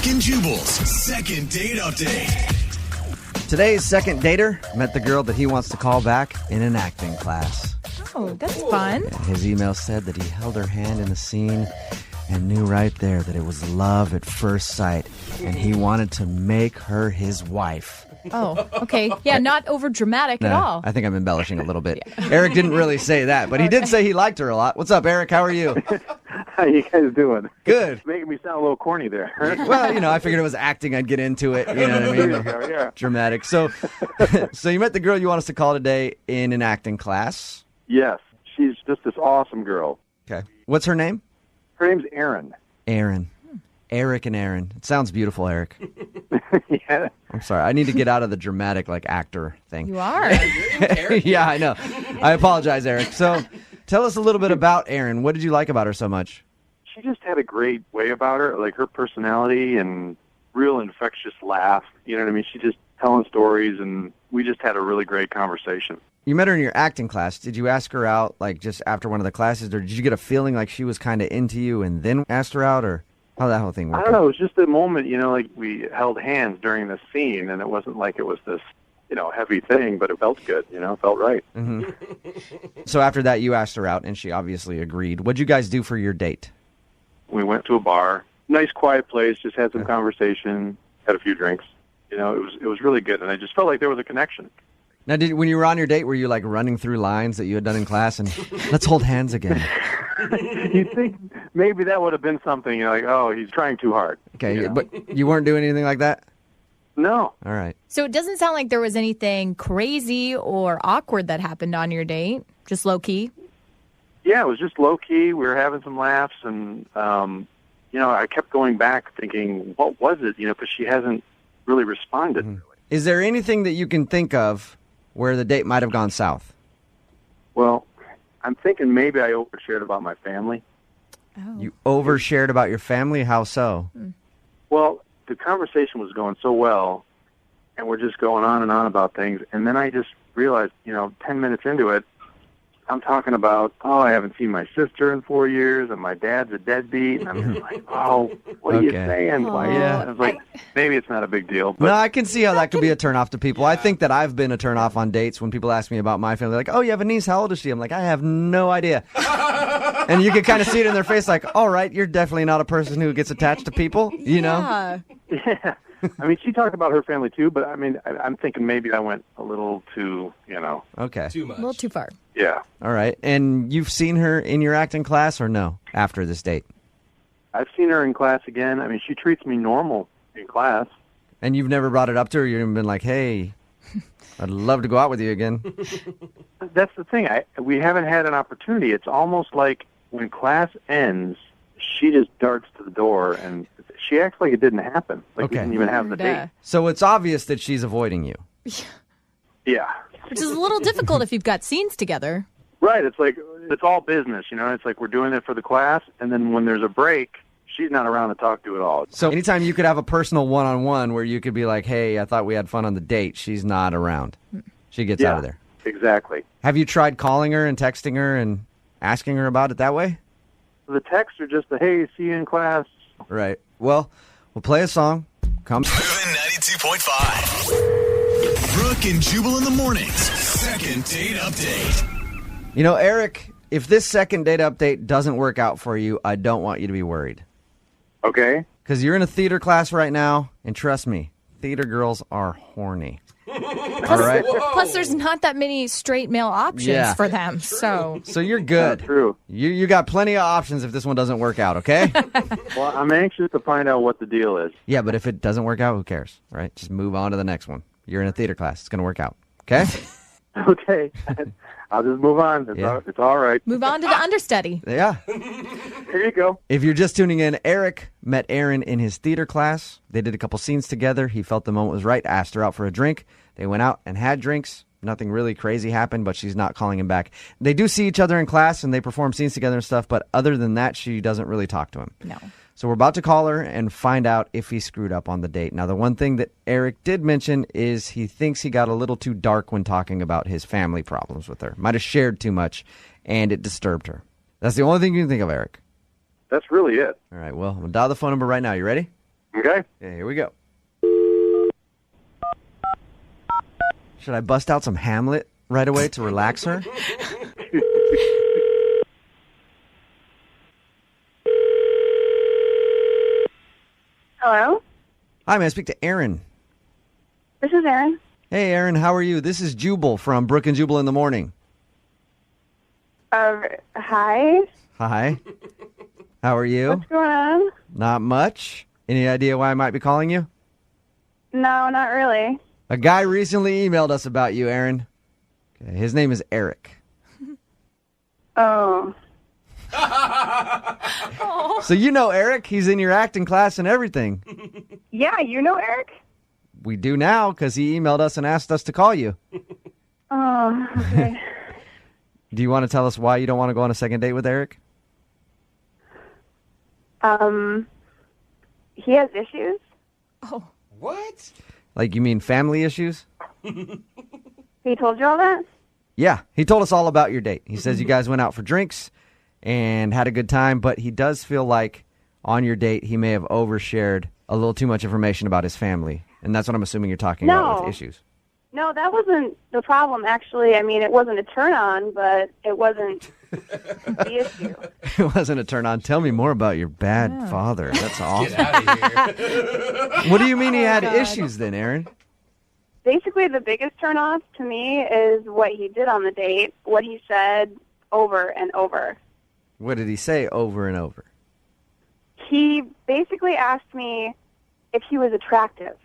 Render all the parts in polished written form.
Brooke and Jubal's second date update. Today's second dater met the girl that he wants to call back in an acting class. Oh, that's fun. His email said that he held her hand in the scene and knew right there that it was love at first sight, and he wanted to make her his wife. Oh, okay. Yeah, not over dramatic at all. I think I'm embellishing a little bit. Eric didn't really say that, but he did say he liked her a lot. What's up, Eric? How are you? How you guys doing? Good. Making me sound a little corny there. Well, I figured it was acting. I'd get into it. You know what I mean? There you go, yeah. Dramatic. So you met the girl you want us to call today in an acting class. Yes, she's just this awesome girl. Okay. What's her name? Her name's Erin. Erin. Eric and Erin. It sounds beautiful, Eric. Yeah. I'm sorry. I need to get out of the dramatic, actor thing. You are. Yeah, I know. I apologize, Eric. So tell us a little bit about Erin. What did you like about her so much? She just had a great way about her, like her personality and real infectious laugh. You know what I mean? She just telling stories, and we just had a really great conversation. You met her in your acting class. Did you ask her out, just after one of the classes, or did you get a feeling like she was kind of into you and then asked her out, or how that whole thing worked? I don't know. It was just a moment, we held hands during the scene, and it wasn't like it was this, heavy thing, but it felt good, felt right. Mm-hmm. So after that, you asked her out, and she obviously agreed. What'd you guys do for your date? We went to a bar, nice quiet place, just had some conversation, had a few drinks. It was really good, and I just felt like there was a connection. Now, when you were on your date, were you running through lines that you had done in class and let's hold hands again? You'd think maybe that would have been something, oh, he's trying too hard. Okay, but you weren't doing anything like that? No. All right. So it doesn't sound like there was anything crazy or awkward that happened on your date, just low-key? Yeah, it was just low-key. We were having some laughs, and, I kept going back thinking, what was it? Because she hasn't really responded. Mm-hmm. Is there anything that you can think of where the date might have gone south? Well, I'm thinking maybe I overshared about my family. Oh. You overshared about your family? How so? Well, the conversation was going so well, and we're just going on and on about things, and then I just realized, 10 minutes into it, I'm talking about, I haven't seen my sister in 4 years, and my dad's a deadbeat, and I'm just like, what are you saying? Yeah. I was like, maybe it's not a big deal. But No, I can see how that could be a turnoff to people. I think that I've been a turnoff on dates when people ask me about my family. Like, oh, you have a niece? How old is she? I'm like, I have no idea. And you can kind of see it in their face like, all right, you're definitely not a person who gets attached to people, Yeah. Yeah. I mean, she talked about her family too, but I mean, I'm thinking maybe I went a little too, Okay. Too much. A little too far. Yeah. All right. And you've seen her in your acting class or no after this date? I've seen her in class again. I mean, she treats me normal in class. And you've never brought it up to her? You've even been like, hey, I'd love to go out with you again. That's the thing. We haven't had an opportunity. It's almost like when class ends, she just darts to the door, and she acts like it didn't happen. Like we didn't even have the date. So it's obvious that she's avoiding you. Yeah. Which is a little difficult if you've got scenes together. Right. It's like it's all business, It's like we're doing it for the class, and then when there's a break, she's not around to talk to at all. So anytime you could have a personal one-on-one where you could be like, hey, I thought we had fun on the date, she's not around. She gets out of there. Exactly. Have you tried calling her and texting her and asking her about it that way? The texts are just hey, see you in class. Right. Well, we'll play a song. Come. Moving 92.5. Brooke and Jubal in the mornings. Second date update. Eric, if this second date update doesn't work out for you, I don't want you to be worried. Okay. Because you're in a theater class right now, and trust me, theater girls are horny. All right? Plus, there's not that many straight male options for them. So you're good. True. You got plenty of options if this one doesn't work out, okay? Well, I'm anxious to find out what the deal is. Yeah, but if it doesn't work out, who cares, right? Just move on to the next one. You're in a theater class. It's going to work out, okay? Okay. I'll just move on. It's all right. move on to the understudy. Yeah. Here you go. If you're just tuning in, Eric met Erin in his theater class. They did a couple scenes together. He felt the moment was right, asked her out for a drink. They went out and had drinks. Nothing really crazy happened, but she's not calling him back. They do see each other in class, and they perform scenes together and stuff, but other than that, she doesn't really talk to him. No. So we're about to call her and find out if he screwed up on the date. Now, the one thing that Eric did mention is he thinks he got a little too dark when talking about his family problems with her. Might have shared too much, and it disturbed her. That's the only thing you can think of, Eric. That's really it. All right, well, I'm going to dial the phone number right now. You ready? Okay. Okay, here we go. Should I bust out some Hamlet right away to relax her? Hello? Hi, may I speak to Aaron? This is Erin. Hey, Aaron, how are you? This is Jubal from Brooke and Jubal in the Morning. Hi. Hi. How are you? What's going on? Not much. Any idea why I might be calling you? No, not really. A guy recently emailed us about you, Aaron. Okay, his name is Eric. Oh. So you know Eric. He's in your acting class and everything. Yeah, you know Eric? We do now because he emailed us and asked us to call you. Oh, okay. Do you want to tell us why you don't want to go on a second date with Eric? He has issues? Oh. What? Like, you mean family issues? He told you all that? Yeah, he told us all about your date. He says you guys went out for drinks and had a good time, but he does feel like on your date he may have overshared a little too much information about his family. And that's what I'm assuming you're talking about with issues. No, that wasn't the problem, actually. I mean, it wasn't a turn-on, but it wasn't the issue. It wasn't a turn on. Tell me more about your bad father. That's awesome. Get out of here. What do you mean he had issues then, Aaron? Basically, the biggest turn-off to me is what he did on the date, what he said over and over. What did he say over and over? He basically asked me if he was attractive,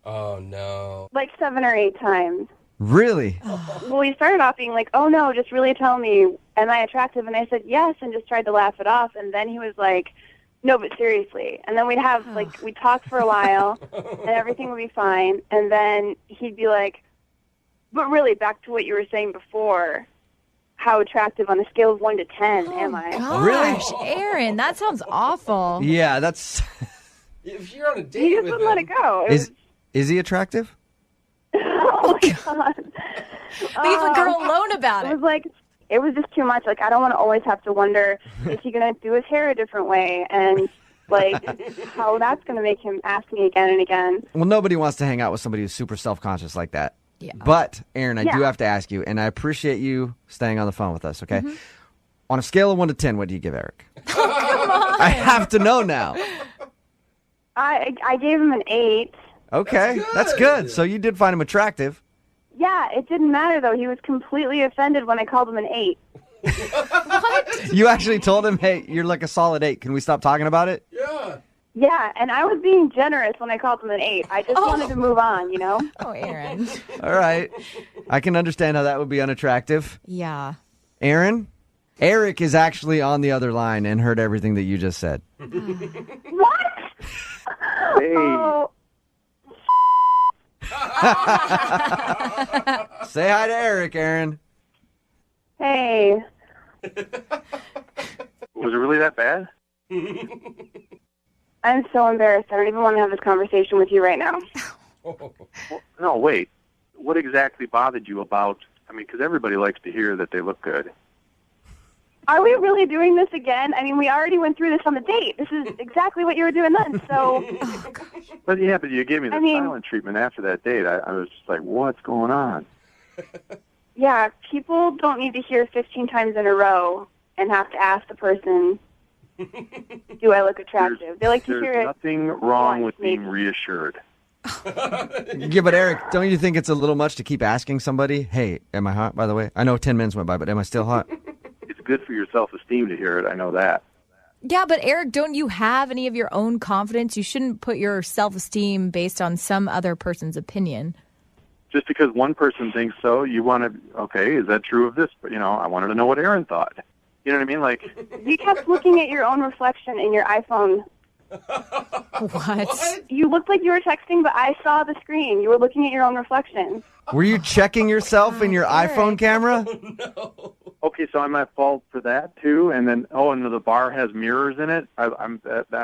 Oh, no. like 7 or 8 times. Really? Well, he started off being like, oh, no, just really tell me, am I attractive? And I said, yes, and just tried to laugh it off. And then he was like, no, but seriously. And then we'd talk for a while, and everything would be fine. And then he'd be like, but really, back to what you were saying before, how attractive on a scale of 1 to 10 am I? Gosh, Aaron, that sounds awful. Yeah, that's... If you're on a date He just with wouldn't let it go. Is he attractive? Oh, my God. Leave a girl alone about It was just too much. Like, I don't want to always have to wonder, is he going to do his hair a different way? And, like, how that's going to make him ask me again and again. Well, nobody wants to hang out with somebody who's super self-conscious like that. Yeah. But, Aaron, I do Yeah. have to ask you, and I appreciate you staying on the phone with us, okay? On a scale of 1 to 10, what do you give Eric? Come on. I have to know now. I gave him an 8. Okay, that's good. So you did find him attractive. Yeah, it didn't matter, though. He was completely offended when I called him an 8. You actually told him, hey, you're like a solid 8. Can we stop talking about it? Yeah. Yeah, and I was being generous when I called him an 8. I just wanted to move on, you know? Oh, Aaron. All right. I can understand how that would be unattractive. Yeah. Aaron? Eric is actually on the other line and heard everything that you just said. What? Hey. Oh, Say hi to Eric, Aaron. hey. Was it really that bad? I'm so embarrassed. I don't even want to have this conversation with you right now. Well, no, wait. What exactly bothered you about... I mean, because everybody likes to hear that they look good. Are we really doing this again? I mean, we already went through this on the date. This is exactly what you were doing then, so... But yeah, but you gave me the I mean- silent treatment after that date. I was just like, what's going on? Yeah, people don't need to hear 15 times in a row and have to ask the person, do I look attractive? They like to hear There's it. nothing wrong once, with being maybe. reassured. Yeah, but Eric, don't you think it's a little much to keep asking somebody, hey, am I hot, by the way? I know 10 minutes went by, but am I still hot? It's good for your self-esteem to hear it. I know that. Yeah, but Eric, don't you have any of your own confidence? You shouldn't put your self-esteem based on some other person's opinion. Just because one person thinks so, you want to, okay, is that true of this? But, I wanted to know what Aaron thought. You know what I mean? Like, You kept looking at your own reflection in your iPhone. What? You looked like you were texting, but I saw the screen. You were looking at your own reflection. Were you checking yourself in your iPhone camera? okay, so I'm at fault for that too, and then and the bar has mirrors in it. I'm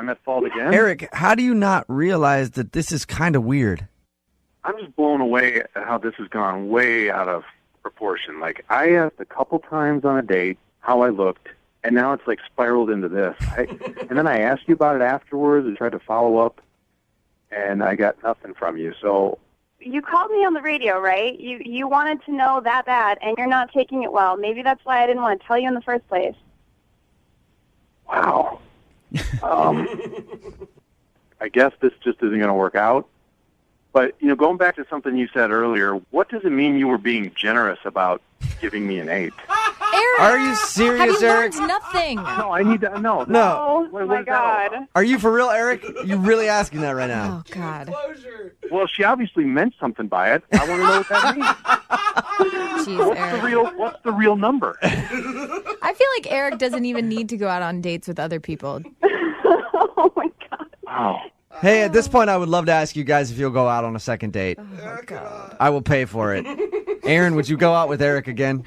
at fault again. Eric, how do you not realize that this is kind of weird? I'm just blown away at how this has gone way out of proportion. Like, I asked a couple times on a date how I looked, and now it's like spiraled into this. And then I asked you about it afterwards and tried to follow up, and I got nothing from you. So You called me on the radio, right? You wanted to know that bad, and you're not taking it well. Maybe that's why I didn't want to tell you in the first place. wow. I guess this just isn't going to work out. But, going back to something you said earlier, what does it mean you were being generous about giving me an 8? Eric, Are you serious, have you Eric? learned nothing? No, I need to know. No. Oh, What my is that all God. about? Are you for real, Eric? You really asking that right now? Oh, God. Closure. Well, she obviously meant something by it. I want to know what that means. Jeez, Eric. What's the real number? I feel like Eric doesn't even need to go out on dates with other people. Oh, my God. Wow. Hey, at this point, I would love to ask you guys if you'll go out on a second date. Oh, God. I will pay for it. Aaron, would you go out with Eric again?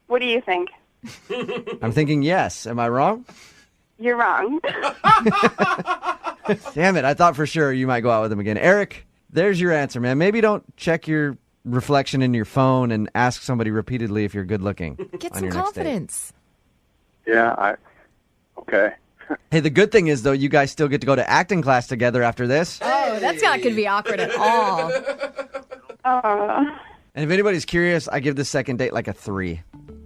What do you think? I'm thinking yes. Am I wrong? You're wrong. Damn it. I thought for sure you might go out with him again. Eric, there's your answer, man. Maybe don't check your reflection in your phone and ask somebody repeatedly if you're good looking. Get on some your next date. confidence. Yeah, okay. Hey, the good thing is, though, you guys still get to go to acting class together after this. Oh, that's not going to be awkward at all. And if anybody's curious, I give this second date like a 3.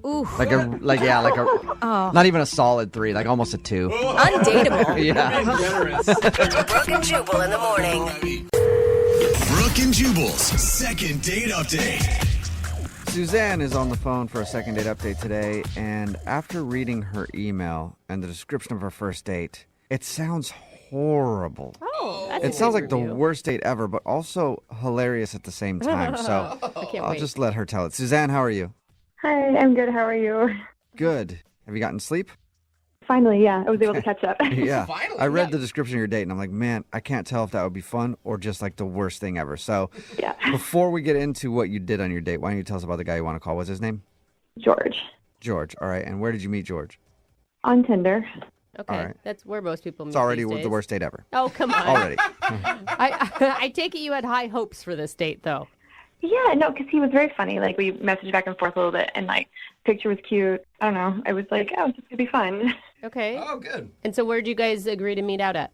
Ooh, Not even a solid 3, like almost a 2. undateable. Yeah. Generous. Brooke and Jubal in the morning. Brooke and Jubal's second date update. Suzanne is on the phone for a second date update today, and after reading her email and the description of her first date, it sounds horrible. Oh, that's It sounds like the worst date ever, but also hilarious at the same time. So I can't I'll wait. just let her tell it. Suzanne, how are you? Hi, I'm good. How are you? Good. Have you gotten sleep? Finally, yeah, I was able to catch up. Yeah. Finally, I read yeah. the description of your date, and I'm like, man, I can't tell if that would be fun or just like the worst thing ever. So Yeah. before we get into what you did on your date, why don't you tell us about the guy you want to call? What's his name? George. George. All right. And where did you meet George? On Tinder. Okay, All right. that's where most people meet It's already these the days. worst date ever. Oh, come on. Already. I take it you had high hopes for this date, though. Yeah, no, because he was very funny. Like, we messaged back and forth a little bit, and, like, picture was cute. I don't know. I was like, oh, this is going to be fun. Okay. Oh, good. And so where'd you guys agree to meet out at?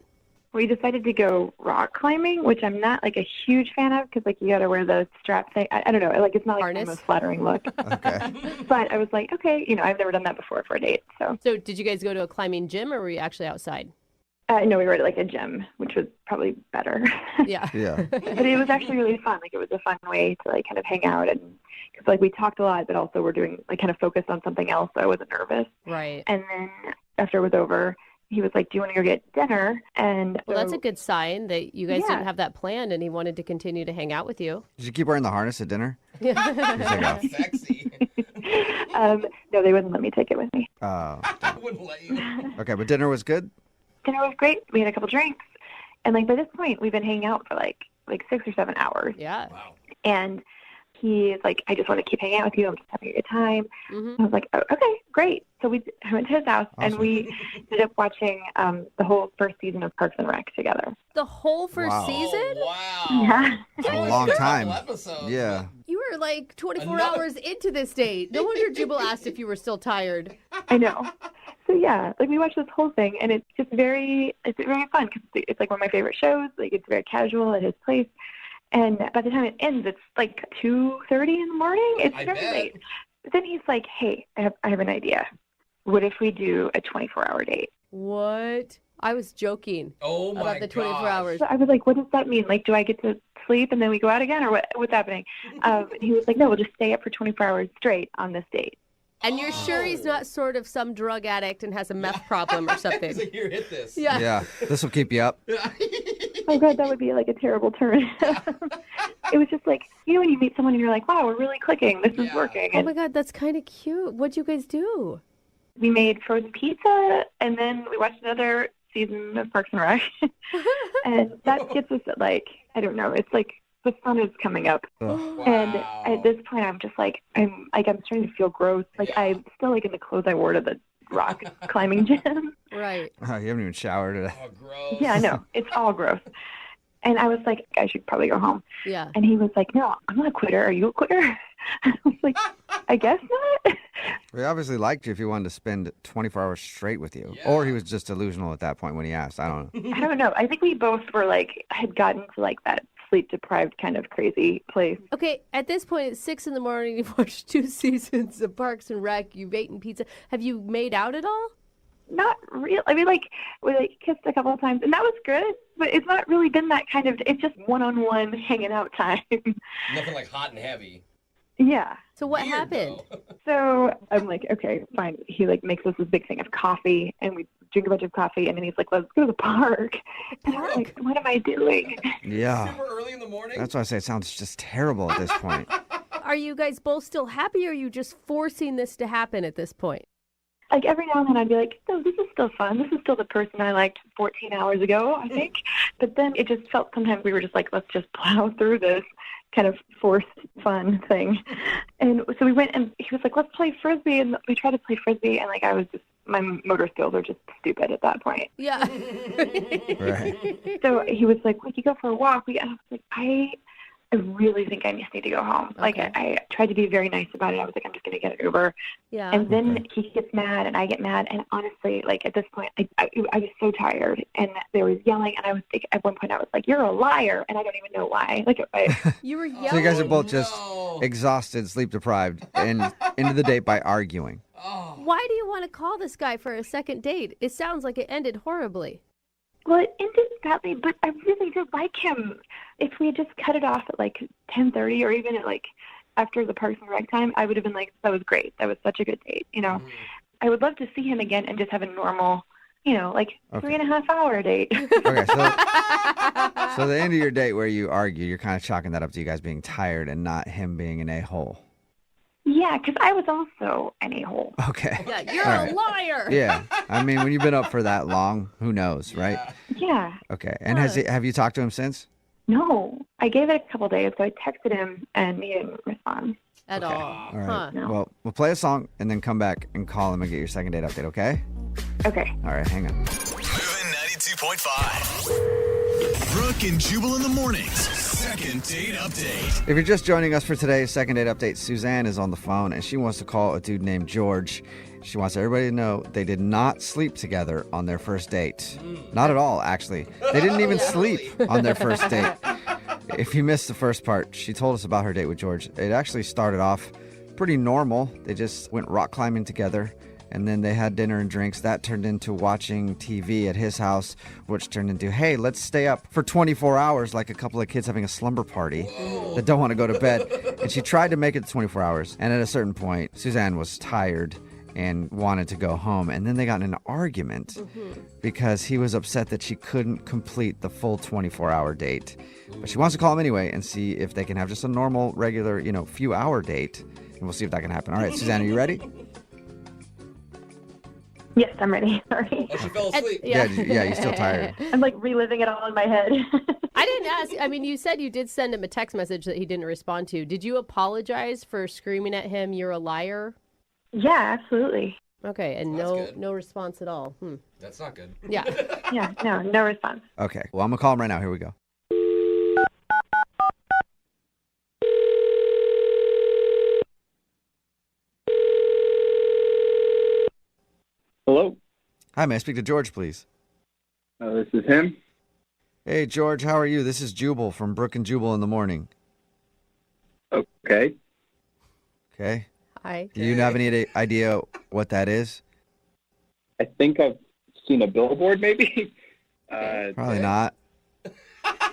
We decided to go rock climbing, which I'm not, like, a huge fan of because, like, you got to wear the strap thing. I don't know. Like, it's not, like, Harness? the most flattering look. Okay. But I was like, okay, I've never done that before for a date. So, So did you guys go to a climbing gym, or were you actually outside? no, we were at, like, a gym, which was probably better. Yeah. Yeah. But it was actually really fun. Like, it was a fun way to, like, kind of hang out. And, because, like, we talked a lot, but also we're doing, like, kind of focused on something else, so I wasn't nervous. Right. And then after it was over, he was like, do you want to go get dinner? And Well, that's so- a good sign that you guys Yeah. didn't have that planned and he wanted to continue to hang out with you. Did you keep wearing the harness at dinner? Yeah. Sexy. no, they wouldn't let me take it with me. I wouldn't let you. Okay, but dinner was good? Dinner was great. We had a couple drinks. And, like, by this point, we've been hanging out for, like 6 or 7 hours. Yeah. Wow. And he's like, I just want to keep hanging out with you. I'm just having a good time. Mhm. I was like, oh, okay, great. So I went to his house, and Awesome. we ended up watching the whole first season of Parks and Rec together. The whole first Wow. season? Wow. Yeah. It's a long time. Episodes. Yeah. You were like 24 Another- hours into this date. No wonder Jubal asked if you were still tired. I know. So yeah, like, we watched this whole thing, and it's very fun because it's like one of my favorite shows. Like, it's very casual at his place, and by the time it ends, it's like 2:30 in the morning. It's I very bet. late. But then he's like, "Hey, I have an idea. What if we do a 24-hour date?" What? I was joking Oh my about the 24 gosh. hours. So I was like, "What does that mean? Like, do I get to sleep and then we go out again, or what's happening?" And he was like, "No, we'll just stay up for 24 hours straight on this date." And you're sure he's not sort of some drug addict and has a meth problem or He's something? like, here, hit this. Yeah. Yeah. This will keep you up. Oh God, that would be like a terrible turn. It was just like, when you meet someone and you're like, wow, we're really clicking. This is Yeah. working. Oh And my God, that's kind of cute. What'd you guys do? we made frozen pizza, and then we watched another season of Parks and Rec. And that gets us at, like, I don't know, it's like the sun is coming up. Ugh. And Wow. at this point, I'm just like, I'm starting to feel gross. Like, Yeah. I'm still, like, in the clothes I wore to the rock climbing gym. Right. Oh, you haven't even showered today. Oh, gross. Yeah, no, it's all gross. And I was like, I should probably go home. Yeah. And he was like, no, I'm not a quitter. Are you a quitter? I was like, I guess not. He obviously liked you if he wanted to spend 24 hours straight with you. Or he was just delusional at that point when he asked. I don't know. I don't know. I think we both were like, had gotten to like that sleep deprived kind of crazy place. Okay, at this point, it's 6 in the morning. You've watched 2 seasons of Parks and Rec. You've eaten pizza. Have you made out at all? Not real. I mean, like, we like kissed a couple of times, and that was good. But it's not really been that kind of. It's just one-on-one hanging out time. Nothing like hot and heavy. Yeah. So what Weird, happened? though. So I'm like, okay, fine. He like makes us this big thing of coffee, and we drink a bunch of coffee, and then he's like, let's go to the park. And I'm like, what am I doing? Yeah. Super early in the morning? That's why I say it sounds just terrible at this point. Are you guys both still happy, or are you just forcing this to happen at this point? Like every now and then I'd be like, no, this is still fun. This is still the person I liked 14 hours ago, I think. But then it just felt sometimes we were just like, let's just plow through this kind of forced fun thing. And so we went and he was like, let's play Frisbee. And we tried to play Frisbee. And like I was just, my motor skills are just stupid at that point. Yeah. Right. So he was like, we could go for a walk. And I was like, I really think I just need to go home. Like Okay. I tried to be very nice about it. I was like, I'm just going to get an Uber. Yeah. And then he gets mad and I get mad. And honestly, like at this point, I was so tired and there was yelling. And I was like, at one point I was like, you're a liar. And I don't even know why. Like, You were yelling. So you guys are both just No. exhausted, sleep deprived, and into the date by arguing. Oh. Why do you want to call this guy for a second date? It sounds like it ended horribly. well, it ended badly, but I really did like him. If we had just cut it off at like 10:30 or even at like after the Parks and Rec time, I would have been like, that was great. That was such a good date. You know, I would love to see him again and just have a normal, you know, like 3.5 hour date. Okay, so the end of your date where you argue, you're kind of chalking that up to you guys being tired and not him being an a-hole. Yeah, because I was also an a-hole. Okay. Yeah, you're All a right. liar. Yeah. I mean, when you've been up for that long, who knows, right? Yeah. Okay. And have you talked to him since? No, I gave it a couple days, so I texted him and he didn't respond. At all. All right. Huh. No. Well, we'll play a song and then come back and call him and get your second date update, okay? Okay. All right, hang on. Moving 92.5. Brooke and Jubal in the mornings. Second date update. If you're just joining us for today's second date update, Suzanne is on the phone and she wants to call a dude named George. She wants everybody to know they did not sleep together on their first date. Not at all, actually. They didn't even sleep on their first date. If you missed the first part, she told us about her date with George. It actually started off pretty normal. They just went rock climbing together, and then they had dinner and drinks. That turned into watching TV at his house, which turned into, hey, let's stay up for 24 hours like a couple of kids having a slumber party that don't want to go to bed. And she tried to make it 24 hours. And at a certain point, Suzanne was tired and wanted to go home. And then they got in an argument because he was upset that she couldn't complete the full 24-hour date. But she wants to call him anyway and see if they can have just a normal, regular, few-hour date. And we'll see if that can happen. All right, Suzanne, are you ready? Yes, I'm ready. Sorry. Oh, she fell asleep. Yeah, you're still tired. I'm like reliving it all in my head. I didn't ask. I mean, you said you did send him a text message that he didn't respond to. Did you apologize for screaming at him, you're a liar? Yeah, absolutely. Okay, and That's no good. no response at all. That's not good. Yeah. Yeah, no response. Okay, well, I'm going to call him right now. Here we go. Hello, Hi, may I speak to George, please? this is him. Hey, George, how are you? This is Jubal from Brooke and Jubal in the morning. Okay. Okay. Hi. Do you have any idea what that is? I think I've seen a billboard, maybe. Probably not.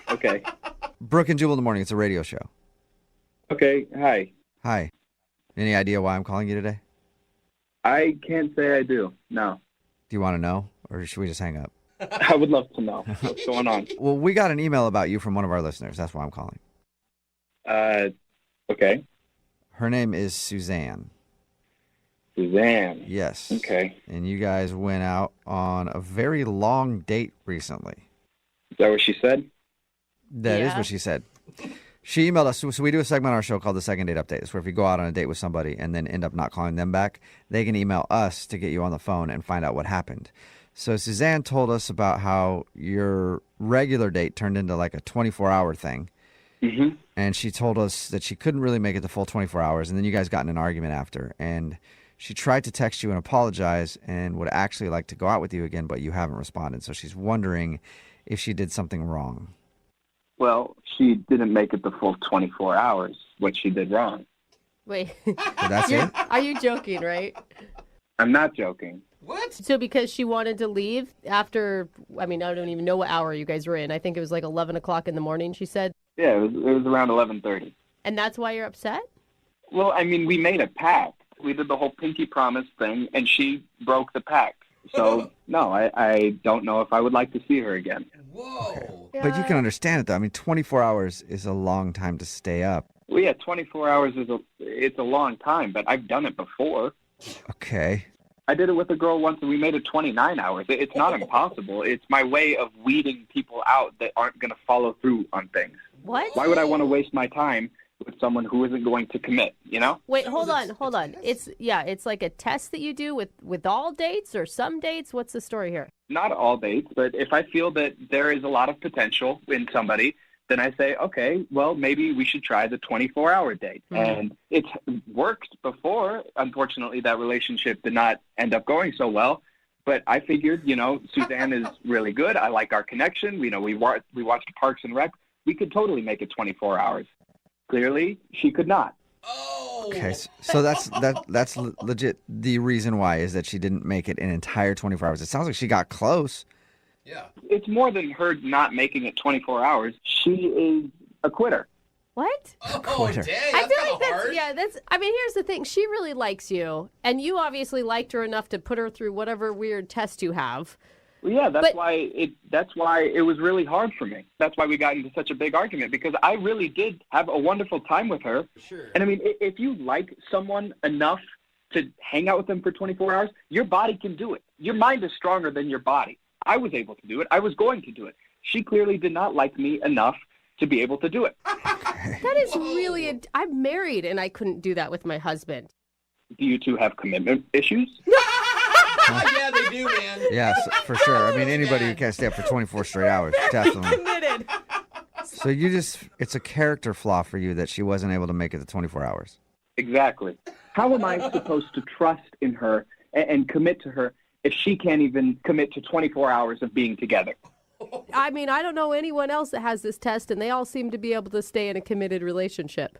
Okay. Brooke and Jubal in the morning. It's a radio show. Okay. Hi. Hi. Any idea why I'm calling you today? I can't say I do. No. Do you want to know, or should we just hang up? I would love to know what's going on. Well, we got an email about you from one of our listeners. That's why I'm calling. Okay. Her name is Suzanne. Suzanne. Yes. Okay. And you guys went out on a very long date recently. Is that what she said? That is Yeah. what she said. She emailed us. So we do a segment on our show called the Second Date Update. It's where if you go out on a date with somebody and then end up not calling them back, they can email us to get you on the phone and find out what happened. So Suzanne told us about how your regular date turned into like a 24-hour thing. Mm-hmm. And she told us that she couldn't really make it the full 24 hours. And then you guys got in an argument after. And she tried to text you and apologize and would actually like to go out with you again, but you haven't responded. So she's wondering if she did something wrong. Well, she didn't make it the full 24 hours. What she did wrong. Wait. So that's it? Are you joking, right? I'm not joking. What? So because she wanted to leave after, I mean, I don't even know what hour you guys were in. I think it was like 11 o'clock in the morning, she said. Yeah, it was around 11:30. And that's why you're upset? Well, I mean, we made a pact. We did the whole pinky promise thing, and she broke the pact. So, no, I don't know if I would like to see her again. Whoa. But you can understand it, though. I mean, 24 hours is a long time to stay up. Well, yeah, 24 hours it's a long time, but I've done it before. Okay. I did it with a girl once, and we made it 29 hours. It's not impossible. It's my way of weeding people out that aren't going to follow through on things. What? Why would I want to waste my time with someone who isn't going to commit, you know? Wait, hold on. It's like a test that you do with all dates or some dates. What's the story here? Not all dates, but if I feel that there is a lot of potential in somebody, then I say, okay, well, maybe we should try the 24-hour date. Mm-hmm. And it's worked before. Unfortunately, that relationship did not end up going so well. But I figured, Suzanne is really good. I like our connection. We watched Parks and Rec. We could totally make it 24 hours. Clearly, she could not. Oh. Okay, so that's legit. The reason why is that she didn't make it an entire 24 hours. It sounds like she got close. Yeah. It's more than her not making it 24 hours. She is a quitter. What? Oh, Quitter. dang. I That's feel like kinda hard. here's the thing. She really likes you, and you obviously liked her enough to put her through whatever weird test you have. Well, yeah, that's why it was really hard for me. That's why we got into such a big argument, because I really did have a wonderful time with her. Sure. And I mean, if you like someone enough to hang out with them for 24 hours, your body can do it. Your mind is stronger than your body. I was able to do it. I was going to do it. She clearly did not like me enough to be able to do it. That is really I'm married, and I couldn't do that with my husband. Do you two have commitment issues? Yeah, they do, man. Yes, for sure. I mean, anybody who can't stay up for 24 straight hours, definitely. Committed. So it's a character flaw for you that she wasn't able to make it the 24 hours. Exactly. How am I supposed to trust in her and commit to her if she can't even commit to 24 hours of being together? I mean, I don't know anyone else that has this test, and they all seem to be able to stay in a committed relationship.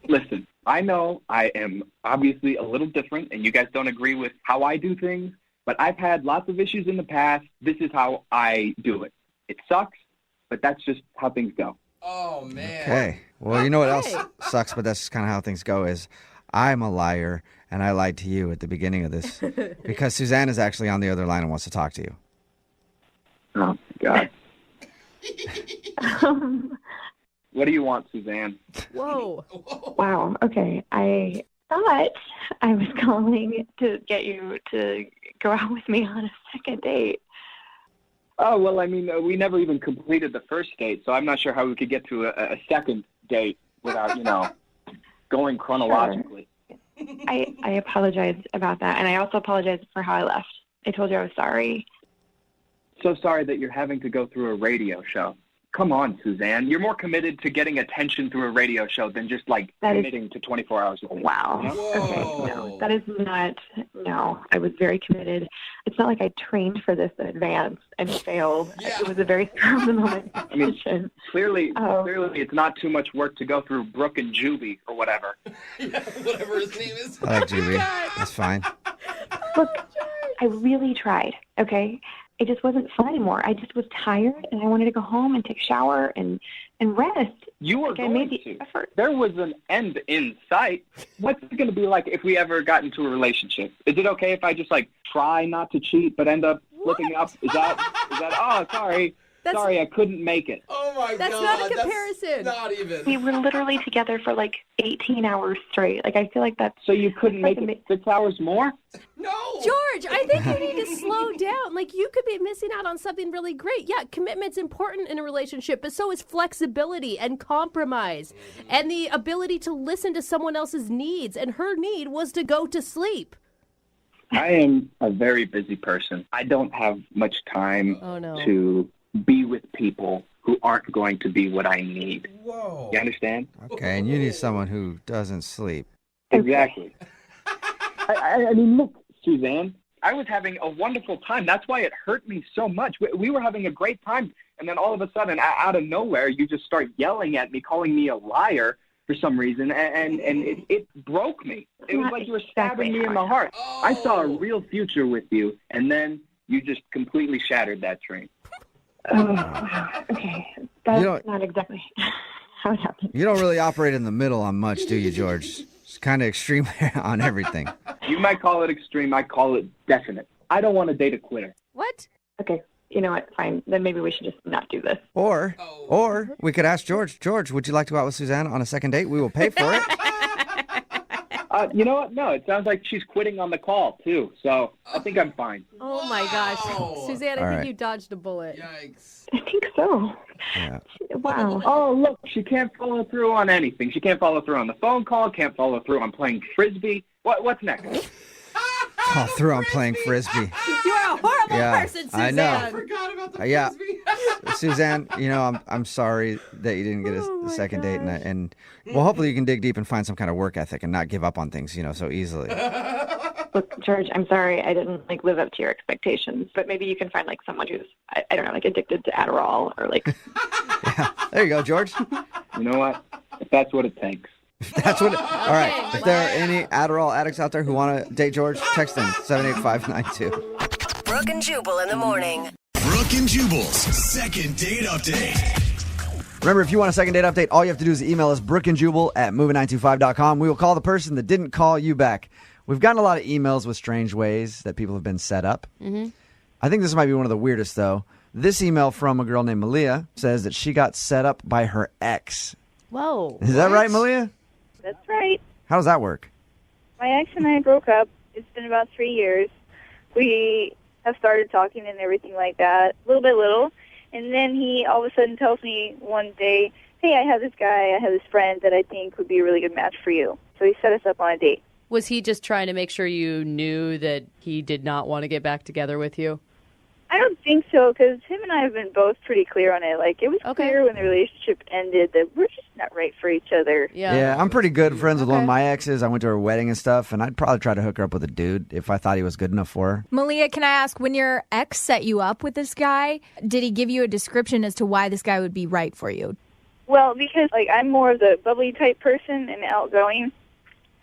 Listen, I know I am obviously a little different, and you guys don't agree with how I do things, but I've had lots of issues in the past. This is how I do it. It sucks, but that's just how things go. Oh, man. Okay. Well, you know what else sucks, but that's just kind of how things go is I'm a liar, and I lied to you at the beginning of this because Suzanne is actually on the other line and wants to talk to you. Oh, God. What do you want, Suzanne? Whoa. Wow. Okay. I thought I was calling to get you to go out with me on a second date. Oh, well, I mean, we never even completed the first date, so I'm not sure how we could get to a second date without, going chronologically. Sure. I apologize about that, and I also apologize for how I left. I told you I was sorry. So sorry that you're having to go through a radio show. Come on, Suzanne. You're more committed to getting attention through a radio show than just, committing to 24 hours. Wow. Whoa. Okay, no, that is not, no. I was very committed. It's not like I trained for this in advance and failed. Yeah. It was a very spur-of-the-moment decision. Clearly, it's not too much work to go through Brooke and Jubal or whatever. Yeah, whatever his name is. I like Julie. That's fine. Look, I really tried, okay? It just wasn't fun anymore. I just was tired, and I wanted to go home and take a shower and rest. You were I going made the to. effort. There was an end in sight. What's it going to be like if we ever got into a relationship? Is it okay if I just, try not to cheat but end up looking up? Is that, oh, sorry. Sorry, I couldn't make it. Oh, my God. That's not a comparison. That's not even. We were literally together for 18 hours straight. I feel like that's... So you couldn't make it 6 hours more? No. George, I think you need to slow down. You could be missing out on something really great. Yeah, commitment's important in a relationship, but so is flexibility and compromise and the ability to listen to someone else's needs. And her need was to go to sleep. I am a very busy person. I don't have much time Oh, no. to be with people who aren't going to be what I need. Whoa. You understand? Okay, and you need someone who doesn't sleep. Exactly. I mean, look, Suzanne, I was having a wonderful time. That's why it hurt me so much. We were having a great time, and then all of a sudden, out of nowhere, you just start yelling at me, calling me a liar for some reason, and it broke me. It was like you were stabbing me in the heart. Oh. I saw a real future with you, and then you just completely shattered that dream. Oh, okay. That's not exactly how it happened. You don't really operate in the middle on much, do you, George? It's kind of extreme on everything. You might call it extreme. I call it definite. I don't want to date a quitter. What? Okay. You know what? Fine. Then maybe we should just not do this. Or we could ask George. George, would you like to go out with Suzanne on a second date? We will pay for it. You know what? No, it sounds like she's quitting on the call, too. So I think I'm fine. Oh, my gosh. Suzanne, I All think right. you dodged a bullet. Yikes. I think so. Yeah. Wow. Oh, look, she can't follow through on anything. She can't follow through on the phone call, can't follow through on playing Frisbee. What's next? Oh, through on playing Frisbee. You're a horrible person, Suzanne. I know. I forgot about the Yeah. Frisbee. Suzanne, I'm sorry that you didn't get a second date, and well, hopefully you can dig deep and find some kind of work ethic and not give up on things, so easily. Look, George, I'm sorry I didn't live up to your expectations, but maybe you can find someone who's I don't know, addicted to Adderall or Yeah, there you go, George. You know what? If that's what it takes. That's what. All right. If there are any Adderall addicts out there who want to date George, text in 78592. Brooke and Jubal in the morning. Brooke and Jubal's second date update. Remember, if you want a second date update, all you have to do is email us, brookeandjubal@moving925.com. We will call the person that didn't call you back. We've gotten a lot of emails with strange ways that people have been set up. Mm-hmm. I think this might be one of the weirdest, though. This email from a girl named Malia says that she got set up by her ex. Whoa. Is that right, Malia? That's right. How does that work? My ex and I broke up. It's been about 3 years. We have started talking and everything like that, little by little. And then he all of a sudden tells me one day, hey, I have this guy, I have this friend that I think would be a really good match for you. So he set us up on a date. Was he just trying to make sure you knew that he did not want to get back together with you? I don't think so, because him and I have been both pretty clear on it. It was clear when the relationship ended that we're just not right for each other. Yeah, I'm pretty good friends with one of my exes. I went to her wedding and stuff, and I'd probably try to hook her up with a dude if I thought he was good enough for her. Malia, can I ask, when your ex set you up with this guy, did he give you a description as to why this guy would be right for you? Well, because I'm more of the bubbly type person and outgoing,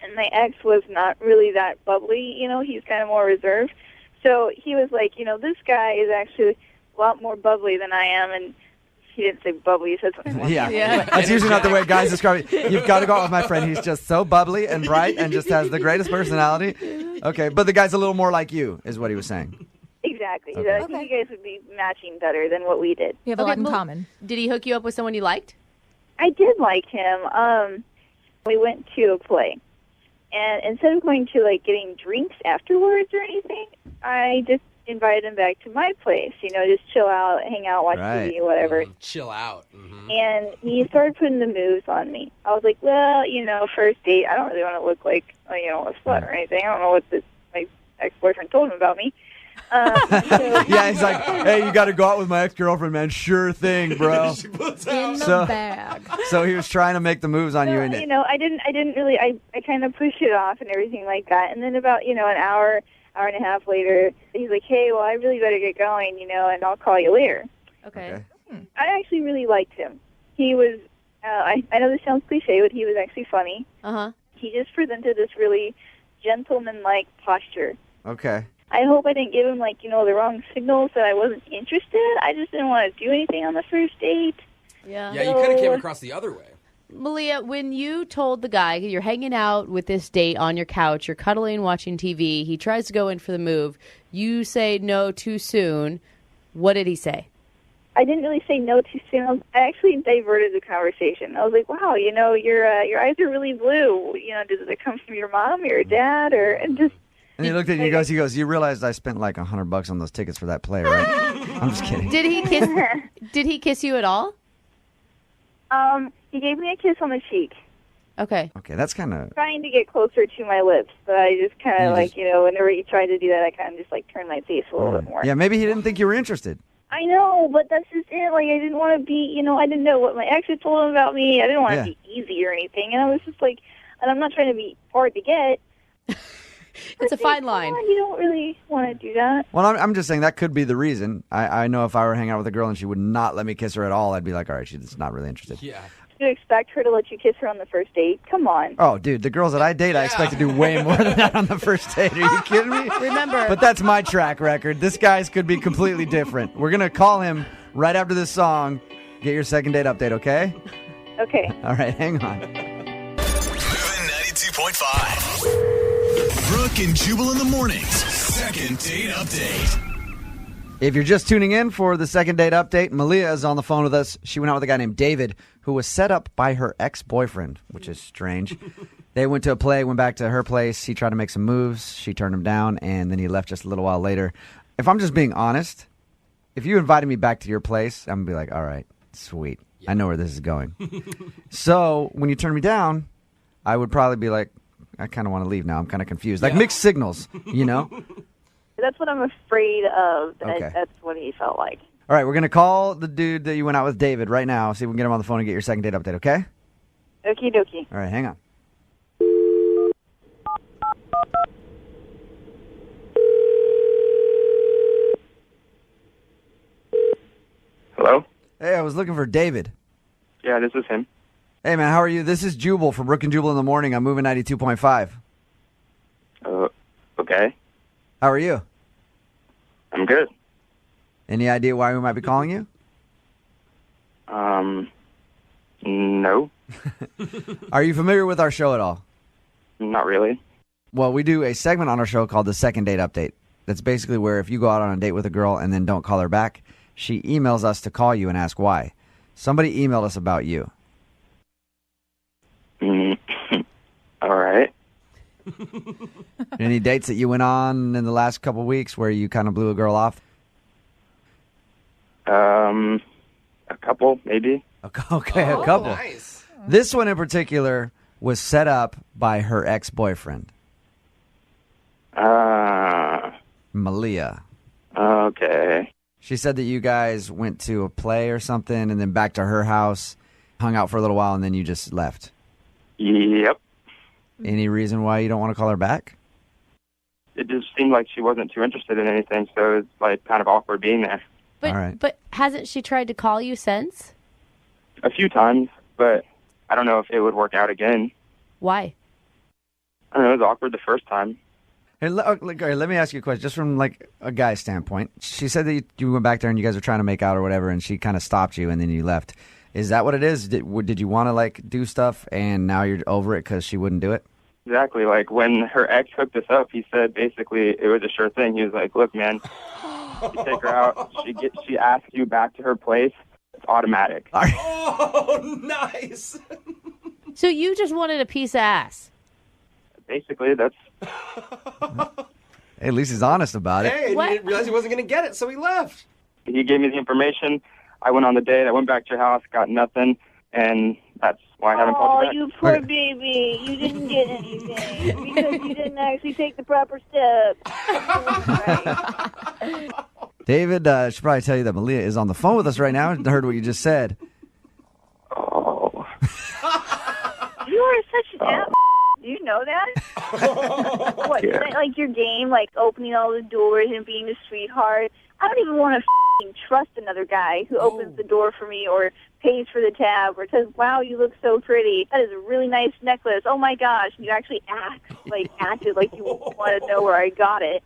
and my ex was not really that bubbly. He's kind of more reserved. So he was like, this guy is actually a lot more bubbly than I am, and he didn't say bubbly, he said something more. Yeah. That's usually not the way guys describe it. You've got to go out with my friend. He's just so bubbly and bright and just has the greatest personality. Okay, but the guy's a little more like you, is what he was saying. Exactly. Okay. I think you guys would be matching better than what we did. You have a lot in common. Did he hook you up with someone you liked? I did like him. We went to a play. And instead of going to, getting drinks afterwards or anything, I just invited him back to my place, just chill out, hang out, watch TV, whatever. Chill out. Mm-hmm. And he started putting the moves on me. I was like, well, first date, I don't really want to look like, a slut or anything. I don't know what my ex-boyfriend told him about me. Yeah, he's like, hey, you got to go out with my ex-girlfriend, man. Sure thing, bro. In the bag. So he was trying to make the moves on you. And I didn't really, I kind of pushed it off and everything like that. And then about, an hour and a half later, he's like, hey, well, I really better get going, and I'll call you later. Okay. I actually really liked him. He was, I know this sounds cliche, but he was actually funny. Uh-huh. He just presented this really gentleman-like posture. Okay. I hope I didn't give him, the wrong signals that I wasn't interested. I just didn't want to do anything on the first date. Yeah. Yeah, you could have came across the other way. Malia, when you told the guy you're hanging out with this date on your couch, you're cuddling, watching TV, he tries to go in for the move, you say no too soon. What did he say? I didn't really say no too soon. I actually diverted the conversation. I was like, wow, your eyes are really blue. Does it come from your mom or your dad? And he looked at you and he goes, you realized I spent $100 on those tickets for that play, right? I'm just kidding. Did he kiss you at all? He gave me a kiss on the cheek. Okay. Okay, that's kind of... Trying to get closer to my lips, but I just kind of whenever he tried to do that, I kind of just turned my face a little bit more. Yeah, maybe he didn't think you were interested. I know, but that's just it. Like, I didn't want to be, I didn't know what my ex had told him about me. I didn't want to be easy or anything. And I was just like, and I'm not trying to be hard to get. It's a fine line. You don't really want to do that. Well, I'm just saying that could be the reason. I know if I were hanging out with a girl and she would not let me kiss her at all, I'd be like, all right, she's not really interested. Yeah. You expect her to let you kiss her on the first date? Come on. Oh, dude, the girls that I date, I expect to do way more than that on the first date. Are you kidding me? Remember. But that's my track record. This guy's could be completely different. We're going to call him right after this song. Get your second date update, okay? Okay. All right, hang on. Moving 92.5. Brooke and Jubal in the mornings. Second date update. If you're just tuning in for the second date update, Malia is on the phone with us. She went out with a guy named David, who was set up by her ex-boyfriend, which is strange. They went to a play, went back to her place. He tried to make some moves. She turned him down, and then he left just a little while later. If I'm just being honest, if you invited me back to your place, I'm going to be like, all right, sweet. I know where this is going. So when you turn me down, I would probably be like, I kind of want to leave now. I'm kind of confused. Like mixed signals, you know? That's what I'm afraid of. Okay. That's what he felt like. All right, we're going to call the dude that you went out with, David, right now. See if we can get him on the phone and get your second date update, okay? Okie dokie. All right, hang on. Hello? Hey, I was looking for David. Yeah, this is him. Hey, man, how are you? This is Jubal from Brooke and Jubal in the morning. I'm moving 92.5. Okay. How are you? I'm good. Any idea why we might be calling you? No. Are you familiar with our show at all? Not really. Well, we do a segment on our show called the Second Date Update. That's basically where if you go out on a date with a girl and then don't call her back, she emails us to call you and ask why. Somebody emailed us about you. All right. Any dates that you went on in the last couple weeks where you kind of blew a girl off? A couple, maybe. Okay, a couple. Nice. This one in particular was set up by her ex-boyfriend, Malia. Okay. She said that you guys went to a play or something and then back to her house, hung out for a little while, and then you just left. Yep. Any reason why you don't want to call her back? It just seemed like she wasn't too interested in anything, so it's like kind of awkward being there. But, All right. but hasn't she tried to call you since? A few times, but I don't know if it would work out again. Why? I don't know, it was awkward the first time. Hey, let me ask you a question, just from like a guy's standpoint. She said that you went back there and you guys were trying to make out or whatever, and she kind of stopped you and then you left. Is that what it is? Did you want to like do stuff and now you're over it because she wouldn't do it? Exactly. Like when her ex hooked us up, he said basically it was a sure thing. He was like, "Look, man, you take her out. She asks you back to her place. It's automatic." Oh, nice. So you just wanted a piece of ass. Basically, that's. At least he's honest about it. Hey, and he didn't realize he wasn't going to get it, so he left. He gave me the information. I went on the date. I went back to your house, got nothing, and that's why I haven't called you back. You poor baby. You didn't get anything because you didn't actually take the proper steps. David should probably tell you that Malia is on the phone with us right now. I heard what you just said. Oh. You are such an ass. Do you know that? What, Yeah. isn't it like your game, like opening all the doors and being a sweetheart? I don't even want to trust another guy who opens the door for me or pays for the tab or says, "Wow, you look so pretty. That is a really nice necklace. Oh my gosh." And you actually acted like you want to know where I got it.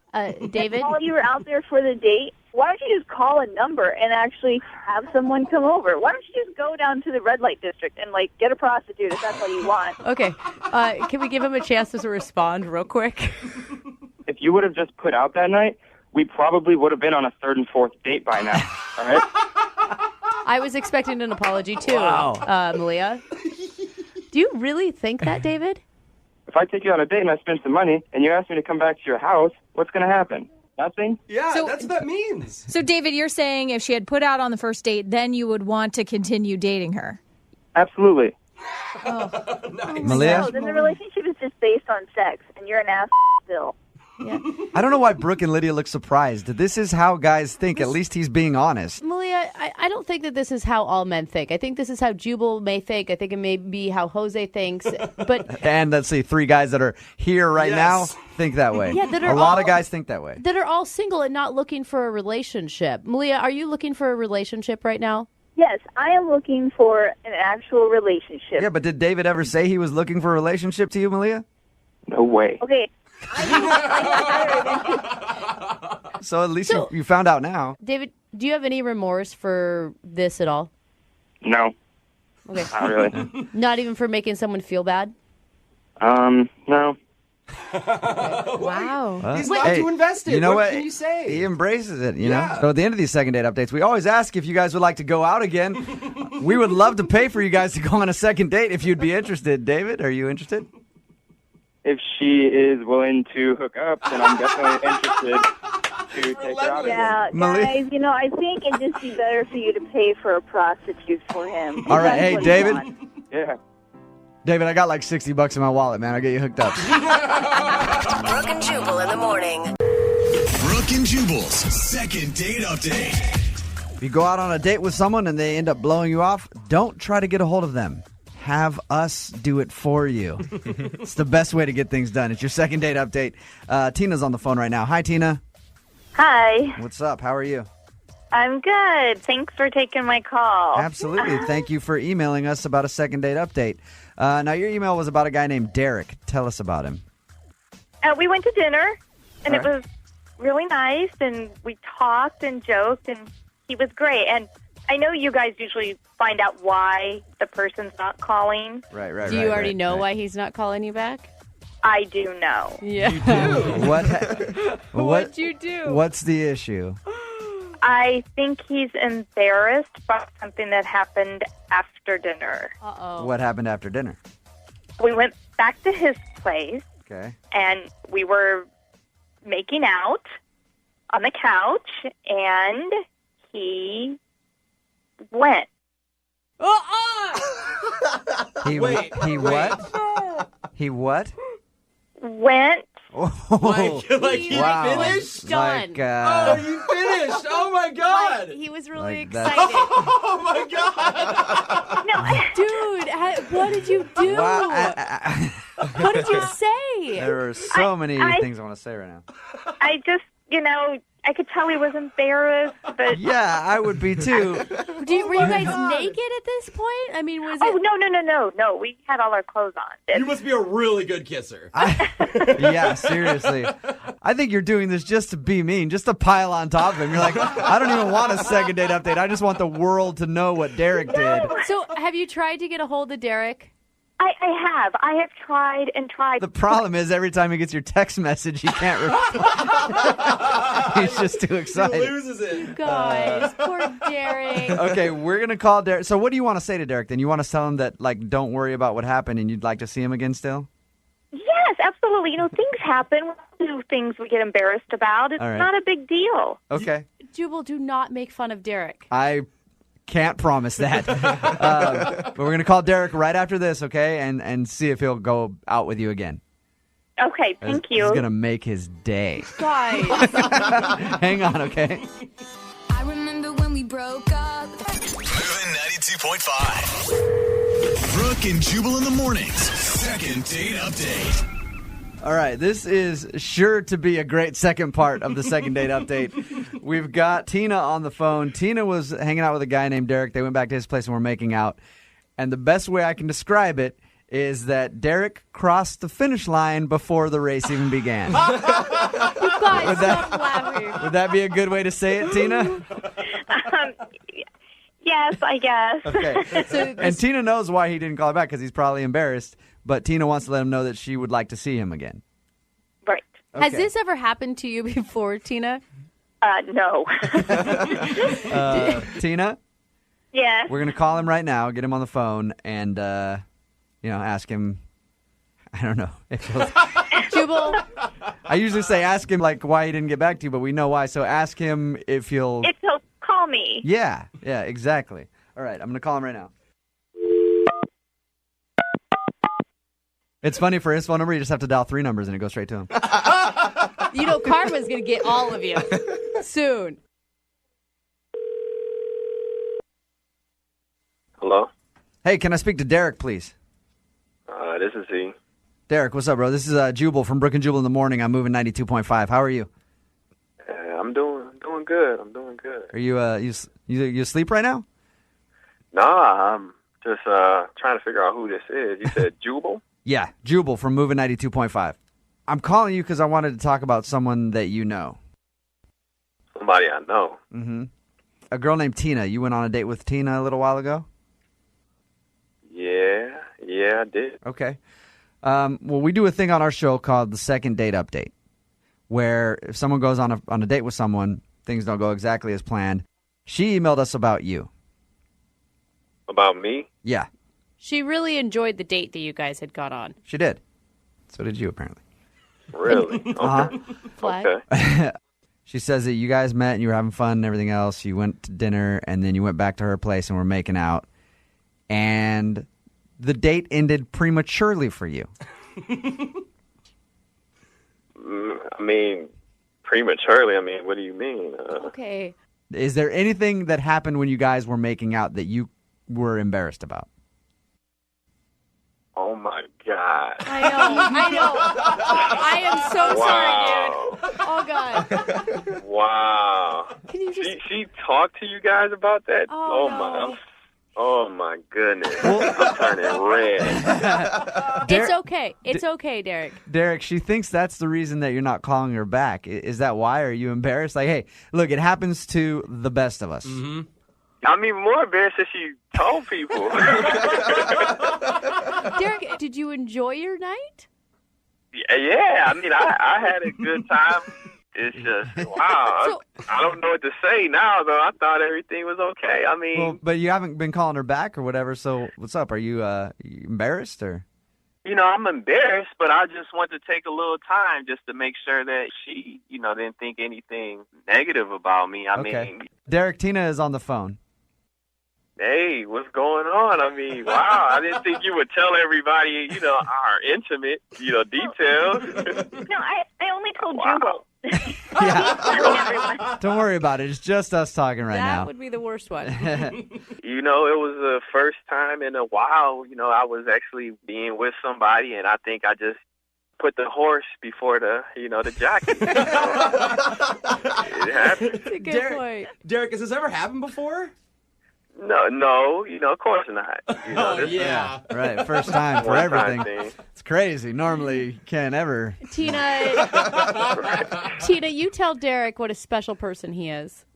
David? While you were out there for the date, why don't you just call a number and actually have someone come over? Why don't you just go down to the red light district and like get a prostitute if that's what you want? Okay. Can we give him a chance to respond real quick? If you would have just put out that night, we probably would have been on a third and fourth date by now. All right? I was expecting an apology too, Wow. Malia. Do you really think that, David? If I take you on a date and I spend some money and you ask me to come back to your house, what's going to happen? Nothing? Yeah, So- that's what that means. So, David, you're saying if she had put out on the first date, then you would want to continue dating her. Absolutely. Nice. Malia? No, then the relationship is just based on sex, and you're an ass still. Yeah. I don't know why Brooke and Lydia look surprised. This is how guys think. At least he's being honest. Malia, I don't think that this is how all men think. I think this is how Jubal may think. I think it may be how Jose thinks. But And let's see, 3 guys that are here right now Yes. think that way. Yeah, that a are lot all- of guys think that way. that are all single and not looking for a relationship. Malia, are you looking for a relationship right now? Yes, I am looking for an actual relationship. Yeah, but did David ever say he was looking for a relationship to you, Malia? No way. Okay. So at least you found out now. David, do you have any remorse for this at all? No, Okay. not really. Not even for making someone feel bad? No. Wow. He's allowed to invest it. You know What what? can you say? He embraces it, you Yeah. know? So at the end of these second date updates, we always ask if you guys would like to go out again. We would love to pay for you guys to go on a second date if you'd be interested. David, are you interested? If she is willing to hook up, then I'm definitely interested to take her out. Yeah, Malia- guys, I think it'd just be better for you to pay for a prostitute for him. All right, That's hey, what he David. wants. Yeah. David, I got like $60 in my wallet, man. I'll get you hooked up. Brooke and Jubal in the morning. Brooke and Jubal's second date update. If you go out on a date with someone and they end up blowing you off, don't try to get a hold of them. Have us do it for you. It's the best way to get things done. It's your second date update. Tina's on the phone right now. Hi, Tina. Hi, What's up? How are you? I'm good. Thanks for taking my call. Absolutely. Thank you for emailing us about a second date update. Now, your email was about a guy named Derek. Tell us about him. We went to dinner, and All it was really nice, and we talked and joked, and he was great. And I know you guys usually find out why the person's not calling. Right. Do you already know why he's not calling you back? I do know. Yeah. What'd you do? What's the issue? I think he's embarrassed by something that happened after dinner. Uh-oh. What happened after dinner? We went back to his place, Okay. and we were making out on the couch, and he went. He Wait. what? He what? Went. Like he Wow. finished? Done. Like, Oh, you finished! Oh my god! He was really Like that. excited. Oh my god! Dude, what did you do? wow. What did you say? There are so many I- things I want to say right now. I just, I could tell he was embarrassed, but... Yeah, I would be too. Were you guys naked at this point? I mean, was Oh, it... no. We had all our clothes on. You must be a really good kisser. Yeah, seriously. I think you're doing this just to be mean, just to pile on top of him. You're like, I don't even want a second date update. I just want the world to know what Derek did. So, have you tried to get a hold of Derek? I have tried and tried. The problem is every time he gets your text message, he can't reply. He's just too He excited. loses it. Guys, poor Derek. Okay, we're going to call Derek. So what do you want to say to Derek then? You want to tell him that, like, don't worry about what happened and you'd like to see him again still? Yes, absolutely. Things happen. We do things we get embarrassed about. It's All right. not a big deal. Okay. Jubal, do not make fun of Derek. I can't promise that. But we're going to call Derek right after this, okay? And see if he'll go out with you again. Okay, thank you. It's going to make his day. Guys. Hang on, okay? I remember when we broke up. Moving 92.5. Brooke and Jubal in the mornings. Second date update. All right, this is sure to be a great second part of the second date update. We've got Tina on the phone. Tina was hanging out with a guy named Derek. They went back to his place and were making out. And the best way I can describe it is that Derek crossed the finish line before the race even began. You guys, stop laughing. Would that be a good way to say it, Tina? Yes, I guess. Okay. And Tina knows why he didn't call her back because he's probably embarrassed. But Tina wants to let him know that she would like to see him again. Right. Okay. Has this ever happened to you before, Tina? No. Tina, Yes. we're going to call him right now, get him on the phone, and, ask him, I don't know. If he'll, Jubal, I usually say ask him, like, why he didn't get back to you, but we know why. So ask him if he'll... If he'll call me. Yeah, exactly. All right, I'm going to call him right now. It's funny, for his phone number, you just have to dial 3 numbers and it goes straight to him. You know, karma's going to get all of you soon. Hello? Hey, can I speak to Derek, please? This is he. Derek, what's up, bro? This is Jubal from Brooke and Jubal in the Morning. I'm moving 92.5. How are you? I'm doing good. I'm doing good. Are you you asleep right now? Nah, I'm just trying to figure out who this is. You said Jubal? Yeah, Jubal from moving 92.5. I'm calling you because I wanted to talk about someone that you know. Somebody I know. Mm-hmm. A girl named Tina. You went on a date with Tina a little while ago? Yeah, I did. Okay. Well, we do a thing on our show called the second date update, where if someone goes on a date with someone, things don't go exactly as planned. She emailed us about you. About me? Yeah, She really enjoyed the date that you guys had gone on. she did. So did you, apparently. Really? Okay. Uh-huh. Flag. Okay. She says that you guys met and you were having fun and everything else. You went to dinner and then you went back to her place and were making out. And the date ended prematurely for you. I mean, prematurely. I mean, what do you mean? Okay. Is there anything that happened when you guys were making out that you were embarrassed about? Oh, my God. I know. I am so sorry, dude. Oh, God. Wow. Can you just... She talked to you guys about that? Oh, no. Oh, my goodness. I'm turning red. It's okay. It's okay, Derek. Derek, she thinks that's the reason that you're not calling her back. Is that why? Are you embarrassed? Like, hey, look, it happens to the best of us. Mm-hmm. I'm even more embarrassed that she told people. Derek, did you enjoy your night? Yeah, I mean, I had a good time. It's just, wow. I don't know what to say now, though. I thought everything was okay. I mean... Well, but you haven't been calling her back or whatever, so what's up? Are you embarrassed or... You know, I'm embarrassed, but I just want to take a little time just to make sure that she, didn't think anything negative about me. I mean... Derek, Tina is on the phone. Hey, what's going on? I mean, wow, I didn't think you would tell everybody, our intimate, details. No, I only told Jubal. Yeah. Don't worry about it. It's just us talking right now. That would be the worst one. It was the first time in a while, I was actually being with somebody, and I think I just put the horse before the jockey. It happened. That's a good point. Derek, has this ever happened before? No, of course not. Yeah. Right, first time for One everything. time thing. It's crazy. Normally, you can't ever. Tina, you tell Derek what a special person he is.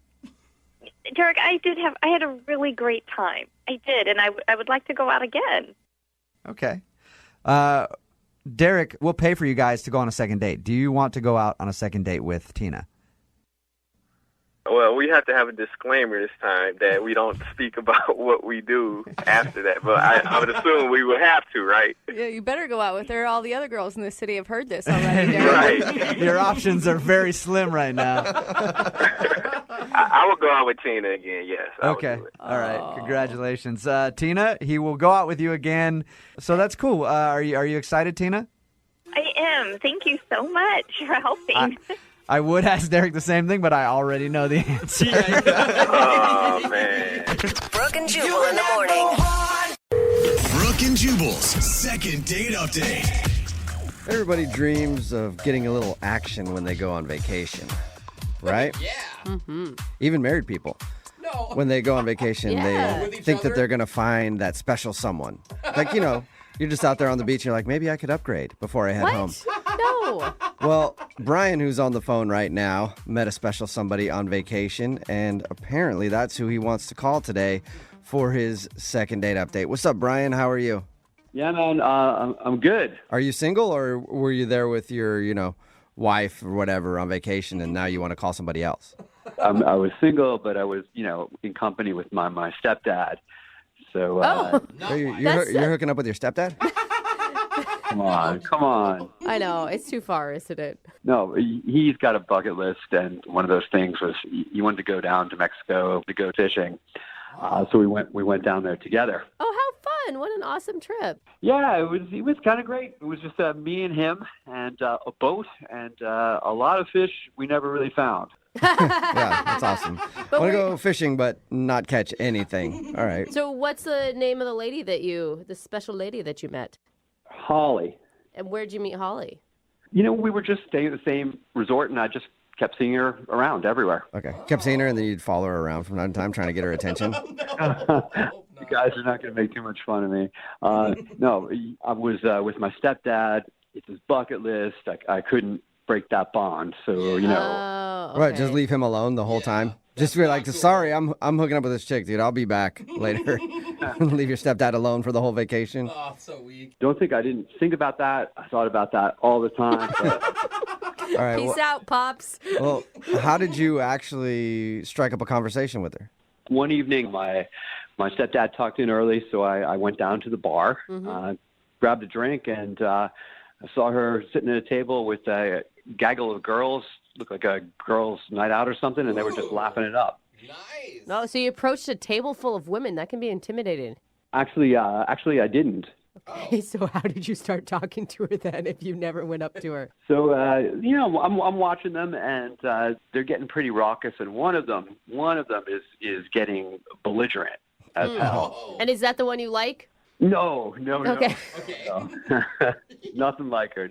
Derek, I had a really great time. I did, and I would like to go out again. Okay. Derek, we'll pay for you guys to go on a second date. Do you want to go out on a second date with Tina? Well, we have to have a disclaimer this time that we don't speak about what we do after that. But I would assume we would have to, right? Yeah, you better go out with her. All the other girls in the city have heard this already, Derek. Right. Your options are very slim right now. I would go out with Tina again, yes. Okay. All right. Congratulations. Tina, he will go out with you again. So that's cool. Are you excited, Tina? I am. Thank you so much for helping. I would ask Derek the same thing, but I already know the answer. Oh, man. Brooke and Jubal in the morning. Brooke and Jubal's second date update. Everybody dreams of getting a little action when they go on vacation, right? Yeah. Mm-hmm. Even married people. No. When they go on vacation, Yeah. With they each think that other? they're going to find that special someone. Like, you're just out there on the beach and you're like, maybe I could upgrade before I head home. No. Well, Brian, who's on the phone right now, met a special somebody on vacation, and apparently that's who he wants to call today for his second date update. What's up, Brian? How are you? Yeah, man, I'm good. Are you single, or were you there with your, wife or whatever on vacation, and now you want to call somebody else? I was single, but I was, in company with my stepdad. So, you're hooking up with your stepdad? Come on. I know. It's too far, isn't it? No, he's got a bucket list, and one of those things was he wanted to go down to Mexico to go fishing. So we went down there together. Oh, how fun. What an awesome trip. Yeah, it was kind of great. It was just me and him and a boat and a lot of fish we never really found. Yeah, that's awesome. I want to go fishing, but not catch anything. All right. So what's the name of the special lady that you met? Holly. And where'd you meet Holly? You know, we were just staying at the same resort, and I just kept seeing her around everywhere. Okay. Kept seeing her, and then you'd follow her around from time to time, trying to get her attention. You guys are not going to make too much fun of me. No, I was with my stepdad. It's his bucket list. I couldn't break that bond. So, you know. Oh, okay. Right, just leave him alone the whole time. Just be like, sorry, I'm hooking up with this chick, dude. I'll be back later. Leave your stepdad alone for the whole vacation. Oh, so weak. Don't think I didn't think about that. I thought about that all the time. All right. Peace out, Pops. Well, how did you actually strike up a conversation with her? One evening, my stepdad tucked in early, so I went down to the bar, grabbed a drink, and I saw her sitting at a table with a gaggle of girls, looked like a girls' night out or something, and they were just laughing it up. Nice. No, so you approached a table full of women. That can be intimidating. Actually, I didn't. Okay, so how did you start talking to her then if you never went up to her? So, you know, I'm watching them, and they're getting pretty raucous, and one of them is getting belligerent as hell. And is that the one you like? No. Okay. No. Nothing like her.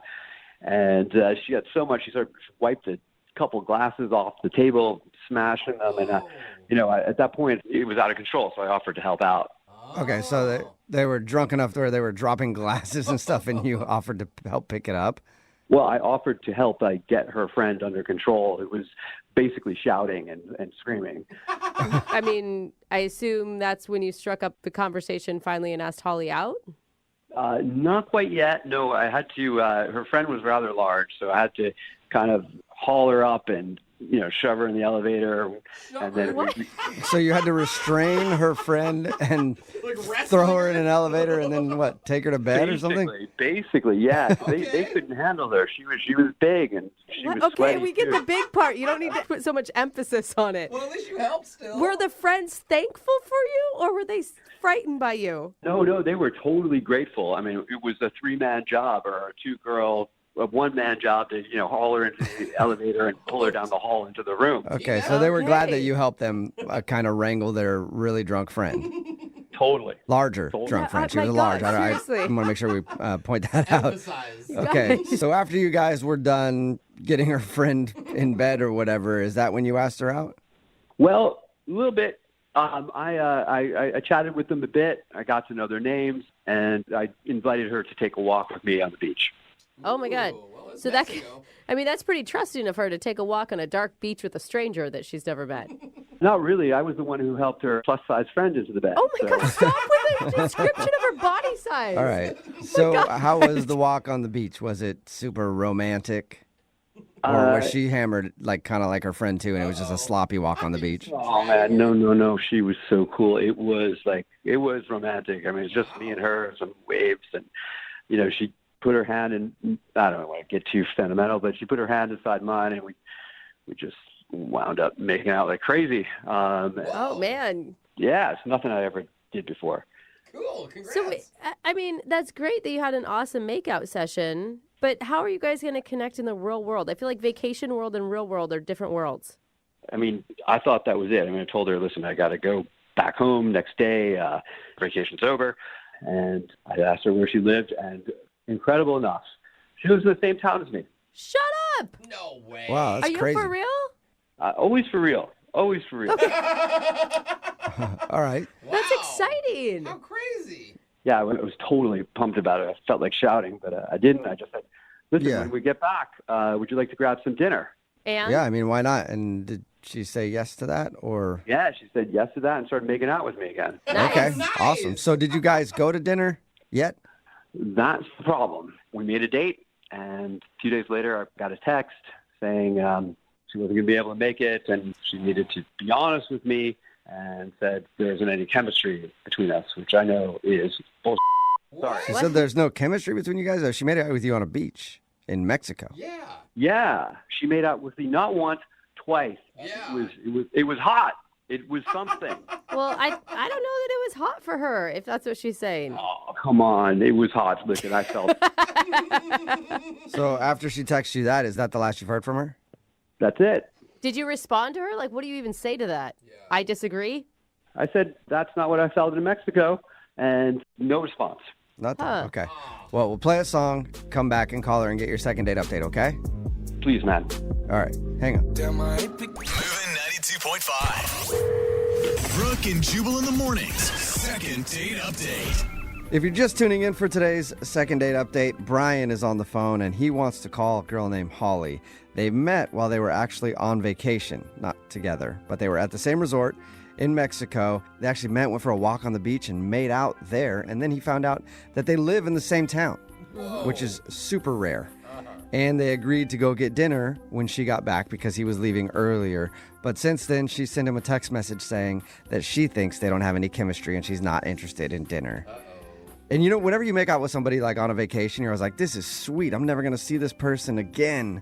And she got so much, she sort of wiped a couple glasses off the table, smashing them. And, you know, at that point, it was out of control, so I offered to help out. Okay, so they were drunk enough to where they were dropping glasses and stuff, and you offered to help pick it up? Well, I offered to help get her friend under control. It was basically shouting and screaming. I mean, I assume that's when you struck up the conversation finally and asked Holly out? Not quite yet. No, I had to, her friend was rather large, so I had to kind of haul her up and, you know, shove her in the elevator. And then So you had to restrain her friend and throw her in an elevator and then what, take her to bed or something? Basically, yeah. They couldn't handle her. She was big and she was Okay, sweaty we get too. the big part. You don't need to put so much emphasis on it. Well, at least you helped still. Were the friends thankful for you or were they frightened by you? No, they were totally grateful. I mean, it was a 3-man job or a 2-girl, a 1-man job to, you know, haul her into the elevator and pull her down the hall into the room. Okay, so they were glad that you helped them kind of wrangle their really drunk friend. Totally. Larger drunk friend. She was large. I want to make sure we point that out. Emphasize. Okay, so after you guys were done getting her friend in bed or whatever, is that when you asked her out? Well, a little bit. I chatted with them a bit. I got to know their names, and I invited her to take a walk with me on the beach. Oh my God. Well, So that's pretty trusting of her to take a walk on a dark beach with a stranger that she's never met. Not really. I was the one who helped her plus-size friend into the bed. Oh my God, stop with the description of her body size. All right. So how was the walk on the beach? Was it super romantic? Or was she hammered kind of like her friend too, and it was just a sloppy walk on the beach? Oh man, no. She was so cool. It was romantic. I mean, it's just me and her, some waves, and you know, she put her hand in. I don't want to get too sentimental, but she put her hand inside mine, and we just wound up making out like crazy. Oh man. Yeah, it's nothing I ever did before. Cool, congrats. So, I mean, that's great that you had an awesome makeout session, but how are you guys going to connect in the real world? I feel like vacation world and real world are different worlds. I mean, I thought that was it. I mean, I told her, listen, I got to go back home next day. Vacation's over. And I asked her where she lived, and incredible enough, she lives in the same town as me. Shut up! No way. Wow, that's Are you crazy. for real? Always for real. Always for real. All right. That's exciting. How crazy. Yeah, I was totally pumped about it. I felt like shouting, but I didn't. I just said, listen, when we get back, would you like to grab some dinner? And? Yeah, I mean, why not? And did she say yes to that, or? Yeah, she said yes to that and started making out with me again. Nice. Okay, Nice. awesome. So did you guys go to dinner yet? That's the problem. We made a date, and a few days later, I got a text saying she wasn't going to be able to make it, and she needed to be honest with me, and said there isn't any chemistry between us, which I know is bullshit. Sorry. She said there's no chemistry between you guys? Oh, she made out with you on a beach in Mexico. Yeah, she made out with me not once, twice. Yeah. It was hot. It was something. Well, I don't know that it was hot for her, if that's what she's saying. Oh, come on. It was hot. Listen, I felt So after she texts you that, is that the last you've heard from her? That's it. Did you respond to her? Like, what do you even say to that? I disagree? I said, that's not what I felt in Mexico, and no response. Nothing. Okay. Well, we'll play a song, come back and call her and get your second date update, okay? Please, man. All right. Hang on. Moving 92.5. Brooke and Jubal in the mornings. Second date update. If you're just tuning in for today's second date update, Brian is on the phone and he wants to call a girl named Holly. They met while they were actually on vacation, not together, but they were at the same resort in Mexico. They actually met, went for a walk on the beach and made out there. And then he found out that they live in the same town, which is super rare. And they agreed to go get dinner when she got back because he was leaving earlier. But since then, she sent him a text message saying that she thinks they don't have any chemistry and she's not interested in dinner. And you know, whenever you make out with somebody like on a vacation, you're always like, this is sweet. I'm never going to see this person again.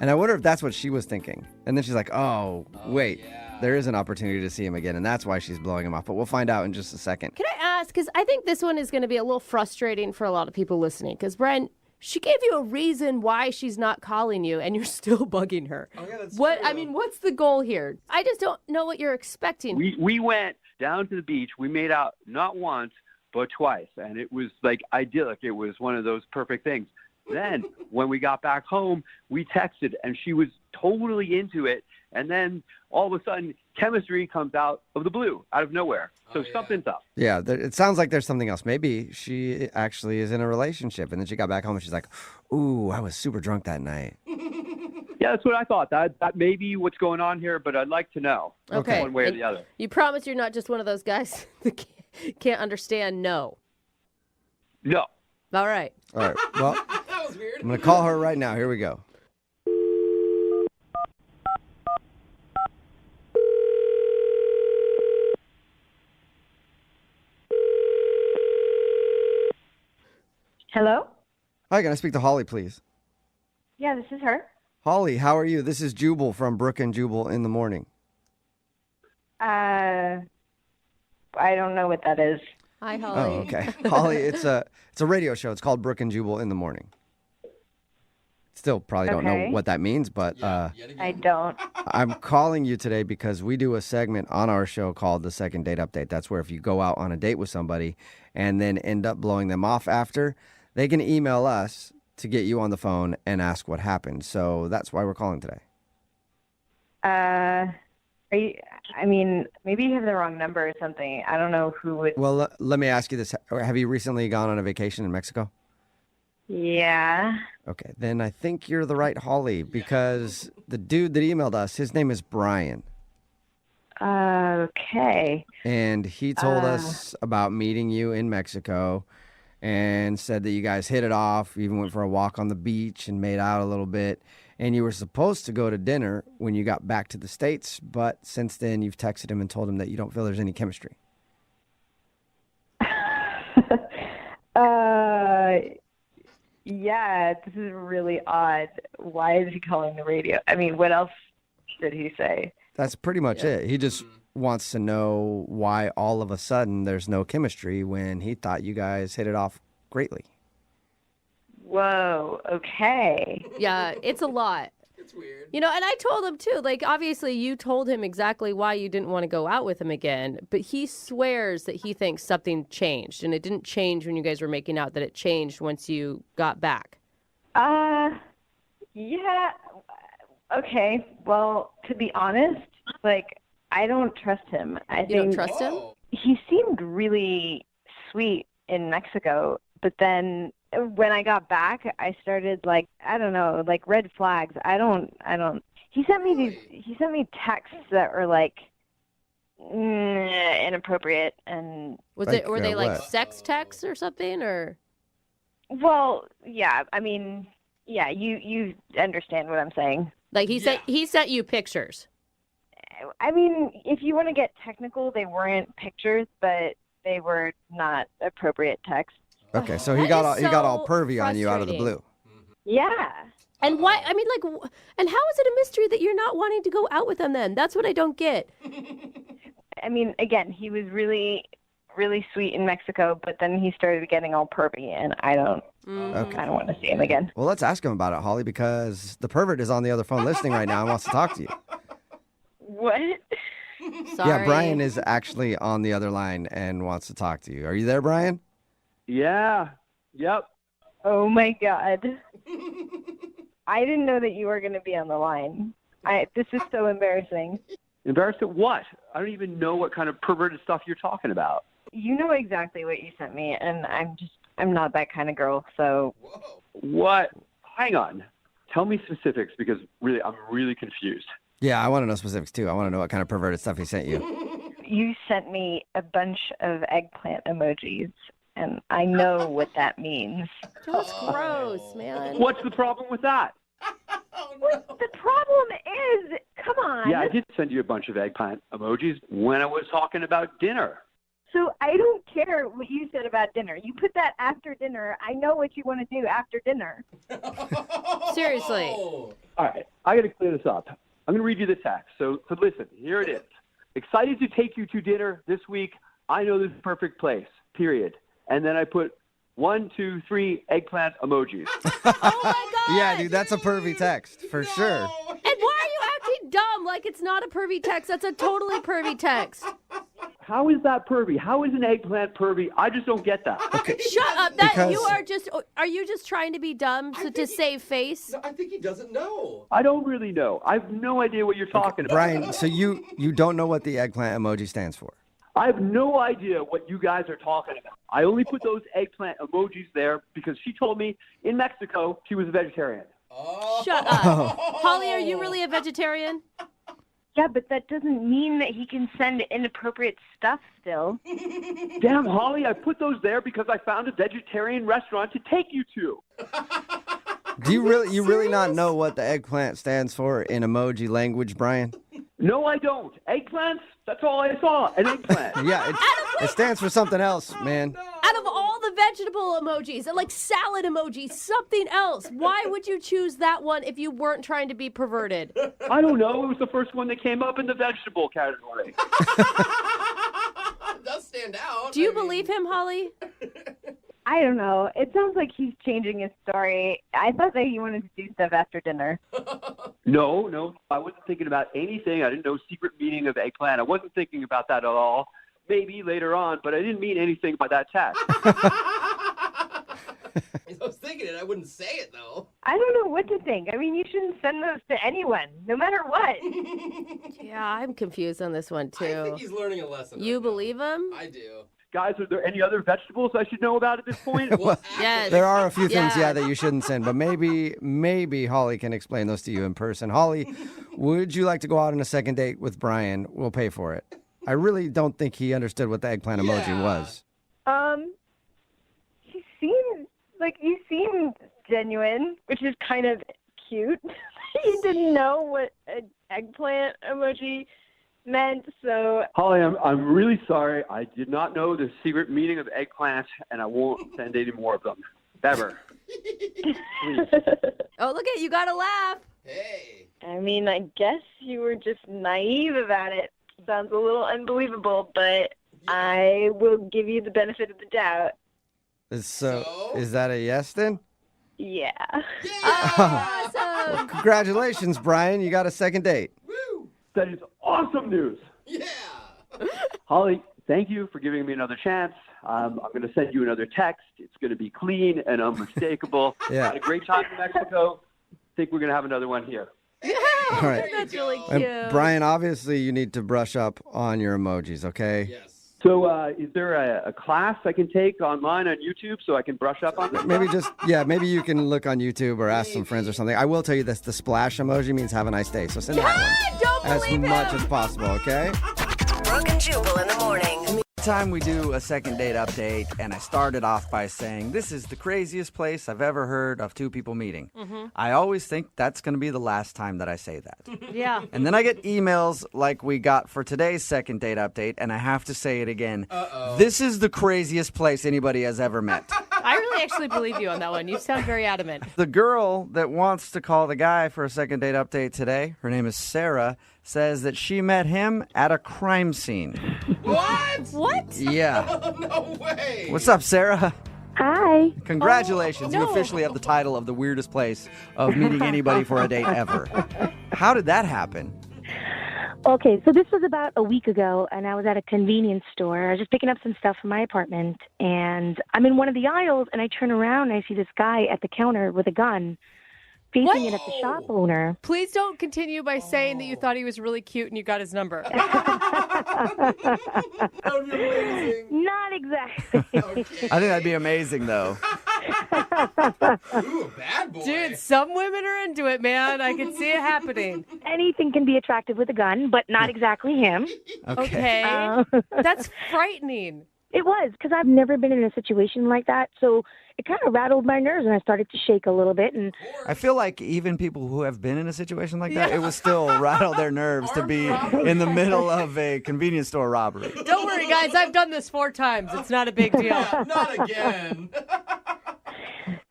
And I wonder if that's what she was thinking. And then she's like, oh wait, there is an opportunity to see him again. And that's why she's blowing him off. But we'll find out in just a second. Can I ask, because I think this one is going to be a little frustrating for a lot of people listening. Because, Brian, she gave you a reason why she's not calling you, and you're still bugging her. Oh, yeah, that's what? true. I mean, what's the goal here? I just don't know what you're expecting. We went down to the beach. We made out not once, but twice. And it was like idyllic. It was one of those perfect things. Then when we got back home, we texted and she was totally into it. And then all of a sudden, chemistry comes out of the blue, out of nowhere. So something's up. Yeah, it sounds like there's something else. Maybe she actually is in a relationship. And then she got back home and she's like, ooh, I was super drunk that night. Yeah, that's what I thought. That may be what's going on here, but I'd like to know Okay. one way or the other. You promise you're not just one of those guys that can't understand no. No. All right. All right. Well, That was weird. I'm going to call her right now. Here we go. Hello? Hi, can I speak to Holly, please? Yeah, this is her. Holly, how are you? This is Jubal from Brooke and Jubal in the morning. I don't know what that is. Hi, Holly. Oh, okay. Holly, it's a radio show. It's called Brooke and Jubal in the morning. Still probably don't know Okay. what that means, but I don't. I'm calling you today because we do a segment on our show called the Second Date Update. That's where if you go out on a date with somebody and then end up blowing them off after, they can email us to get you on the phone and ask what happened. So that's why we're calling today. Are you, I mean, maybe you have the wrong number or something. I don't know who would. Well, let me ask you this. Have you recently gone on a vacation in Mexico? Yeah. Okay, then I think you're the right Holly because the dude that emailed us, his name is Brian. Okay. And he told us about meeting you in Mexico and said that you guys hit it off, even went for a walk on the beach and made out a little bit. And you were supposed to go to dinner when you got back to the States, but since then you've texted him and told him that you don't feel there's any chemistry. Yeah, this is really odd. Why is he calling the radio? I mean, what else did he say? That's pretty much it. He just wants to know why all of a sudden there's no chemistry when he thought you guys hit it off greatly. Whoa, okay. Yeah, it's a lot. It's weird. You know, and I told him too, like, obviously you told him exactly why you didn't want to go out with him again, but he swears that he thinks something changed, and it didn't change when you guys were making out, that it changed once you got back. Yeah, okay. Well, to be honest, like, I don't trust him. You don't trust him? He seemed really sweet in Mexico, but then when I got back, I started like, I don't know, like red flags. I don't, he sent me texts that were like inappropriate and. Were they like sex texts or something or? Well, yeah, I mean, yeah, you understand what I'm saying. Like he sent you pictures. I mean, if you want to get technical, they weren't pictures, but they were not appropriate texts. Okay, so he got all pervy on you out of the blue. Yeah. And why? I mean, like, and how is it a mystery that you're not wanting to go out with them then? That's what I don't get. I mean, again, he was really, really sweet in Mexico, but then he started getting all pervy, and I don't want to see him again. Well, let's ask him about it, Holly, because the pervert is on the other phone listening right now and wants to talk to you. What? Sorry. Yeah, Brian is actually on the other line and wants to talk to you. Are you there, Brian? Yeah. Yep. Oh, my God. I didn't know that you were going to be on the line. This is so embarrassing. Embarrassed at what? I don't even know what kind of perverted stuff you're talking about. You know exactly what you sent me, and I'm not that kind of girl, so. What? Hang on. Tell me specifics because really, I'm really confused. Yeah, I want to know specifics, too. I want to know what kind of perverted stuff he sent you. You sent me a bunch of eggplant emojis, and I know what that means. That's gross, man. What's the problem with that? The problem is, come on. Yeah, I did send you a bunch of eggplant emojis when I was talking about dinner. So I don't care what you said about dinner. You put that after dinner. I know what you want to do after dinner. Seriously. All right, I got to clear this up. I'm going to read you the text. So listen, here it is. Excited to take you to dinner this week. I know this is the perfect place, period. And then I put 1, 2, 3 eggplant emojis. Oh, my God. Yeah, dude, that's a pervy text, for sure. And why are you acting dumb like it's not a pervy text? That's a totally pervy text. How is that pervy? How is an eggplant pervy? I just don't get that. Okay. Shut up. Are you just trying to be dumb to save face? No, I think he doesn't know. I don't really know. I have no idea what you're talking about. Brian, so you don't know what the eggplant emoji stands for? I have no idea what you guys are talking about. I only put those eggplant emojis there because she told me in Mexico she was a vegetarian. Shut up. Holly, are you really a vegetarian? Yeah, but that doesn't mean that he can send inappropriate stuff still. Damn, Holly, I put those there because I found a vegetarian restaurant to take you to. Do you really not know what the eggplant stands for in emoji language, Brian? No, I don't. Eggplants? That's all I saw. An eggplant. Yeah, it stands for something else, man. Out of all the vegetable emojis, like salad emojis, something else. Why would you choose that one if you weren't trying to be perverted? I don't know. It was the first one that came up in the vegetable category. It does stand out. Do you believe him, Holly? I don't know. It sounds like he's changing his story. I thought that he wanted to do stuff after dinner. No. I wasn't thinking about anything. I didn't know secret meaning of eggplant. I wasn't thinking about that at all. Maybe later on, but I didn't mean anything by that text. I was thinking it. I wouldn't say it, though. I don't know what to think. I mean, you shouldn't send those to anyone, no matter what. Yeah, I'm confused on this one, too. I think he's learning a lesson. You believe him? I do. Guys, are there any other vegetables I should know about at this point? Well, yes. There are a few things, that you shouldn't send, but maybe Holly can explain those to you in person. Holly, would you like to go out on a second date with Brian? We'll pay for it. I really don't think he understood what the eggplant emoji was. You seemed genuine, which is kind of cute. You didn't know what an eggplant emoji meant, so... Holly, I'm really sorry. I did not know the secret meaning of eggplant, and I won't send any more of them. Ever. Please. Oh, look at you. Got to laugh. Hey. I mean, I guess you were just naive about it. Sounds a little unbelievable, but I will give you the benefit of the doubt. So, is that a yes then? Yeah. Awesome. Congratulations, Brian. You got a second date. Woo. That is awesome news. Yeah. Holly, thank you for giving me another chance. I'm going to send you another text. It's going to be clean and unmistakable. Yeah. Had a great time in Mexico. Think we're going to have another one here. Yeah, All right. that's really cute. And Brian, obviously you need to brush up on your emojis, okay? Yes. So is there a class I can take online on YouTube so I can brush up on this? Maybe you can look on YouTube or ask some friends or something. I will tell you this, the splash emoji means have a nice day. So send that one Don't as believe much him. as possible, okay? Brooke and Jubal in the morning. Time we do a second date update, and I started off by saying this is the craziest place I've ever heard of two people meeting. Mm-hmm. I always think that's going to be the last time that I say that. Yeah. And then I get emails like we got for today's second date update, and I have to say it again. Uh-oh. This is the craziest place anybody has ever met. I really I actually believe you on that one. You sound very adamant. The girl that wants to call the guy for a second date update today, her name is Sarah, says that she met him at a crime scene. What? What? Yeah. No way. What's up, Sarah? Hi. Congratulations. Oh, You no. officially have the title of the weirdest place of meeting anybody for a date ever. How did that happen? Okay, so this was about a week ago, and I was at a convenience store. I was just picking up some stuff for my apartment, and I'm in one of the aisles, and I turn around, and I see this guy at the counter with a gun, facing it at the shop owner. Please don't continue by saying that you thought he was really cute and you got his number. That would be amazing. Not exactly. I think that'd be amazing, though. Ooh, a bad boy. Dude, some women are into it, man. I can see it happening. Anything can be attractive with a gun, but not exactly him. Okay. That's frightening. It was, because I've never been in a situation like that, so it kind of rattled my nerves, and I started to shake a little bit. And I feel like even people who have been in a situation like that, it would still rattle their nerves to be in the middle of a convenience store robbery. Don't worry, guys. I've done this 4 times. It's not a big deal. Yeah, not again.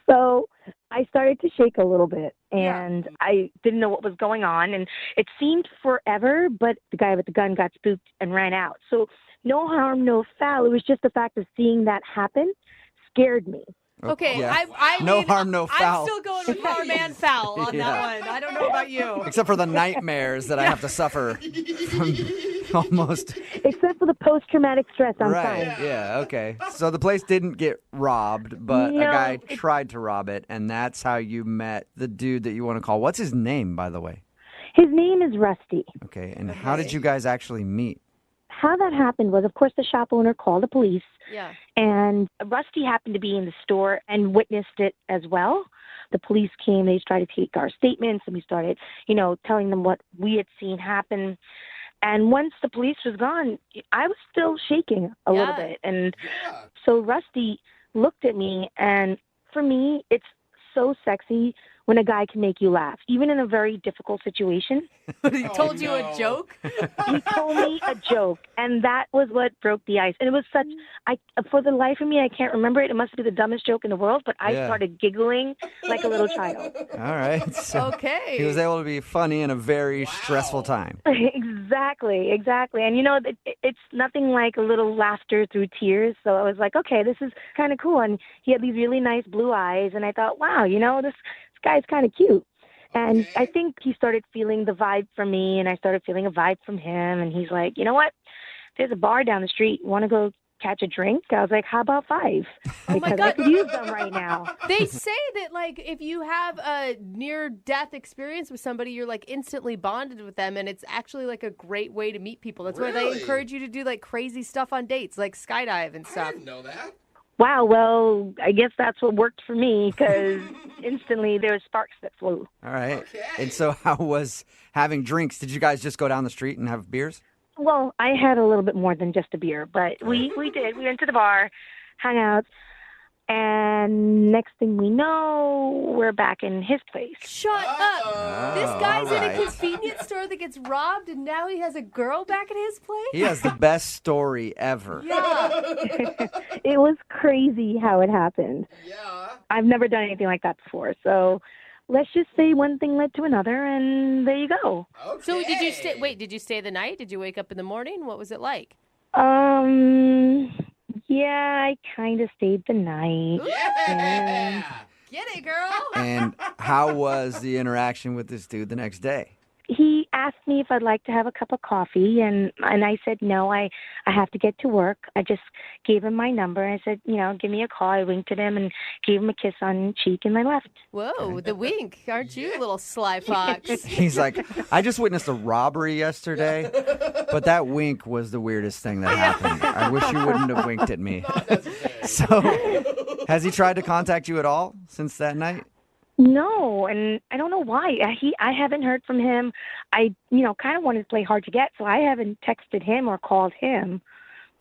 So I started to shake a little bit, and I didn't know what was going on, and it seemed forever, but the guy with the gun got spooked and ran out. So no harm, no foul. It was just the fact of seeing that happen scared me. Okay, Yeah. I No mean, harm, no foul. I'm still going with harm and foul on that one. I don't know about you. Except for the nightmares that I have to suffer from almost. Except for the post-traumatic stress, I'm Right, fine. yeah, okay. So the place didn't get robbed, but a No, guy tried to rob it, and that's how you met the dude that you want to call. What's his name, by the way? His name is Rusty. Okay, and how did you guys actually meet? How that happened was, of course, the shop owner called the police, Yeah. and Rusty happened to be in the store and witnessed it as well. The police came, they tried to take our statements, and we started, telling them what we had seen happen. And once the police was gone, I was still shaking a little bit. And so Rusty looked at me, and for me, it's so sexy when a guy can make you laugh, even in a very difficult situation. He told you a joke? He told me a joke, and that was what broke the ice. And it was such, for the life of me, I can't remember it. It must be the dumbest joke in the world, but I Yeah. started giggling like a little child. All right. So Okay. he was able to be funny in a very stressful time. Exactly. And it's nothing like a little laughter through tears. So I was like, okay, this is kind of cool. And he had these really nice blue eyes, and I thought, wow, this guy's kind of cute. And I think he started feeling the vibe from me, and I started feeling a vibe from him. And he's like, you know what? There's a bar down the street. Want to go catch a drink? I was like, how about 5? Because I could use them right now. They say that, if you have a near-death experience with somebody, you're, instantly bonded with them, and it's actually, a great way to meet people. That's why they encourage you to do, crazy stuff on dates, like skydive and stuff. I didn't know that. Wow, well, I guess that's what worked for me, because instantly there was sparks that flew. All right. And so how was having drinks? Did you guys just go down the street and have beers? Well, I had a little bit more than just a beer, but we did. We went to the bar, hung out, and next thing we know, we're back in his place. Shut up. This guy's all in a right. convenience store that gets robbed, and now he has a girl back at his place? He has the best story ever. Yeah. It was crazy how it happened. Yeah. I've never done anything like that before, so let's just say one thing led to another, and there you go. Okay. So did you stay the night? Did you wake up in the morning? What was it like? Yeah, I kind of stayed the night. Yeah. Get it, girl. And how was the interaction with this dude the next day? He asked me if I'd like to have a cup of coffee, and I said no, I have to get to work. I just gave him my number. I said, give me a call. I winked at him and gave him a kiss on the cheek, and I left. Whoa, the wink. Aren't you, little sly fox? He's like, I just witnessed a robbery yesterday, but that wink was the weirdest thing that happened. I wish you wouldn't have winked at me. So, has he tried to contact you at all since that night? No, and I don't know why. I haven't heard from him. I, kind of wanted to play hard to get, so I haven't texted him or called him.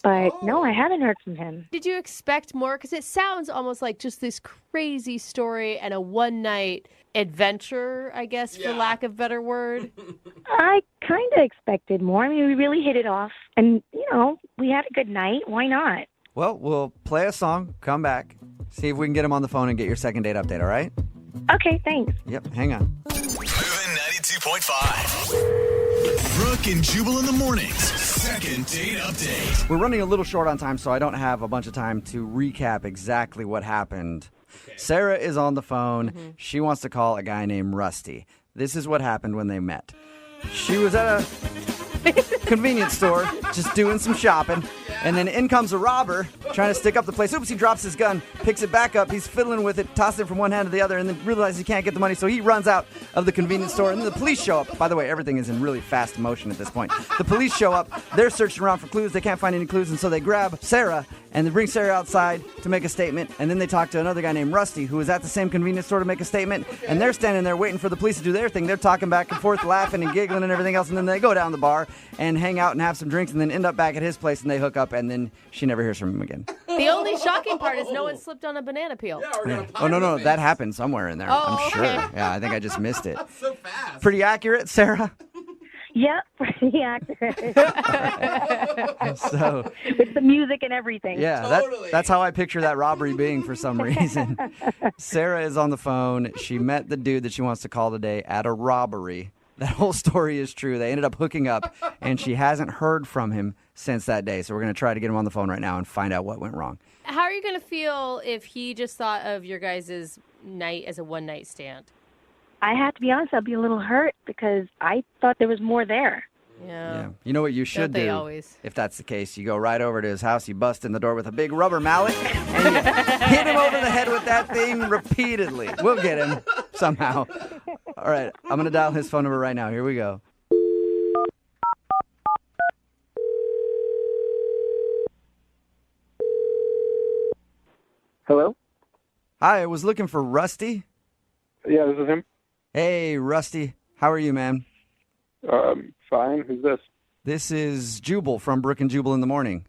But no, I haven't heard from him. Did you expect more? Because it sounds almost like just this crazy story and a one-night adventure, I guess, for lack of a better word. I kind of expected more. I mean, we really hit it off, and, we had a good night. Why not? Well, we'll play a song, come back, see if we can get him on the phone and get your second date update, all right? Okay, thanks. Yep, hang on. Moving 92.5. Brooke and Jubal in the mornings. Second date update. We're running a little short on time, so I don't have a bunch of time to recap exactly what happened. Okay. Sarah is on the phone. Mm-hmm. She wants to call a guy named Rusty. This is what happened when they met. She was at a convenience store, just doing some shopping, and then in comes a robber trying to stick up the place. Oops, he drops his gun, picks it back up, he's fiddling with it, tosses it from one hand to the other, and then realizes he can't get the money, so he runs out of the convenience store, and then the police show up. By the way, everything is in really fast motion at this point. The police show up, they're searching around for clues, they can't find any clues, and so they grab Sarah, and they bring Sarah outside to make a statement, and then they talk to another guy named Rusty, who was at the same convenience store to make a statement, and they're standing there waiting for the police to do their thing. They're talking back and forth, laughing and giggling and everything else, and then they go down the bar and hang out and have some drinks, and then end up back at his place, and they hook up, and then she never hears from him again. The only shocking part is no one slipped on a banana peel. Yeah. Oh, no, that happened somewhere in there, I'm sure. Okay. Yeah, I think I just missed it. That's so fast. Pretty accurate, Sarah? Yep, pretty accurate. So, with the music and everything. yeah, that's how I picture that robbery being for some reason. Sarah is on the phone. She met the dude that she wants to call today at a robbery. That whole story is true. They ended up hooking up, and she hasn't heard from him since that day. So we're going to try to get him on the phone right now and find out what went wrong. How are you going to feel if he just thought of your guys' night as a one-night stand? I have to be honest, I'll be a little hurt because I thought there was more there. Yeah. You know what you should do? Always? If that's the case, you go right over to his house, you bust in the door with a big rubber mallet, and you hit him over the head with that thing repeatedly. We'll get him somehow. All right, I'm going to dial his phone number right now. Here we go. Hello? Hi, I was looking for Rusty. Yeah, this is him. Hey, Rusty. How are you, man? Fine. Who's this? This is Jubal from Brooke and Jubal in the morning.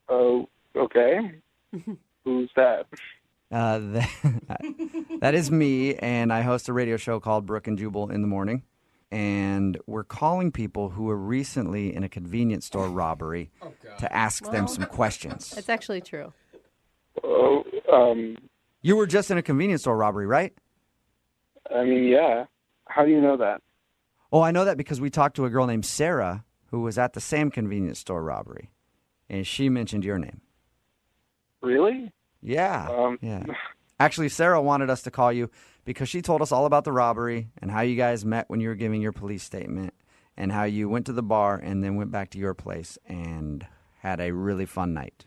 Oh, okay. Who's that? That is me, and I host a radio show called Brooke and Jubal in the morning. And we're calling people who were recently in a convenience store robbery to ask them some questions. It's actually true. Oh, You were just in a convenience store robbery, right? I mean, yeah. How do you know that? Oh, I know that because we talked to a girl named Sarah who was at the same convenience store robbery, and she mentioned your name. Really? Yeah. Yeah. Actually, Sarah wanted us to call you because she told us all about the robbery and how you guys met when you were giving your police statement and how you went to the bar and then went back to your place and had a really fun night.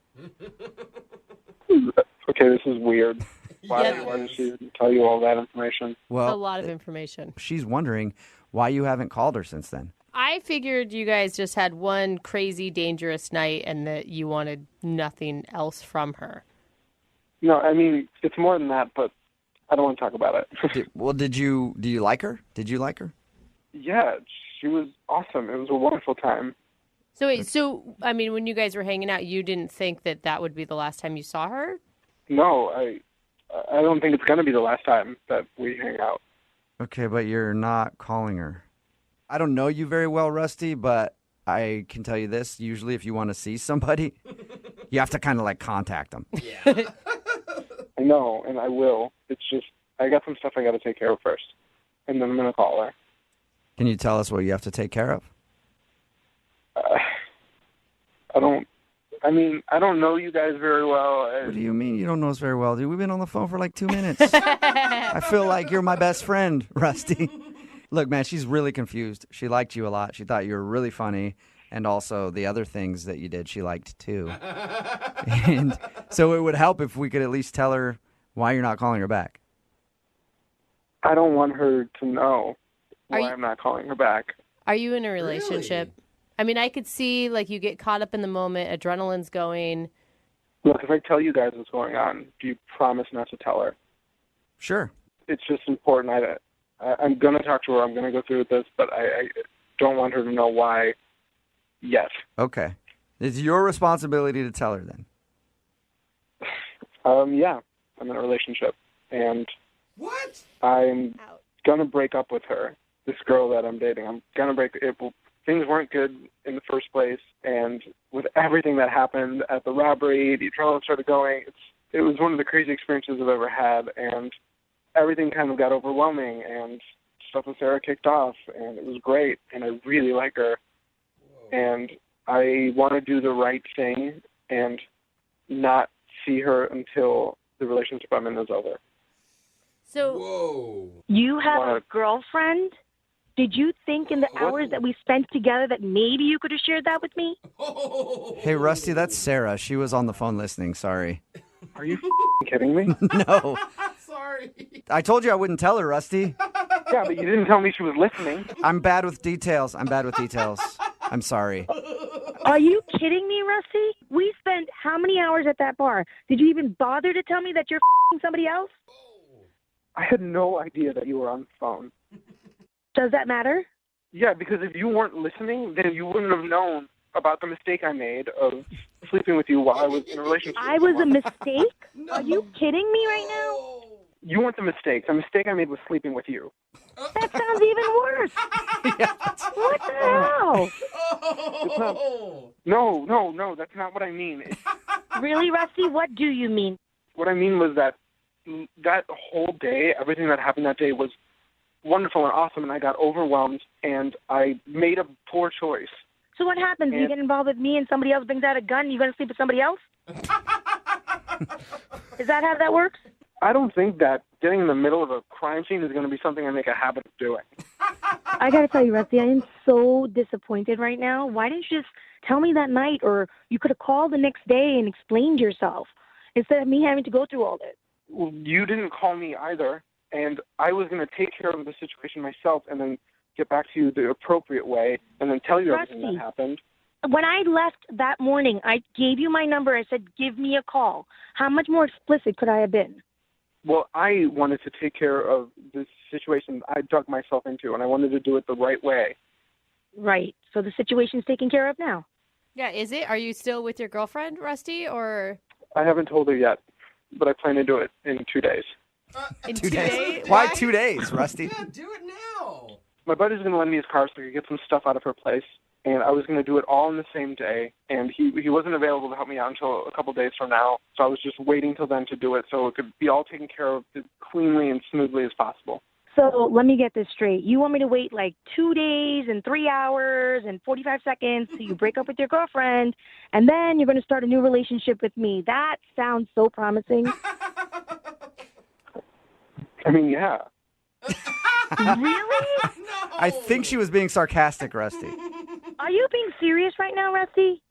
Okay, this is weird. Why Yeah. did she tell you all that information? Well, a lot of information. She's wondering why you haven't called her since then. I figured you guys just had one crazy, dangerous night and that you wanted nothing else from her. No, I mean, it's more than that, but I don't want to talk about it. Do you like her? Did you like her? Yeah, she was awesome. It was a wonderful time. So wait, I mean, when you guys were hanging out, you didn't think that would be the last time you saw her? No, I don't think it's going to be the last time that we hang out. Okay, but you're not calling her. I don't know you very well, Rusty, but I can tell you this. Usually if you want to see somebody, you have to kind of like contact them. Yeah. I know, and I will. It's just, I got some stuff I got to take care of first, and then I'm going to call her. Can you tell us what you have to take care of? I don't know you guys very well. What do you mean you don't know us very well, dude? We've been on the phone for like 2 minutes. I feel like you're my best friend, Rusty. Look, man, she's really confused. She liked you a lot. She thought you were really funny. And also the other things that you did, she liked too. And so it would help if we could at least tell her why you're not calling her back. I don't want her to know why I'm not calling her back. Are you in a relationship? Really? I mean, I could see, like, you get caught up in the moment, adrenaline's going. Look, if I tell you guys what's going on, do you promise not to tell her? Sure. It's just important. I'm going to talk to her. I'm going to go through with this, but I don't want her to know why yet. Okay. It's your responsibility to tell her then. Yeah. I'm in a relationship. And what? I'm going to break up with her, this girl that I'm dating. I'm going to break it. things weren't good in the first place. And with everything that happened at the robbery, the adrenaline started going. It was one of the crazy experiences I've ever had. And everything kind of got overwhelming, and stuff with Sarah kicked off, and it was great. And I really like her. And I want to do the right thing and not see her until the relationship I'm in is over. So, you have a girlfriend? Did you think in the hours that we spent together that maybe you could have shared that with me? Hey, Rusty, that's Sarah. She was on the phone listening. Sorry. Are you kidding me? No. Sorry. I told you I wouldn't tell her, Rusty. Yeah, but you didn't tell me she was listening. I'm bad with details. I'm sorry. Are you kidding me, Rusty? We spent how many hours at that bar? Did you even bother to tell me that you're somebody else? I had no idea that you were on the phone. Does that matter? Yeah, because if you weren't listening, then you wouldn't have known about the mistake I made of sleeping with you while I was in a relationship. I was a mistake? Are you kidding me right now? You weren't the mistake. The mistake I made was sleeping with you. That sounds even worse. What the hell? No, that's not what I mean. Really, Rusty? What do you mean? What I mean was that whole day, everything that happened that day was wonderful and awesome, and I got overwhelmed, and I made a poor choice. So what happens? You get involved with me and somebody else brings out a gun, you going to sleep with somebody else? Is that how that works? I don't think that getting in the middle of a crime scene is going to be something I make a habit of doing. I got to tell you, Rusty, I am so disappointed right now. Why didn't you just tell me that night, or you could have called the next day and explained yourself instead of me having to go through all this? Well, you didn't call me either, and I was going to take care of the situation myself and then get back to you the appropriate way and then tell you everything that happened. When I left that morning, I gave you my number. I said, give me a call. How much more explicit could I have been? Well, I wanted to take care of the situation I dug myself into, and I wanted to do it the right way. Right. So the situation's taken care of now. yeah, is it? Are you still with your girlfriend, Rusty, or? I haven't told her yet, but I plan to do it in 2 days. In 2 days? Why 2 days, Rusty? Yeah, do it now. My buddy's going to lend me his car so I could get some stuff out of her place, and I was going to do it all in the same day, and he wasn't available to help me out until a couple days from now, so I was just waiting till then to do it so it could be all taken care of as cleanly and smoothly as possible. So let me get this straight. You want me to wait like 2 days and 3 hours and 45 seconds till you break up with your girlfriend, and then you're going to start a new relationship with me. That sounds so promising. I mean, yeah. Really? I think she was being sarcastic, Rusty. Are you being serious right now, Rusty?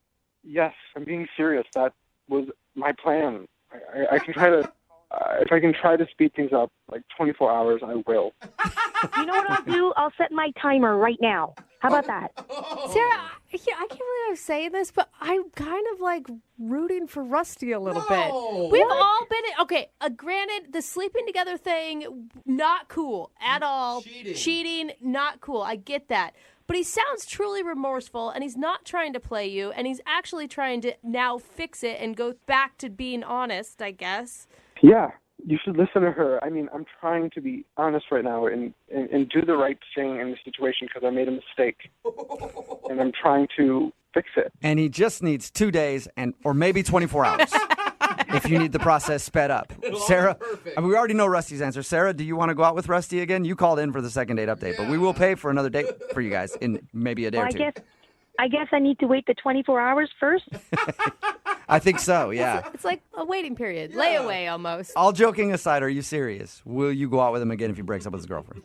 Yes, I'm being serious. That was my plan. I can try to, if I can try to speed things up, like 24 hours, I will. You know what I'll do? I'll set my timer right now. How about that? Sarah, I can't believe I'm saying this, but I'm kind of like rooting for Rusty a little bit. We've all been okay. Granted, the sleeping together thing, not cool at all. Cheating, not cool. I get that. But he sounds truly remorseful, and he's not trying to play you, and he's actually trying to now fix it and go back to being honest, I guess. Yeah, you should listen to her. I mean, I'm trying to be honest right now and do the right thing in the situation because I made a mistake. And I'm trying to fix it. And he just needs 2 days or maybe 24 hours if you need the process sped up. Sarah, I mean, we already know Rusty's answer. Sarah, do you want to go out with Rusty again? You called in for the second date update, but we will pay for another date for you guys in maybe a day or two. I guess I need to wait the 24 hours first. I think so, yeah. It's like a waiting period, layaway almost. All joking aside, are you serious? Will you go out with him again if he breaks up with his girlfriend?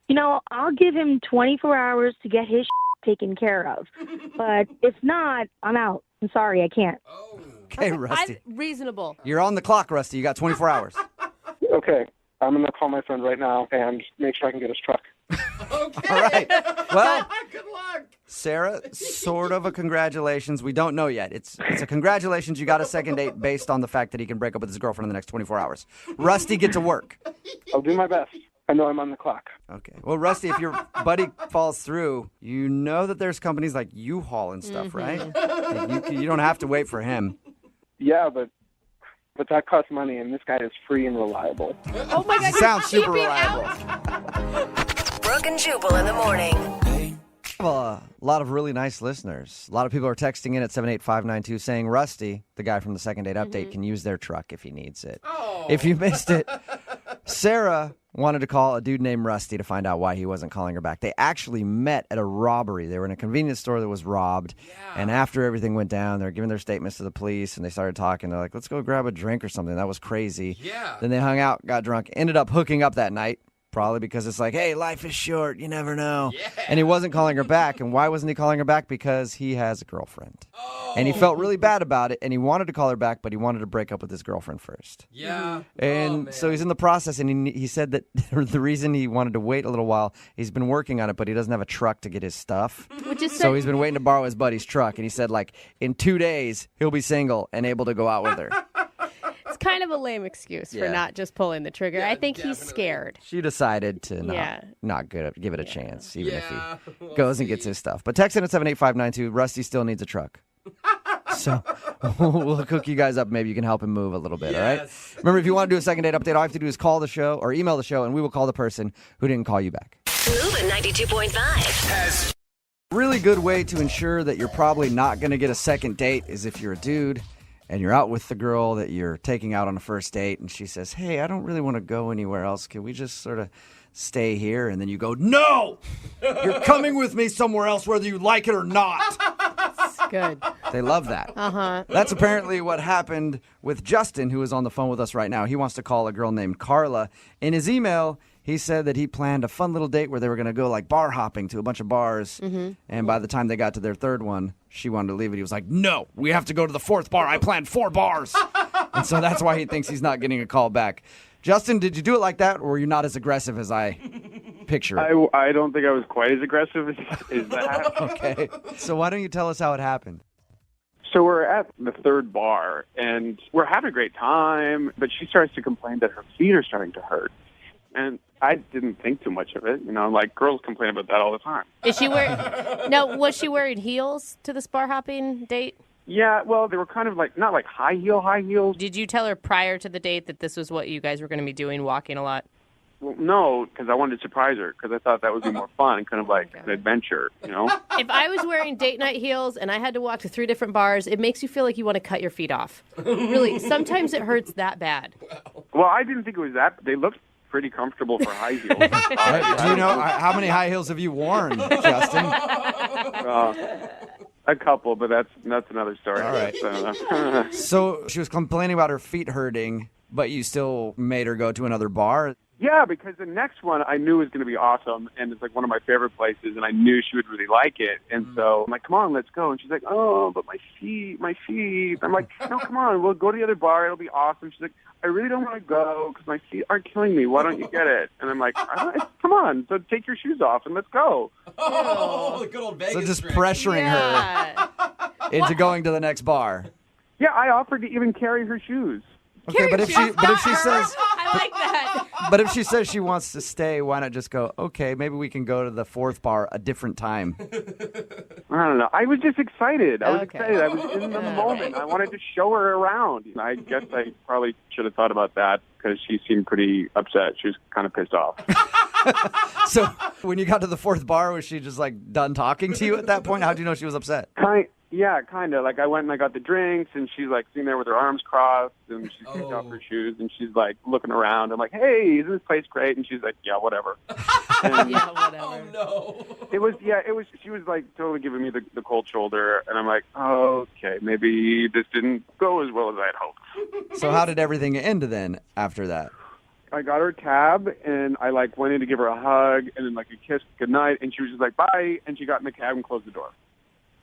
You know, I'll give him 24 hours to get his taken care of. But if not, I'm out. I'm sorry, I can't. Okay, Rusty. Reasonable. You're on the clock, Rusty. You got 24 hours. Okay, I'm going to call my friend right now and make sure I can get his truck. Okay. All right. Well, good luck. Sarah, sort of a congratulations. We don't know yet. It's a congratulations. You got a second date based on the fact that he can break up with his girlfriend in the next 24 hours. Rusty, get to work. I'll do my best. I know I'm on the clock. Okay. Well, Rusty, if your buddy falls through, you know that there's companies like U-Haul and stuff, right? Like you don't have to wait for him. Yeah, but that costs money, and this guy is free and reliable. Oh, my God. Sounds super keeping reliable. Brooke and Jubal in the morning. A lot of really nice listeners. A lot of people are texting in at 78592 saying Rusty, the guy from the second date update, can use their truck if he needs it. If you missed it, Sarah wanted to call a dude named Rusty to find out why he wasn't calling her back. They actually met at a robbery. They were in a convenience store that was robbed. And after everything went down, they were giving their statements to the police, and they started talking. They're like, let's go grab a drink or something. That was crazy. Then they hung out, got drunk, ended up hooking up that night. Probably because it's like, hey, life is short. You never know. And he wasn't calling her back. And why wasn't he calling her back? Because he has a girlfriend. And he felt really bad about it. And he wanted to call her back, but he wanted to break up with his girlfriend first. And so he's in the process. And he said that the reason he wanted to wait a little while, he's been working on it, but he doesn't have a truck to get his stuff. So he's been waiting to borrow his buddy's truck. And he said, like, in 2 days, he'll be single and able to go out with her. It's kind of a lame excuse for not just pulling the trigger. I think he's scared. She decided to not give it a chance, even if he goes and gets his stuff. But text in at 78592. Rusty still needs a truck. So we'll hook you guys up. Maybe you can help him move a little bit, all right? Remember, if you want to do a second date update, all you have to do is call the show or email the show, and we will call the person who didn't call you back. Move at 92.5. Really good way to ensure that you're probably not going to get a second date is if you're a dude and you're out with the girl that you're taking out on a first date, and she says, hey, I don't really want to go anywhere else. Can we just sort of stay here? And then you go, no! You're coming with me somewhere else whether you like it or not. Good. They love that. That's apparently what happened with Justin, who is on the phone with us right now. He wants to call a girl named Carla. In his email, he said that he planned a fun little date where they were going to go like bar hopping to a bunch of bars. And by the time they got to their third one, she wanted to leave it. He was like, no, we have to go to the fourth bar. I planned 4 bars. And so that's why he thinks he's not getting a call back. Justin, did you do it like that, or were you not as aggressive as I picture it? I don't think I was quite as aggressive as that. Okay. So why don't you tell us how it happened? So we're at the third bar, and we're having a great time, but she starts to complain that her feet are starting to hurt. And I didn't think too much of it. You know, like, girls complain about that all the time. Is she wearing... No, was she wearing heels to this bar hopping date? Yeah, well, they were kind of like, not like high heels. Did you tell her prior to the date that this was what you guys were going to be doing, walking a lot? Well, no, because I wanted to surprise her, because I thought that would be more fun, kind of like an adventure, you know? If I was wearing date night heels and I had to walk to 3 different bars, it makes you feel like you want to cut your feet off. Really, sometimes it hurts that bad. Well, I didn't think it was that. They looked pretty comfortable for high heels. Do you know how many high heels have you worn, Justin? A couple, but that's another story. All right. So she was complaining about her feet hurting, but you still made her go to another bar? Yeah, because the next one I knew was going to be awesome, and it's like one of my favorite places, and I knew she would really like it. And so I'm like, come on, let's go. And she's like, oh, but my feet. I'm like, no, come on, we'll go to the other bar. It'll be awesome. She's like, I really don't want to go because my feet are killing me. Why don't you get it? And I'm like, come on, so take your shoes off and let's go. Oh, the good old Vegas So just trick. pressuring her into going to the next bar. Yeah, I offered to even carry her shoes. Okay, but if she says, I like that. but if she says she wants to stay, why not just go? Okay, maybe we can go to the fourth bar a different time. I don't know. I was just excited. I was excited. I was in the moment. I wanted to show her around. I guess I probably should have thought about that because she seemed pretty upset. She was kind of pissed off. So when you got to the fourth bar, was she just like done talking to you at that point? How do you know she was upset? Yeah, kind of. Like, I went and I got the drinks, and she's, like, sitting there with her arms crossed, and she's taking off her shoes, and she's, like, looking around. I'm like, hey, isn't this place great? And she's like, yeah, whatever. And Yeah, whatever. Oh, no. she was, like, totally giving me the cold shoulder, and I'm like, oh, okay, maybe this didn't go as well as I had hoped. So how did everything end then after that? I got her tab, and I, like, went in to give her a hug, and then, like, a kiss goodnight, and she was just like, bye, and she got in the cab and closed the door.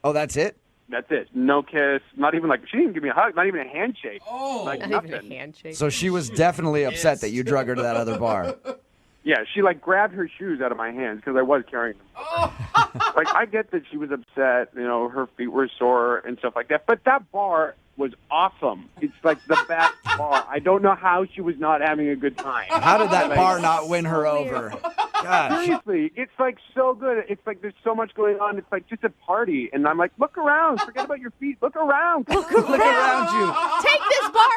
Oh, that's it? That's it. No kiss. Not even she didn't give me a hug. Not even a handshake. Oh, like Not nothing. even a handshake. So she was definitely upset that you drug her to that other bar. Yeah, she grabbed her shoes out of my hands because I was carrying them. I get that she was upset. You know, her feet were sore and stuff like that. But that bar was awesome. It's like the best bar. I don't know how she was not having a good time. How did that bar not win her over? Gosh. Seriously, it's so good. It's like there's so much going on. It's like just a party. And I'm like, look around. Forget about your feet. Look around. Look around you. Take this bar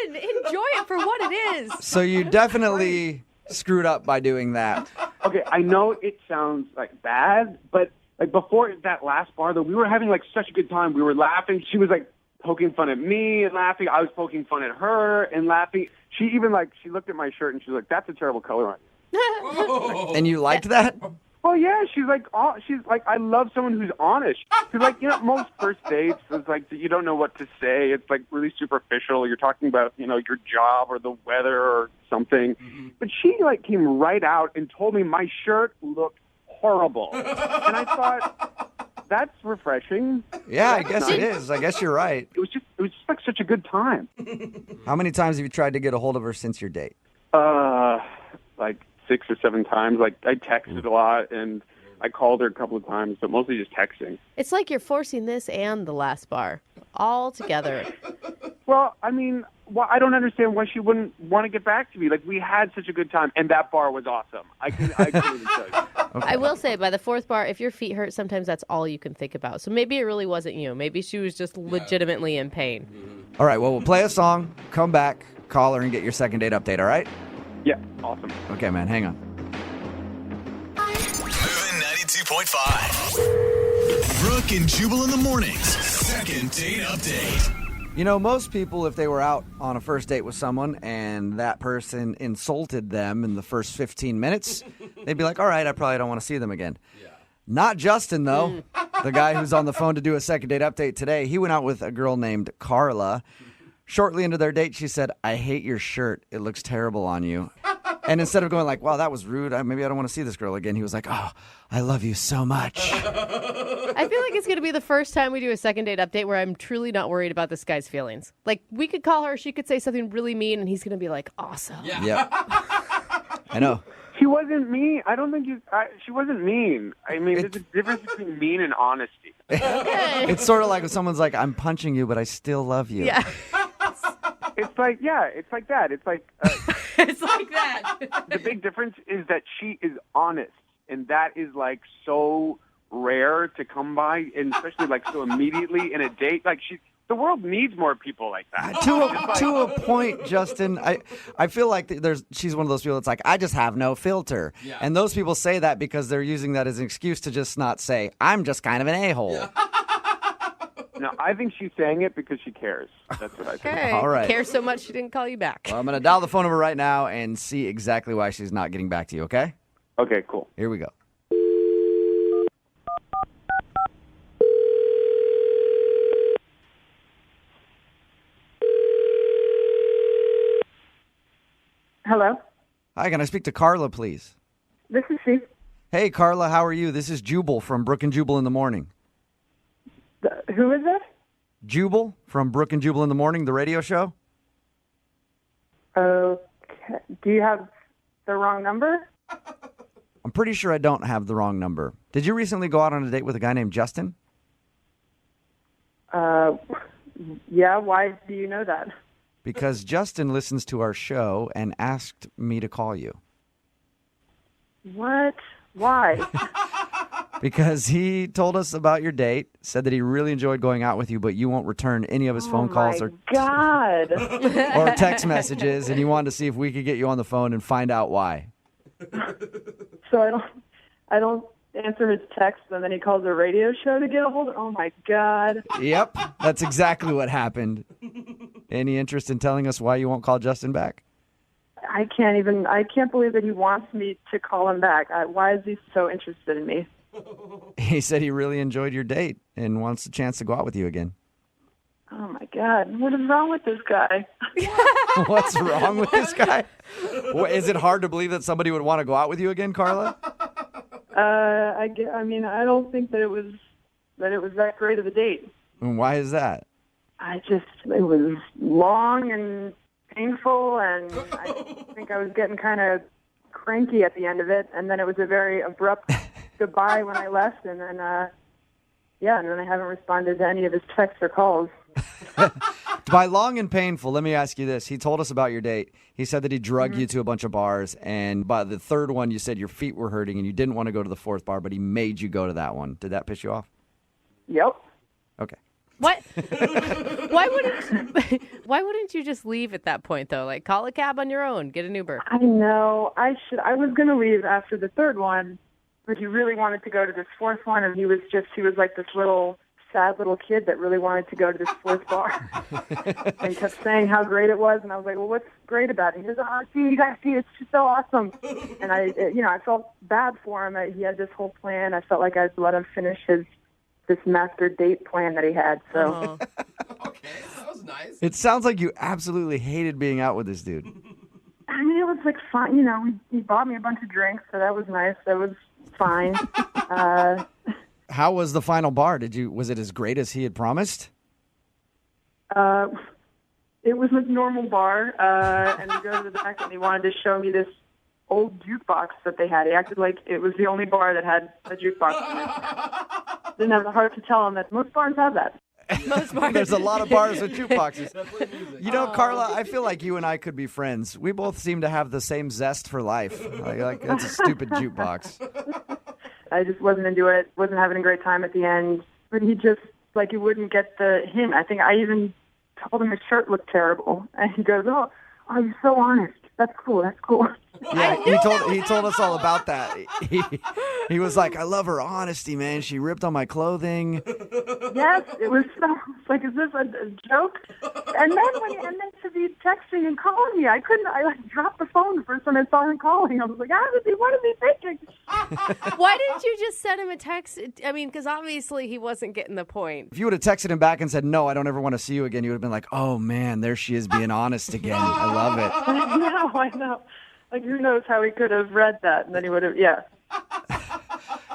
in. Enjoy it for what it is. So you definitely screwed up by doing that. Okay, I know it sounds like bad, but Like before that last bar, though, we were having like such a good time. We were laughing. She was like poking fun at me and laughing. I was poking fun at her and laughing. She even she looked at my shirt and she was like, "That's a terrible color on you." And you liked that? Well, yeah, she's like, I love someone who's honest. Because, like, you know, most first dates, it's like, you don't know what to say. It's, like, really superficial. You're talking about, you know, your job or the weather or something. Mm-hmm. But she, like, came right out and told me my shirt looked horrible. And I thought, that's refreshing. Yeah, that's I guess nice. it is. I guess you're right. It was just like, such a good time. How many times have you tried to get a hold of her since your date? Like 6 or 7 times. Like, I texted a lot, and I called her a couple of times, but mostly just texting. It's like you're forcing this and the last bar all together. Well, I mean, I don't understand why she wouldn't want to get back to me. Like, we had such a good time, and that bar was awesome. I couldn't even tell you. Okay. I will say, by the 4th bar, if your feet hurt, sometimes that's all you can think about. So maybe it really wasn't you. Maybe she was just legitimately in pain. All right, well, we'll play a song, come back, call her, and get your second date update, all right? Yeah, awesome. Okay, man, hang on. Moving 92.5. Brooke and Jubal in the mornings. Second date update. You know, most people, if they were out on a first date with someone and that person insulted them in the first 15 minutes, they'd be like, all right, I probably don't want to see them again. Yeah. Not Justin, though. The guy who's on the phone to do a second date update today, he went out with a girl named Carla. Shortly into their date, she said, I hate your shirt. It looks terrible on you. And instead of going like, wow, that was rude, maybe I don't want to see this girl again, he was like, oh, I love you so much. I feel like it's going to be the first time we do a second date update where I'm truly not worried about this guy's feelings. Like, we could call her, she could say something really mean, and he's going to be like, awesome. Yeah. Yep. I know. She wasn't mean. I don't think she wasn't mean. I mean, there's a difference between mean and honesty. It's sort of like if someone's like, I'm punching you, but I still love you. Yeah. It's like that. It's like it's like that. The big difference is that she is honest, and that is like so rare to come by, and especially like so immediately in a date. Like the world needs more people like that. To a point, Justin. I feel like she's one of those people that's like, I just have no filter. Yeah. And those people say that because they're using that as an excuse to just not say, I'm just kind of an a-hole. Yeah. No, I think she's saying it because she cares. That's what I think. Okay. All right. Cares so much she didn't call you back. Well, I'm going to dial the phone number right now and see exactly why she's not getting back to you, okay? Okay, cool. Here we go. Hello? Hi, can I speak to Carla, please? This is she. Hey, Carla, how are you? This is Jubal from Brooke and Jubal in the Morning. Who is this? Jubal from Brooke and Jubal in the Morning, the radio show. Okay. Do you have the wrong number? I'm pretty sure I don't have the wrong number. Did you recently go out on a date with a guy named Justin? Yeah, why do you know that? Because Justin listens to our show and asked me to call you. What? Why? Because he told us about your date, said that he really enjoyed going out with you, but you won't return any of his phone calls or text messages, and he wanted to see if we could get you on the phone and find out why. So I don't answer his text, and then he calls a radio show to get a hold of. Oh my God. Yep, that's exactly what happened. Any interest in telling us why you won't call Justin back? I can't believe that he wants me to call him back. Why is he so interested in me? He said he really enjoyed your date and wants a chance to go out with you again. Oh my God, what is wrong with this guy? What's wrong with this guy? Is it hard to believe that somebody would want to go out with you again, Carla? I mean, I don't think that it was that great of a date. And why is that? It was long and painful, and I think I was getting kind of cranky at the end of it, and then it was a very abrupt goodbye when I left, and then and then I haven't responded to any of his texts or calls. By long and painful, let me ask you this. He told us about your date. He said that he drugged you to a bunch of bars, and by the third one, you said your feet were hurting, and you didn't want to go to the fourth bar, but he made you go to that one. Did that piss you off? Yep. Okay. What? Why wouldn't you just leave at that point, though? Like, call a cab on your own, get an Uber. I know. I was going to leave after the third one, but he really wanted to go to this fourth one, and he was like this little sad little kid that really wanted to go to this fourth bar and kept saying how great it was. And I was like, well, what's great about it? He goes, oh, see, you guys see, it's just so awesome. And I felt bad for him. He had this whole plan. I felt like I'd let him finish this master date plan that he had. So, Okay, that was nice. It sounds like you absolutely hated being out with this dude. I mean, it was like fun. You know, he bought me a bunch of drinks, so that was nice. That was fine. How was the final bar? Was it as great as he had promised? It was a normal bar, and we go to the back, and he wanted to show me this old jukebox that they had. He acted like it was the only bar that had a jukebox in it. Didn't have the heart to tell him that most bars have that. There's a lot of bars with jukeboxes. You know, Carla, I feel like you and I could be friends. We both seem to have the same zest for life. Like that's a stupid jukebox. I just wasn't into it. Wasn't having a great time at the end. But he just, like, he wouldn't get the hint. I think I even told him his shirt looked terrible. And he goes, oh, you're so honest. That's cool. That's cool. Yeah, he told us all about that. He was like, I love her honesty, man. She ripped on my clothing. Yes, it was so, like, is this a joke? And then to be texting and calling me, I dropped the phone the first time I saw him calling. I was like, what is he thinking? Why didn't you just send him a text? I mean, because obviously he wasn't getting the point. If you would have texted him back and said, no, I don't ever want to see you again, you would have been like, oh, man, there she is being honest again. I love it. I know. Like, who knows how he could have read that, and then he would have, yeah.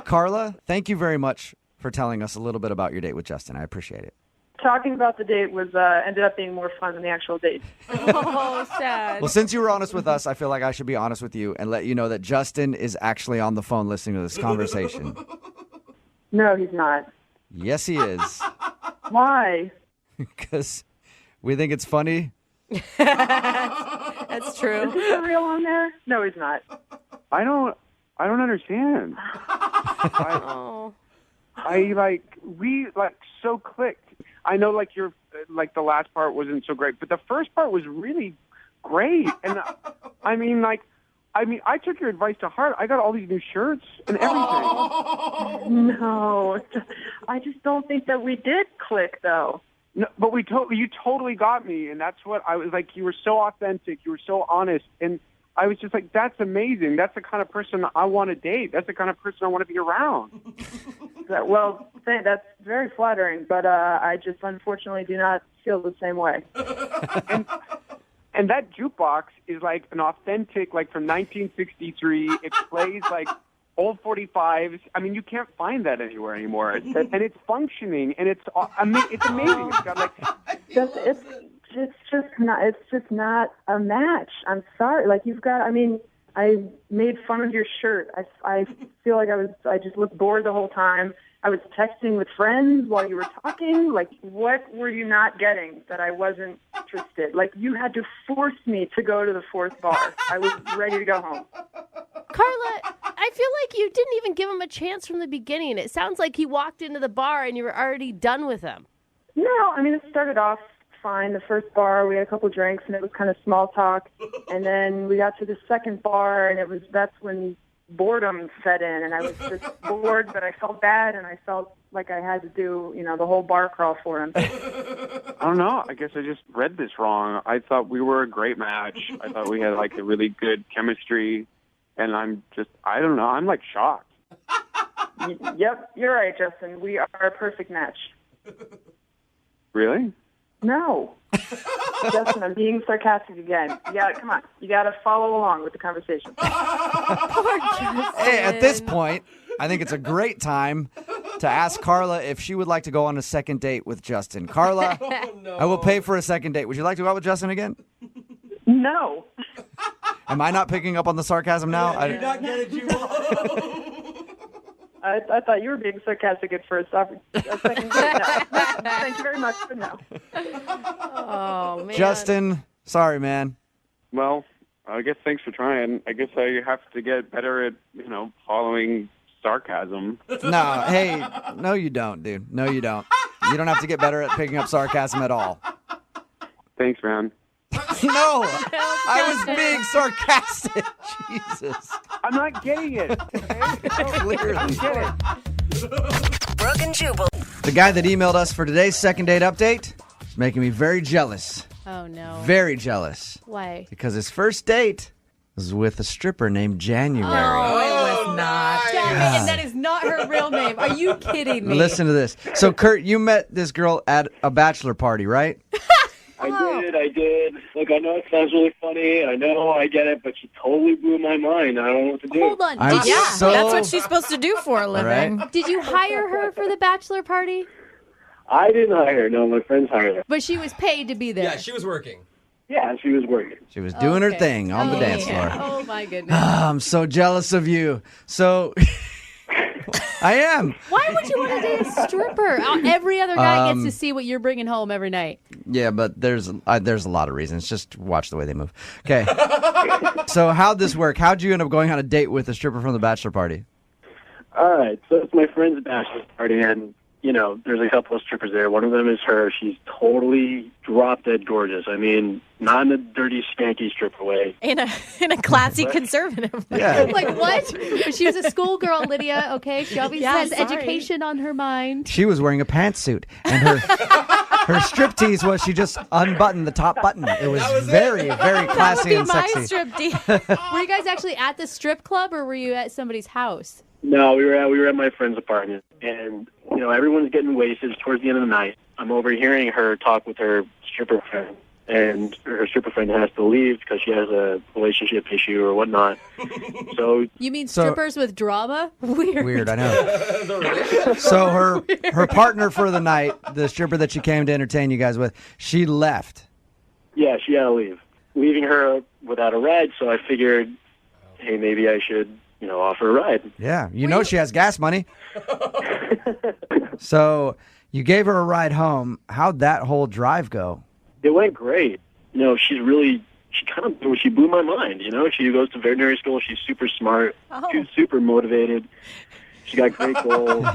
Carla, thank you very much for telling us a little bit about your date with Justin. I appreciate it. Talking about the date was ended up being more fun than the actual date. Oh, sad. Well, since you were honest with us, I feel like I should be honest with you and let you know that Justin is actually on the phone listening to this conversation. No, he's not. Yes, he is. Why? Because we think it's funny. That's true. Is he for real on there? No, he's not. I don't understand. We so clicked. I know your the last part wasn't so great, but the first part was really great. And I took your advice to heart. I got all these new shirts and everything. No, I just don't think that we did click though. No, but you totally got me, and that's what I was like. You were so authentic, you were so honest, and I was just like, that's amazing. That's the kind of person I want to date. That's the kind of person I want to be around. Well, that's very flattering, but I just unfortunately do not feel the same way. And that jukebox is like an authentic, from 1963. It plays old 45s. I mean, you can't find that anywhere anymore. And it's functioning, and it's amazing. It's got it's just not a match. I'm sorry. I made fun of your shirt. I feel like I just looked bored the whole time. I was texting with friends while you were talking. What were you not getting that I wasn't interested? You had to force me to go to the fourth bar. I was ready to go home. Carla, I feel like you didn't even give him a chance from the beginning. It sounds like he walked into the bar and you were already done with him. No, it started off fine. The first bar, we had a couple drinks, and it was kind of small talk. And then we got to the second bar, and that's when boredom set in, and I was just bored, but I felt bad, and I felt like I had to do, the whole bar crawl for him. I don't know. I guess I just read this wrong. I thought we were a great match. I thought we had a really good chemistry, and I don't know. I'm shocked. Yep, you're right, Justin. We are a perfect match. Really? No. Justin, I'm being sarcastic again. Come on. You got to follow along with the conversation. Hey, at this point, I think it's a great time to ask Carla if she would like to go on a second date with Justin. Carla, I will pay for a second date. Would you like to go out with Justin again? No. Am I not picking up on the sarcasm now? I did not get it, Jubal. I thought you were being sarcastic at first. A second date, no. Thank you very much, but no. Oh, man. Justin, sorry, man. Well, I guess thanks for trying. I guess I have to get better at, following sarcasm. No, you don't, dude. No, you don't. You don't have to get better at picking up sarcasm at all. Thanks, man. No, I was being sarcastic. Jesus. I'm not getting it. Clearly. Brooke and Jubal. The guy that emailed us for today's second date update is making me very jealous. Oh, no. Very jealous. Why? Because his first date was with a stripper named January. Oh, it was not. Damn it, and that is not her real name. Are you kidding me? Listen to this. So, Kurt, you met this girl at a bachelor party, right? I did. Look, I know it sounds really funny. I know I get it, but she totally blew my mind. I don't know what to do. Hold on. That's what she's supposed to do for a living. Right. Did you hire her for the bachelor party? I didn't hire her. No, my friends hired her. But she was paid to be there. Yeah, she was working. Yeah, she was working. She was doing her thing on the dance floor. Oh, my goodness. I'm so jealous of you. So, I am. Why would you want to date a stripper? Every other guy gets to see what you're bringing home every night. Yeah, but there's a lot of reasons. Just watch the way they move. Okay. So how'd this work? How'd you end up going on a date with a stripper from the bachelor party? All right, so it's my friend's bachelor party, and, there's a couple of strippers there. One of them is her. She's totally drop-dead gorgeous. I mean, not in a dirty, skanky stripper way. In a classy conservative way. Yeah. Like, what? She was a schoolgirl, Lydia, okay? She always has education on her mind. She was wearing a pantsuit, and her striptease was she just unbuttoned the top button. It was very, very classy and sexy. Were you guys actually at the strip club, or were you at somebody's house? No, we were at my friend's apartment, and everyone's getting wasted. It's towards the end of the night. I'm overhearing her talk with her stripper friend, and her stripper friend has to leave because she has a relationship issue or whatnot. So you mean strippers with drama? Weird, I know. So her partner for the night, the stripper that she came to entertain you guys with, she left. Yeah, she had to leave, leaving her without a ride. So I figured, hey, maybe I should offer a ride. Yeah, she has gas money. So you gave her a ride home. How'd that whole drive go? It went great. She blew my mind. She goes to veterinary school. She's super smart. She's super motivated. She got great goals.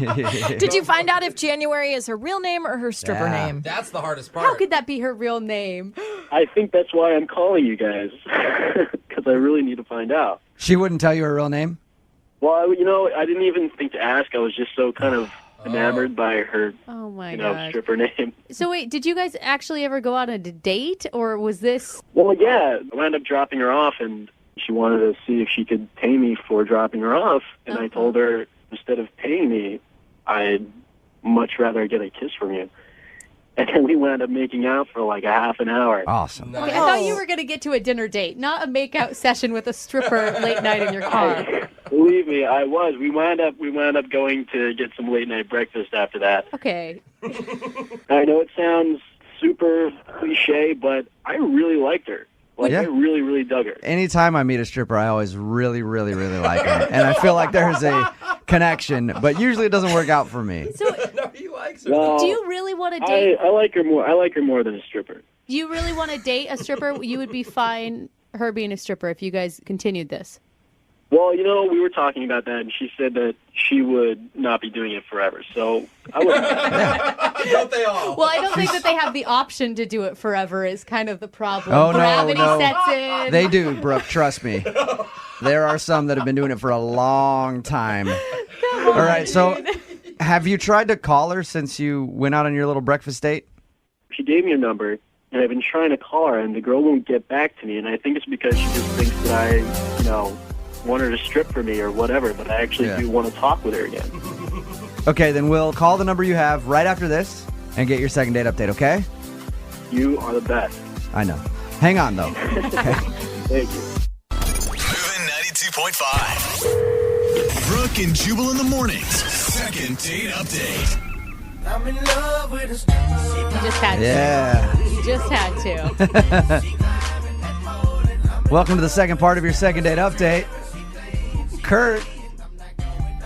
Did you find out if January is her real name or her stripper name? That's the hardest part. How could that be her real name? I think that's why I'm calling you guys, because I really need to find out. She wouldn't tell you her real name? Well, I didn't even think to ask. I was just so kind of enamored by her, God. stripper name. So wait, did you guys actually ever go on a date, or was this? Well, yeah. I wound up dropping her off, and she wanted to see if she could pay me for dropping her off. And I told her, instead of paying me, I'd much rather get a kiss from you. And then we wound up making out for like a half an hour. Awesome. Okay, I thought you were going to get to a dinner date, not a make-out session with a stripper late night in your car. Believe me, I was. We wound up going to get some late night breakfast after that. Okay. I know it sounds super cliche, but I really liked her. I really, really dug her. Anytime I meet a stripper, I always really, really, really like her. And I feel like there's a connection, but usually it doesn't work out for me. So, no, he likes her. Well, do you really want to date? I like her more. I like her more than a stripper. Do you really want to date a stripper? You would be fine her being a stripper if you guys continued this. Well, we were talking about that, and she said that she would not be doing it forever. So I would. Don't they all? Well, I don't think that they have the option to do it forever is kind of the problem. Oh, Gravity no. sets in. They do, Brooke. Trust me. There are some that have been doing it for a long time. All right, so have you tried to call her since you went out on your little breakfast date? She gave me a number, and I've been trying to call her, and the girl won't get back to me. And I think it's because she just thinks that I, want her to strip for me or whatever, but I actually do want to talk with her again. Okay, then we'll call the number you have right after this and get your second date update, okay? You are the best. I know. Hang on, though. Okay. Thank you. Moving 92.5. Brooke and Jubal in the mornings. Second date update. I'm in love with a stripper. You just had to. Yeah. You just had to. Welcome to the second part of your second date update. Kurt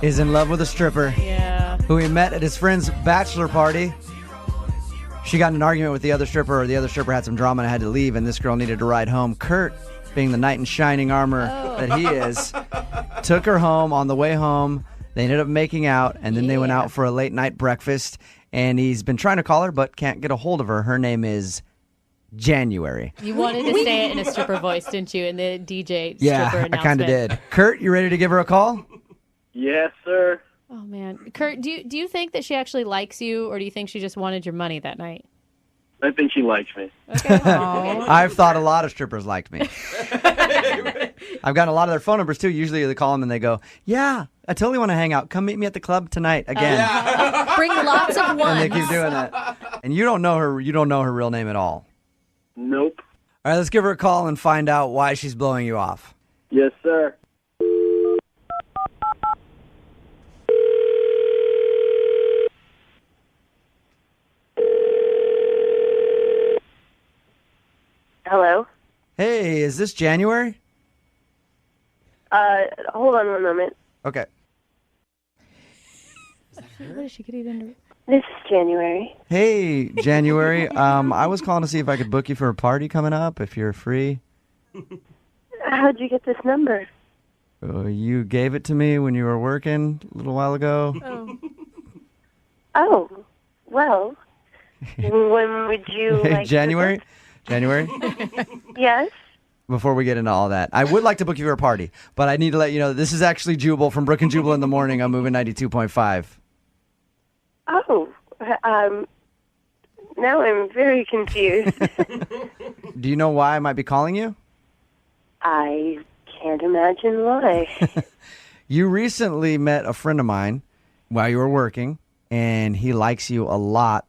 is in love with a stripper who he met at his friend's bachelor party. She got in an argument with the other stripper, or the other stripper had some drama and had to leave, and this girl needed to ride home. Kurt, being the knight in shining armor that he is, took her home. On the way home, they ended up making out, and then they went out for a late night breakfast, and he's been trying to call her but can't get a hold of her. Her name is January. You wanted to say it in a stripper voice, didn't you? In the DJ stripper Yeah, announcement. I kind of did. Kurt, you ready to give her a call? Yes, sir. Oh man, Kurt, do you think that she actually likes you, or do you think she just wanted your money that night? I think she likes me. I've thought a lot of strippers liked me. I've gotten a lot of their phone numbers too. Usually they call them and they go, "Yeah, I totally want to hang out. Come meet me at the club tonight again." Bring lots of ones. And they keep doing that. And you don't know her. You don't know her real name at all. Nope. All right, let's give her a call and find out why she's blowing you off. Yes, sir. Hello? Hey, is this January? Hold on one moment. Okay. What is she getting into? This is January. Hey, January. I was calling to see if I could book you for a party coming up, if you're free. How'd you get this number? You gave it to me when you were working a little while ago. Oh, well, when would you like January? January? Yes? Before we get into all that, I would like to book you for a party, but I need to let you know that this is actually Jubal from Brooke and Jubal in the Morning on Moving 92.5. Oh, now I'm very confused. Do you know why I might be calling you? I can't imagine why. You recently met a friend of mine while you were working, and he likes you a lot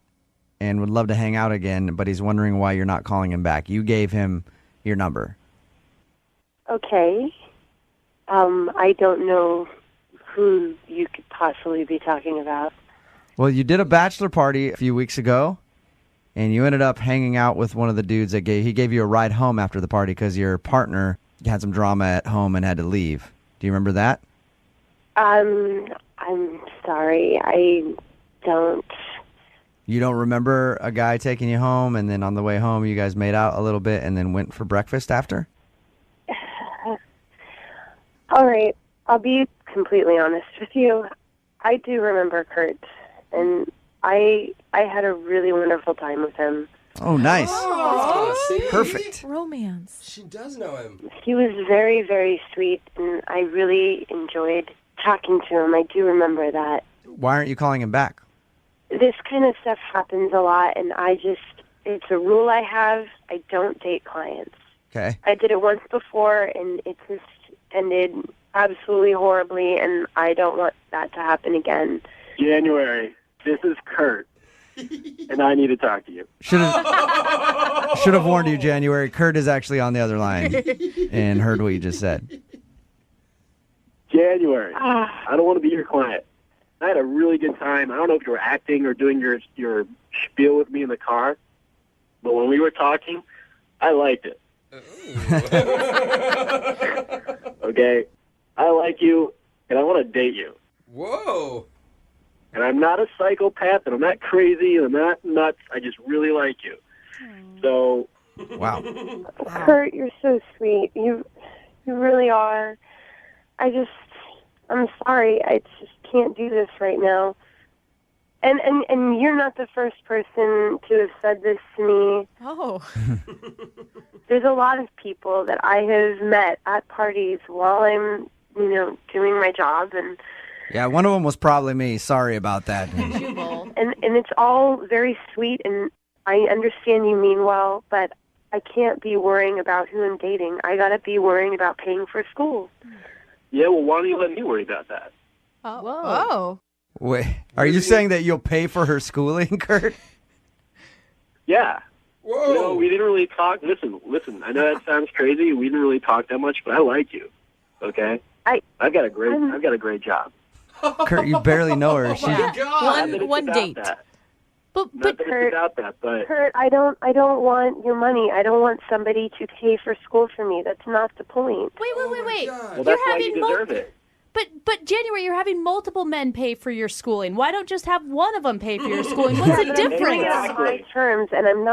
and would love to hang out again, but he's wondering why you're not calling him back. You gave him your number. Okay. I don't know who you could possibly be talking about. Well, you did a bachelor party a few weeks ago, and you ended up hanging out with one of the dudes that gave you a ride home after the party because your partner had some drama at home and had to leave. Do you remember that? I'm sorry. I don't. You don't remember a guy taking you home, and then on the way home you guys made out a little bit and then went for breakfast after? All right. I'll be completely honest with you. I do remember Kurt, and I had a really wonderful time with him. Oh, nice. See? Perfect. Romance. She does know him. He was very, very sweet, and I really enjoyed talking to him. I do remember that. Why aren't you calling him back? This kind of stuff happens a lot, and it's a rule I have. I don't date clients. Okay. I did it once before, and it just ended absolutely horribly, and I don't want that to happen again. January, this is Kurt, and I need to talk to you. Should have warned you, January. Kurt is actually on the other line and heard what you just said. January, I don't want to be your client. I had a really good time. I don't know if you were acting or doing your spiel with me in the car, but when we were talking, I liked it. Okay? I like you, and I want to date you. Whoa. And I'm not a psychopath, and I'm not crazy, and I'm not nuts. I just really like you. So... Wow. Kurt, you're so sweet. You really are. I'm sorry. I just can't do this right now. And you're not the first person to have said this to me. Oh. There's a lot of people that I have met at parties while I'm, doing my job, and Yeah, one of them was probably me. Sorry about that. and it's all very sweet, and I understand you mean well, but I can't be worrying about who I'm dating. I gotta be worrying about paying for school. Yeah, well, why don't you let me worry about that? Oh. Whoa. Wait, are you saying that you'll pay for her schooling, Kurt? Yeah. Whoa. We didn't really talk. Listen. I know that sounds crazy. We didn't really talk that much, but I like you. Okay. I've got a great job. Kurt, you barely know her. One date. But Kurt, Kurt, I don't want your money. I don't want somebody to pay for school for me. That's not the point. Wait. Well, that's why you deserve it. But January, you're having multiple men pay for your schooling. Why don't just have one of them pay for your schooling? What's the difference? I'm doing it on my terms, and I'm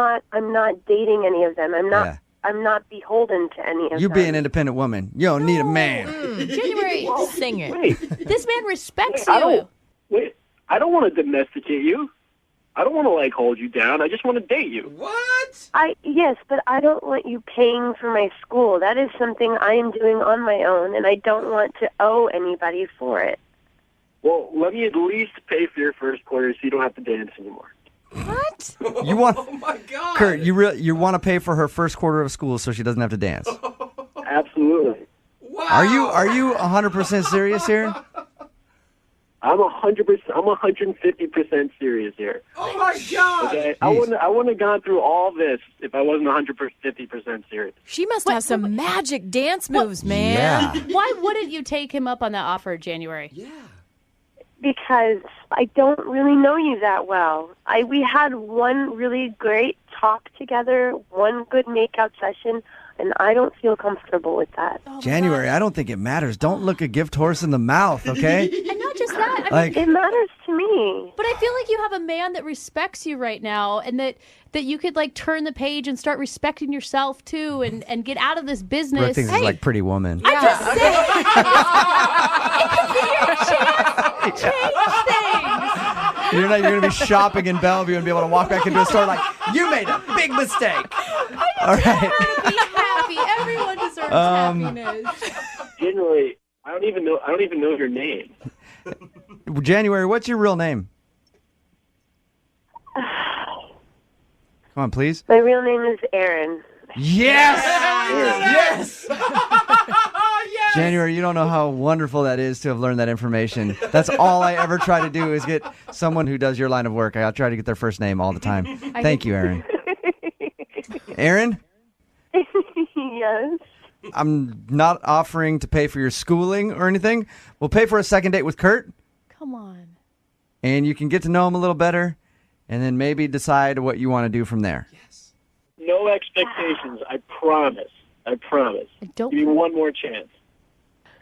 not dating any of them. I'm not beholden to any of them. You be an independent woman. You don't need a man. January, sing it. Wait. This man respects you. I don't want to domesticate you. I don't want to like hold you down. I just want to date you. What? Yes, but I don't want you paying for my school. That is something I am doing on my own, and I don't want to owe anybody for it. Well, let me at least pay for your first quarter so you don't have to dance anymore. What? You want? Oh my God. Kurt, you want to pay for her first quarter of school so she doesn't have to dance? Absolutely. Wow. Are you 100% serious here? I'm 100%. I'm 150% serious here. Oh my God. Okay, I wouldn't have gone through all this if I wasn't 150% serious. She must have some magic dance moves, man. Yeah. Why wouldn't you take him up on that offer in January? Yeah. Because I don't really know you that well. We had one really great talk together, one good makeout session, and I don't feel comfortable with that. January, I don't think it matters. Don't look a gift horse in the mouth, okay? And not just that. Like, It matters to me. But I feel like you have a man that respects you right now, and that you could like turn the page and start respecting yourself too, and get out of this business. Brooke thinks it's like Pretty Woman. I'm just saying. It could be your chance to change things. You're going to be shopping in Bellevue and be able to walk back into a store like, you made a big mistake. All right. Be happy. Everyone deserves happiness. Generally, I don't even know your name. January, what's your real name? Come on, please. My real name is Erin. Yes! Yes! Yes! January, you don't know how wonderful that is to have learned that information. That's all I ever try to do is get someone who does your line of work. I try to get their first name all the time. Thank you, Erin. Erin? Yes. I'm not offering to pay for your schooling or anything. We'll pay for a second date with Kurt, Come on. and you can get to know him a little better, and then maybe decide what you want to do from there. Yes. No expectations. I promise. I promise. Don't Give me one more chance.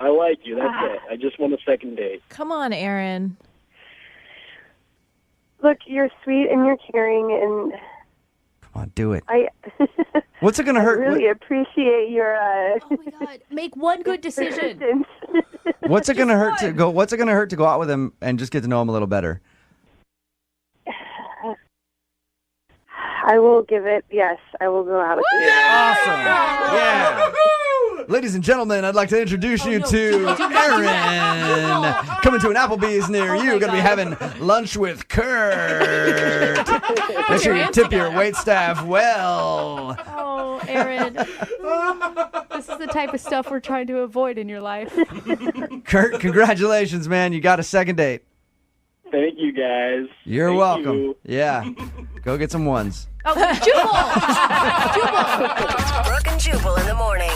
I like you. That's it. I just want a second date. Come on, Aaron. Look, you're sweet and you're caring, and Come on, do it. I What's it going to hurt? really appreciate your. Oh my God! Make one good decision. persistence. What's it going to hurt to go? What's it going to hurt to go out with him and just get to know him a little better? I will give it. Yes, I will go out with you. Awesome. Yeah. Ladies and gentlemen, I'd like to introduce you to Aaron. Coming to an Applebee's near you. Going to be having lunch with Kurt. Make sure you tip your wait staff well. Oh, Aaron. This is the type of stuff we're trying to avoid in your life. Kurt, congratulations, man. You got a second date. Thank you, guys. You're Thank welcome. you. Yeah. Go get some ones. Oh, Jubal! Brooke and Jubal in the morning.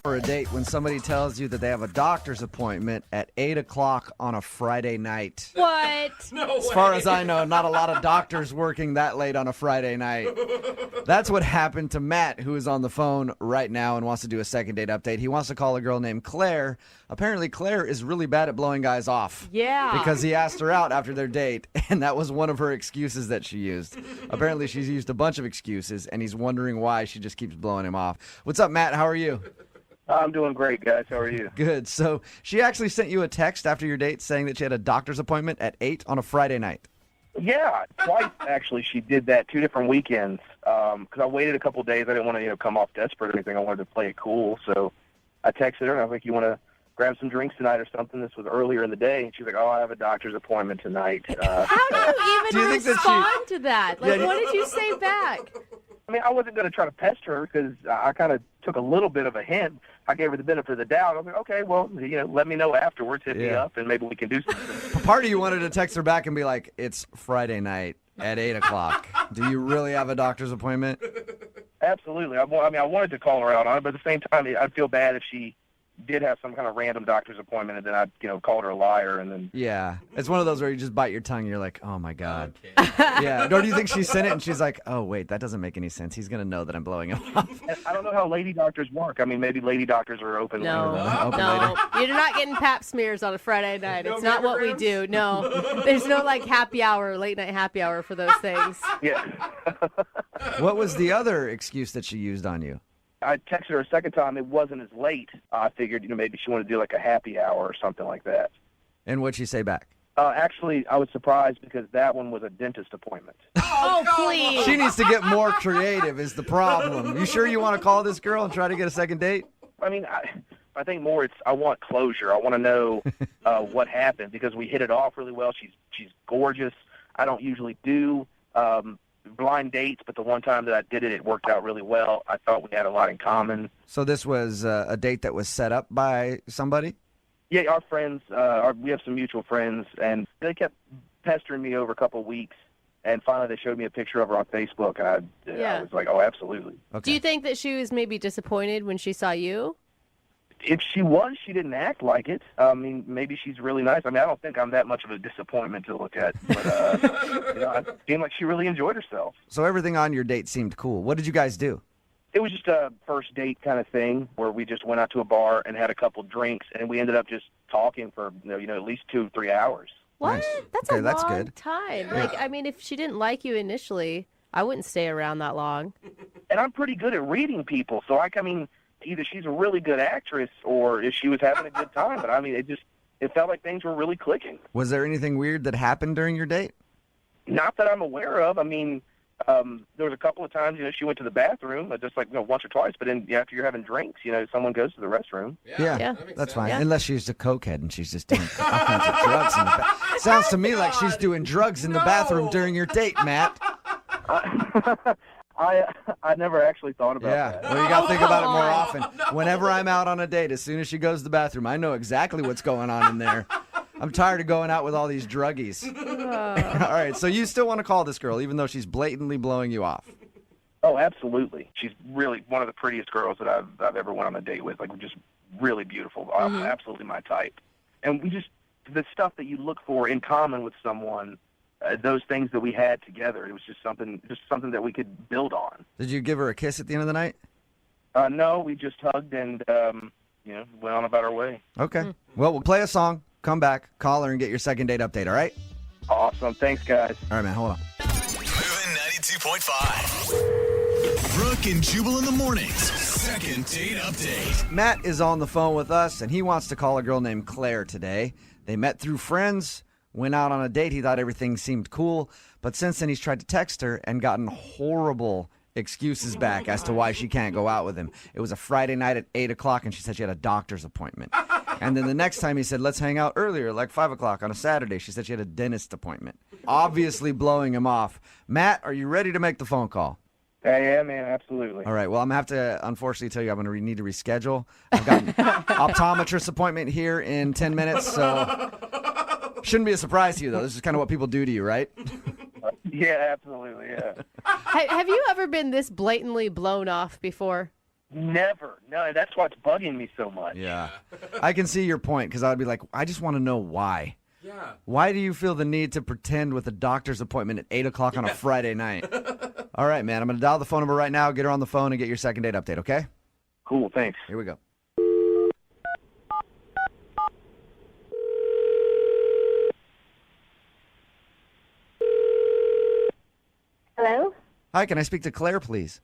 For a date when somebody tells you that they have a doctor's appointment at 8 o'clock on a Friday night. What? No As far as I know, not a lot of doctors working that late on a Friday night. That's what happened to Matt, who is on the phone right now and wants to do a second date update. He wants to call a girl named Claire. Apparently, Claire is really bad at blowing guys off. Yeah. Because he asked her out after their date, and that was one of her excuses that she used. Apparently, she's used a bunch of excuses, and he's wondering why she just keeps blowing him off. What's up, Matt? How are you? I'm doing great, guys. How are you? Good. So she actually sent you a text after your date saying that she had a doctor's appointment at 8 on a Friday night. Yeah, twice actually. She did that 2 different weekends. Because I waited a couple of days. I didn't want to, come off desperate or anything. I wanted to play it cool. So I texted her and I was like, "You want to grab some drinks tonight or something?" This was earlier in the day, and she's like, "Oh, I have a doctor's appointment tonight." How do you even think that respond to that? Like, Yeah, what did you say back? I mean, I wasn't going to try to pester her because I kind of took a little bit of a hint. I gave her the benefit of the doubt. I was like, "Okay, well, let me know afterwards. Hit me up, and maybe we can do something." Part of you wanted to text her back and be like, "It's Friday night at 8 o'clock. Do you really have a doctor's appointment?" Absolutely. I wanted to call her out on it, but at the same time, I'd feel bad if she did have some kind of random doctor's appointment, and then I'd, called her a liar, and then... Yeah. It's one of those where you just bite your tongue and you're like, "Oh, my God." Yeah. Or do you think she sent it and she's like, "Oh, wait, that doesn't make any sense. He's going to know that I'm blowing him off." And I don't know how lady doctors work. I mean, maybe lady doctors are open. No, Open no. later. You're not getting pap smears on a Friday night. It's not what we do. No. There's no, happy hour, late night happy hour for those things. Yeah. What was the other excuse that she used on you? I texted her a second time. It wasn't as late. I figured, maybe she wanted to do like a happy hour or something like that. And what'd she say back? Actually, I was surprised because that one was a dentist appointment. Oh, please. She needs to get more creative is the problem. You sure you want to call this girl and try to get a second date? I mean, I think more I want closure. I want to know what happened because we hit it off really well. She's gorgeous. I don't usually do blind dates, but the one time that I did it, it worked out really well. I thought we had a lot in common. So this was a date that was set up by somebody? Yeah, our friends, we have some mutual friends, and they kept pestering me over a couple of weeks, and finally they showed me a picture of her on Facebook, and I was like, oh, absolutely. Okay. Do you think that she was maybe disappointed when she saw you? If she was, she didn't act like it. I mean, maybe she's really nice. I mean, I don't think I'm that much of a disappointment to look at, but it seemed like she really enjoyed herself. So everything on your date seemed cool. What did you guys do? It was just a first date kind of thing where we just went out to a bar and had a couple drinks, and we ended up just talking for at least 2 or 3 hours. What? Nice. That's Okay, a that's long good. time. Yeah. Like, I mean, if she didn't like you initially, I wouldn't stay around that long. And I'm pretty good at reading people, so I mean, either she's a really good actress or if she was having a good time. But I mean, it felt like things were really clicking. Was there anything weird that happened during your date? Not that I'm aware of. I mean, there was a couple of times, she went to the bathroom, just like once or twice. But then after you're having drinks, someone goes to the restroom. Yeah, that's fine. Yeah. Unless she's a cokehead and she's just doing all kinds of drugs in the bathroom. Sounds to me like she's doing drugs in the bathroom during your date, Matt. I never actually thought about that. Well, you got to think about it more often. Whenever I'm out on a date, as soon as she goes to the bathroom, I know exactly what's going on in there. I'm tired of going out with all these druggies. All right, so you still want to call this girl, even though she's blatantly blowing you off? Oh, absolutely. She's really one of the prettiest girls that I've ever went on a date with. Like, just really beautiful. Absolutely my type. And the stuff that you look for in common with someone, those things that we had together, it was just something that we could build on. Did you give her a kiss at the end of the night? No, we just hugged and went on about our way. Okay. Well, we'll play a song, come back, call her, and get your second date update, all right? Awesome. Thanks, guys. All right, man, hold on. Moving 92.5. Brooke and Jubal in the mornings. Second date update. Matt is on the phone with us, and he wants to call a girl named Claire today. They met through friends, went out on a date. He thought everything seemed cool, but since then he's tried to text her and gotten horrible excuses back as to why she can't go out with him. It was a Friday night at 8 o'clock, and she said she had a doctor's appointment. And then the next time he said, let's hang out earlier, like 5 o'clock on a Saturday. She said she had a dentist appointment. Obviously blowing him off. Matt, are you ready to make the phone call? Yeah, man, absolutely. All right, well, I'm going to have to, unfortunately, tell you I'm going to need to reschedule. I've got an optometrist appointment here in 10 minutes, so shouldn't be a surprise to you, though. This is kind of what people do to you, right? Yeah, absolutely, yeah. Have you ever been this blatantly blown off before? Never. No, that's what's bugging me so much. Yeah. I can see your point, because I would be like, I just want to know why. Yeah. Why do you feel the need to pretend with a doctor's appointment at 8 o'clock on a Friday night? All right, man. I'm going to dial the phone number right now, get her on the phone, and get your second date update, okay? Cool, thanks. Here we go. Hello? Hi, can I speak to Claire, please?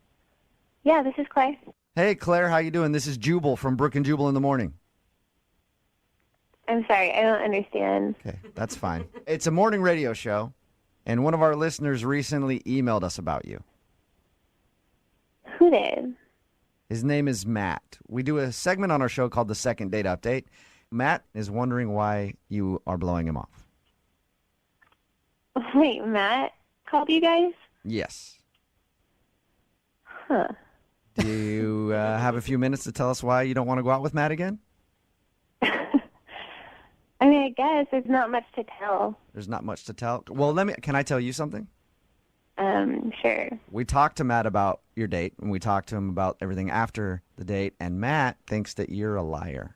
Yeah, this is Clay. Hey, Claire, how you doing? This is Jubal from Brooke and Jubal in the morning. I'm sorry, I don't understand. Okay, that's fine. It's a morning radio show, and one of our listeners recently emailed us about you. Who did? His name is Matt. We do a segment on our show called the Second Date Update. Matt is wondering why you are blowing him off. Wait, Matt called you guys? Yes. Huh. Do you have a few minutes to tell us why you don't want to go out with Matt again? I mean, I guess there's not much to tell. There's not much to tell. Well, can I tell you something? Sure. We talked to Matt about your date, and we talked to him about everything after the date, and Matt thinks that you're a liar.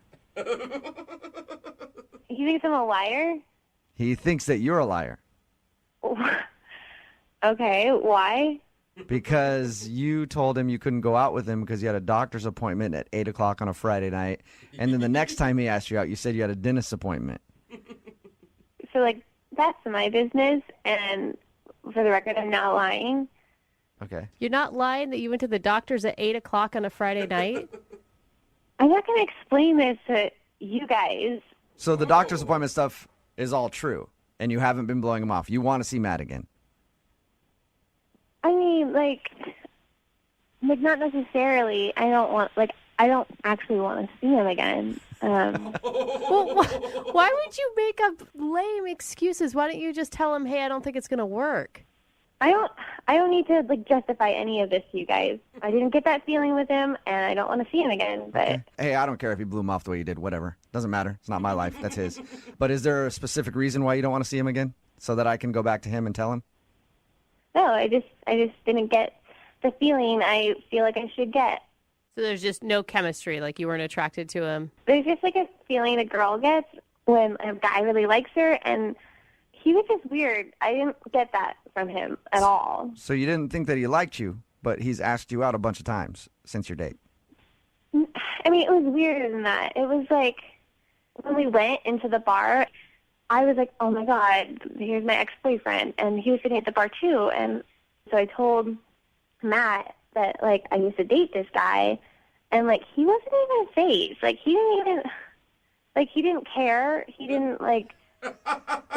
He thinks I'm a liar? He thinks that you're a liar. Okay, why? Because you told him you couldn't go out with him because you had a doctor's appointment at 8 o'clock on a Friday night. And then the next time he asked you out, you said you had a dentist appointment. So, that's my business, and for the record, I'm not lying. Okay. You're not lying that you went to the doctor's at 8 o'clock on a Friday night? I'm not going to explain this to you guys. So the doctor's appointment stuff is all true. and you haven't been blowing him off. You want to see Matt again. I mean, like not necessarily. I don't actually want to see him again. Well, why would you make up lame excuses? Why don't you just tell him, hey, I don't think it's going to work? I don't need to justify any of this to you guys. I didn't get that feeling with him, and I don't want to see him again. But Okay. Hey, I don't care if he blew him off the way you did. Whatever. Doesn't matter. It's not my life. That's his. But is there a specific reason why you don't want to see him again? So that I can go back to him and tell him? no, I just didn't get the feeling I feel like I should get. So there's just no chemistry, like you weren't attracted to him. There's just a feeling a girl gets when a guy really likes her, and he was just weird. I didn't get that from him at all. So you didn't think that he liked you, but he's asked you out a bunch of times since your date. I mean, it was weirder than that. It was like when we went into the bar, I was like, oh my God, here's my ex-boyfriend. And he was sitting at the bar too. And so I told Matt that, I used to date this guy. And, he wasn't even phased. He didn't care. He didn't,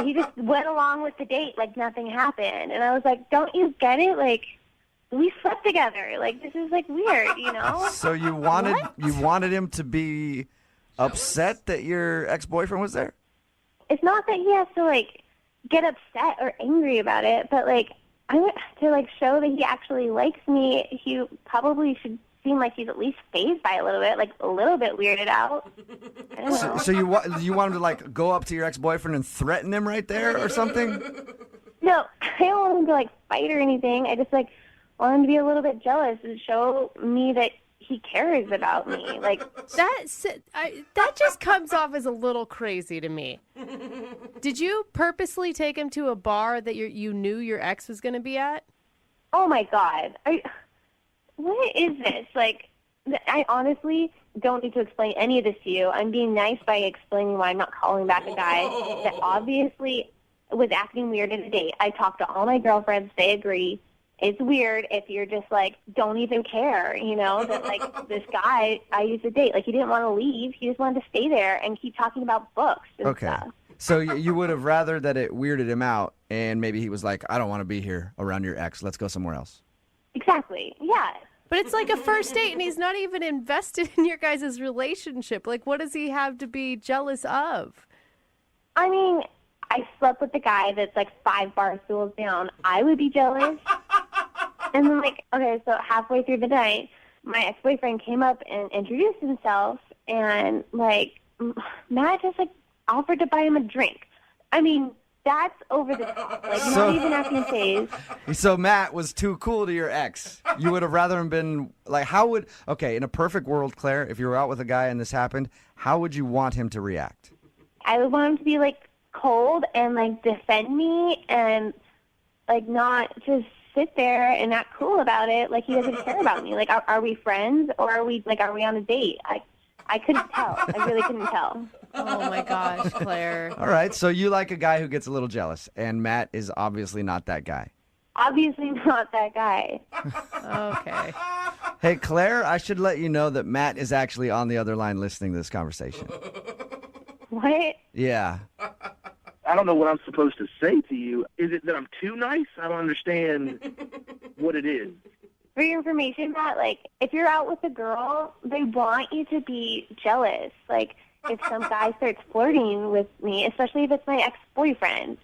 he just went along with the date like nothing happened. And I was like, don't you get it? We slept together. This is, weird, you know? So you wanted him to be upset that your ex-boyfriend was there? It's not that he has to, get upset or angry about it, but, I want to, show that he actually likes me. He probably should seem like he's at least fazed by it a little bit, a little bit weirded out. I don't know. So you want him to, go up to your ex-boyfriend and threaten him right there or something? No, I don't want him to, fight or anything. I just, want him to be a little bit jealous and show me that he cares about me. That just comes off as a little crazy to me. Did you purposely take him to a bar that you knew your ex was going to be at? Oh my God. What is this? I honestly don't need to explain any of this to you. I'm being nice by explaining why I'm not calling back a guy that obviously was acting weird at a date. I talked to all my girlfriends. They agree. It's weird if you're just don't even care, you know, that this guy I used to date, he didn't want to leave. He just wanted to stay there and keep talking about books and stuff. So you would have rather that it weirded him out and maybe he was like, I don't want to be here around your ex. Let's go somewhere else. Exactly. Yeah. But it's a first date and he's not even invested in your guys' relationship. What does he have to be jealous of? I mean, I slept with the guy that's 5 bar stools down. I would be jealous. And then, okay, so halfway through the night, my ex-boyfriend came up and introduced himself, and, Matt just, offered to buy him a drink. I mean, that's over the top. Not even acting phased. So Matt was too cool to your ex. You would have rather him been, in a perfect world, Claire, if you were out with a guy and this happened, how would you want him to react? I would want him to be, cold and, defend me and, not just sit there and act cool about it he doesn't care about me. Are we friends or are we on a date? I couldn't tell. I really couldn't tell. Oh my gosh, Claire. All right, so you like a guy who gets a little jealous, and Matt is obviously not that guy. Obviously not that guy. Okay. Hey, Claire, I should let you know that Matt is actually on the other line listening to this conversation. What? Yeah. I don't know what I'm supposed to say to you. Is it that I'm too nice? I don't understand what it is. For your information, Matt, if you're out with a girl, they want you to be jealous. If some guy starts flirting with me, especially if it's my ex-boyfriend.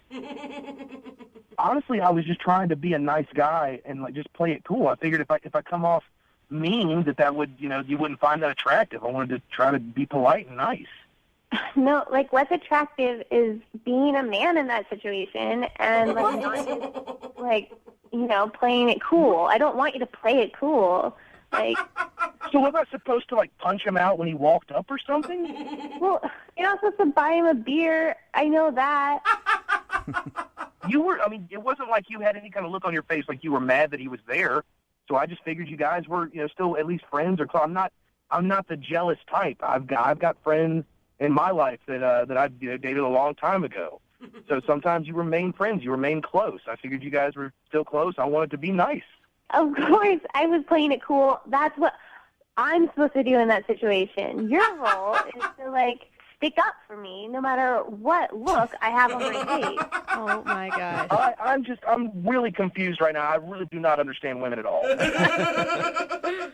Honestly, I was just trying to be a nice guy and just play it cool. I figured if I come off mean, that would, you wouldn't find that attractive. I wanted to try to be polite and nice. No, what's attractive is being a man in that situation and, not playing it cool. I don't want you to play it cool. So was I supposed to, punch him out when he walked up or something? Well, you're not supposed to buy him a beer. I know that. It wasn't like you had any kind of look on your face like you were mad that he was there. So I just figured you guys were, still at least friends or close. I'm not the jealous type. I've got friends in my life that I've dated a long time ago. So sometimes you remain friends, you remain close. I figured you guys were still close. I wanted to be nice. Of course, I was playing it cool. That's what I'm supposed to do in that situation. Your role is to stick up for me no matter what look I have on my face. Oh my gosh. I'm really confused right now. I really do not understand women at all.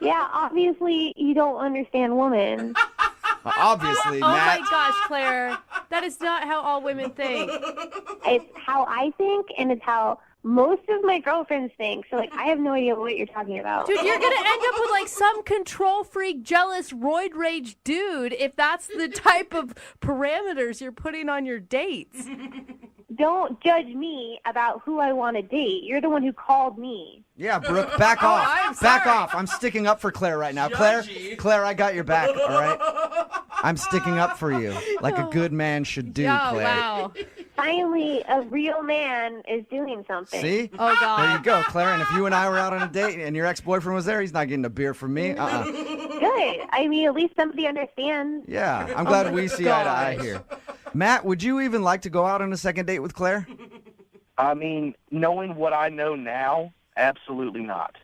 Yeah, obviously you don't understand women. Obviously, Oh Matt. my gosh, Claire. That is not how all women think. It's how I think, and it's how most of my girlfriends think. So, like, I have no idea what you're talking about. Dude, you're going to end up with, like, some control freak, jealous, roid rage dude if that's the type of parameters you're putting on your dates. Don't judge me about who I want to date. You're the one who called me. Yeah, Brooke, back off. Back off. I'm sticking up for Claire right now. Claire, I got your back, all right? I'm sticking up for you like a good man should do, Claire. Wow. Finally, a real man is doing something. See? Oh, God. There you go, Claire. And if you and I were out on a date and your ex-boyfriend was there, he's not getting a beer from me. Good. I mean, at least somebody understands. Yeah, I'm glad we see eye to eye here. Matt, would you even like to go out on a second date with Claire? I mean, knowing what I know now, absolutely not.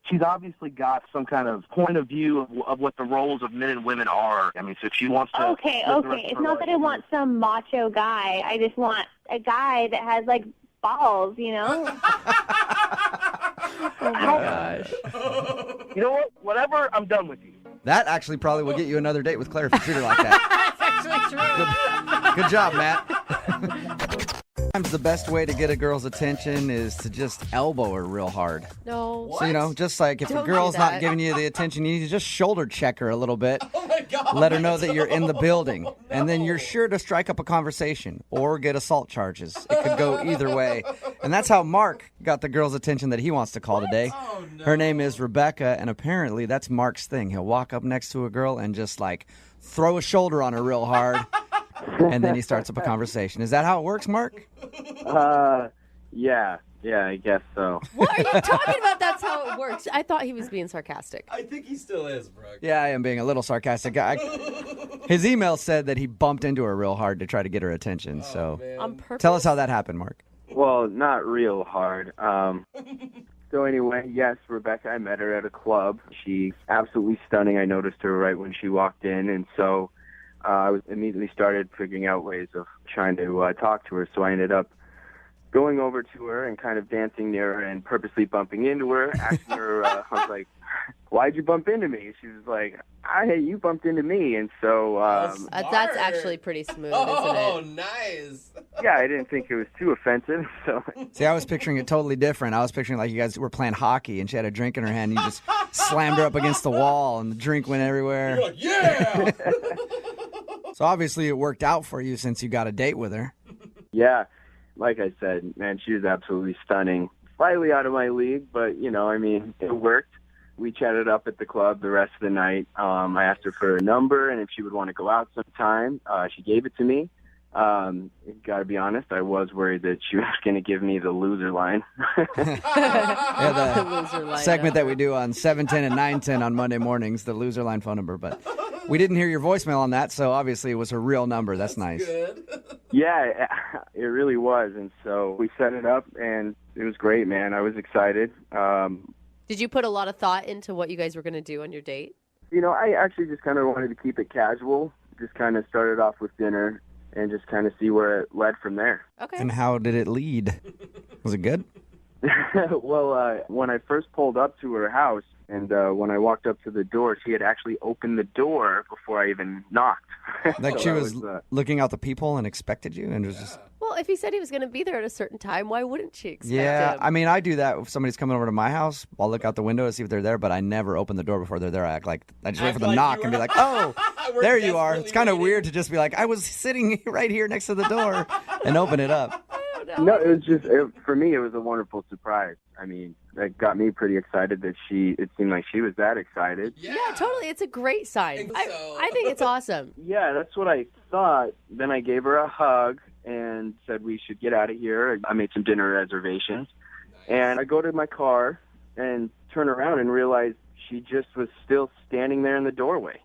She's obviously got some kind of point of view of what the roles of men and women are. I mean, so if she wants to... Okay. It's not that I want some macho guy. I just want a guy that has, like, balls, you know? Oh, my gosh. You know what? Whatever, I'm done with you. That actually probably will get you another date with Claire if you treat her like that. That's actually true. Good job, Matt. Sometimes the best way to get a girl's attention is to just elbow her real hard. No. So, you know, just like if Don't a girl's do not that. giving you the attention, you need to just shoulder check her a little bit. Oh my God. Let her know that you're in the building. And then you're sure to strike up a conversation or get assault charges. It could go either way. And that's how Mark got the girl's attention that he wants to call today. Oh, no. Her name is Rebecca, and apparently that's Mark's thing. He'll walk up next to a girl and just like throw a shoulder on her real hard. And then he starts up a conversation. Is that how it works, Mark? Yeah, I guess so. What are you talking about? That's how it works. I thought he was being sarcastic. I think he still is, Brooke. Yeah, I am being a little sarcastic. His email said that he bumped into her real hard to try to get her attention. So On purpose? tell us how that happened, Mark. Well, not real hard. So anyway, yes, Rebecca, I met her at a club. She's absolutely stunning. I noticed her right when she walked in, and so I was immediately started figuring out ways of trying to talk to her. So I ended up going over to her and kind of dancing near her and purposely bumping into her, asking her, I was like, why'd you bump into me? She was like, hey, you bumped into me. And so... that's actually pretty smooth, isn't it? Oh, nice. Yeah, I didn't think it was too offensive. So See, I was picturing it totally different. I was picturing like you guys were playing hockey and she had a drink in her hand and you just slammed her up against the wall and the drink went everywhere. You're like, yeah! So obviously it worked out for you since you got a date with her. yeah, like I said, man, she was absolutely stunning. Slightly out of my league, but, you know, I mean, it worked. We chatted up at the club the rest of the night. I asked her for a number and if she would want to go out sometime. She gave it to me. Got to be honest, I was worried that she was going to give me the loser line. Yeah, the Loser line, segment that we do on 710 and 910 on Monday mornings, the loser line phone number. But we didn't hear your voicemail on that, so obviously it was her real number. That's nice. Good. Yeah, it really was. And so we set it up, and it was great, man. I was excited. Did you put a lot of thought into what you guys were going to do on your date? You know, I actually just kind of wanted to keep it casual, just kind of started off with dinner and just kind of see where it led from there. Okay. And how did it lead? Was it good? Well, when I first pulled up to her house and when I walked up to the door, she had actually opened the door before I even knocked. Like So she I was looking out the people and expected you and was just... Well, if he said he was going to be there at a certain time, why wouldn't she expect Yeah, him? I mean, I do that if somebody's coming over to my house. I'll look out the window to see if they're there, but I never open the door before they're there. I act like I just wait for the knock and be like, "Oh, there you are." It's kind of weird to just be like, "I was sitting right here next to the door," and open it up. No, it was just, for me, it was a wonderful surprise. I mean, that got me pretty excited that it seemed like she was that excited. Yeah, totally. It's a great sign. I think it's awesome. Yeah, that's what I thought. Then I gave her a hug and said we should get out of here. I made some dinner reservations. And I go to my car and turn around and realize she just was still standing there in the doorway.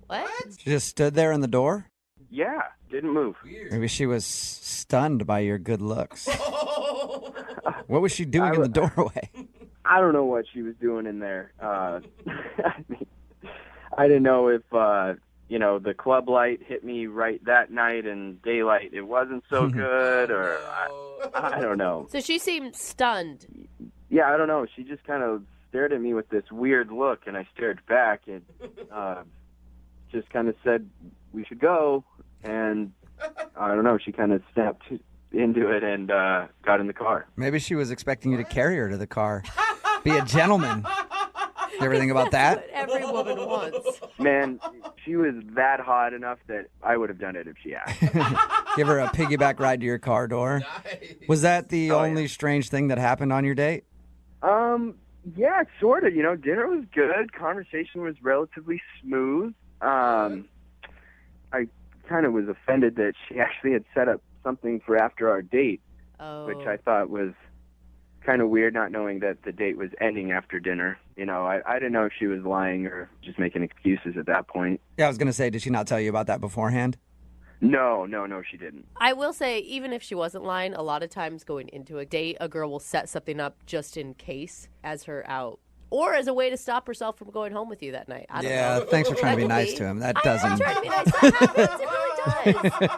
What? She just stood there in the door? Yeah, didn't move. Maybe she was stunned by your good looks. What was she doing in the doorway? I don't know what she was doing in there. I mean, I didn't know if the club light hit me right that night, and daylight it wasn't so good, or I don't know. So she seemed stunned. Yeah, I don't know. She just kind of stared at me with this weird look, and I stared back, and just kind of said, "We should go." And I don't know. She kind of snapped into it and got in the car. Maybe she was expecting you to carry her to the car. Be a gentleman. You ever think about that? What every woman wants. Man, she was that hot enough that I would have done it if she asked. Give her a piggyback ride to your car door. Nice. Was that the only strange thing that happened on your date? Yeah, sort of. Dinner was good. Conversation was relatively smooth. I kind of was offended that she actually had set up something for after our date, which I thought was kind of weird, not knowing that the date was ending after dinner. I didn't know if she was lying or just making excuses at that point. Yeah, I was going to say, did she not tell you about that beforehand? No, she didn't. I will say, even if she wasn't lying, a lot of times going into a date, a girl will set something up just in case as her out. Or as a way to stop herself from going home with you that night. I don't know. Thanks for trying to be nice to him. That doesn't. I'm trying to be nice. That happens. It really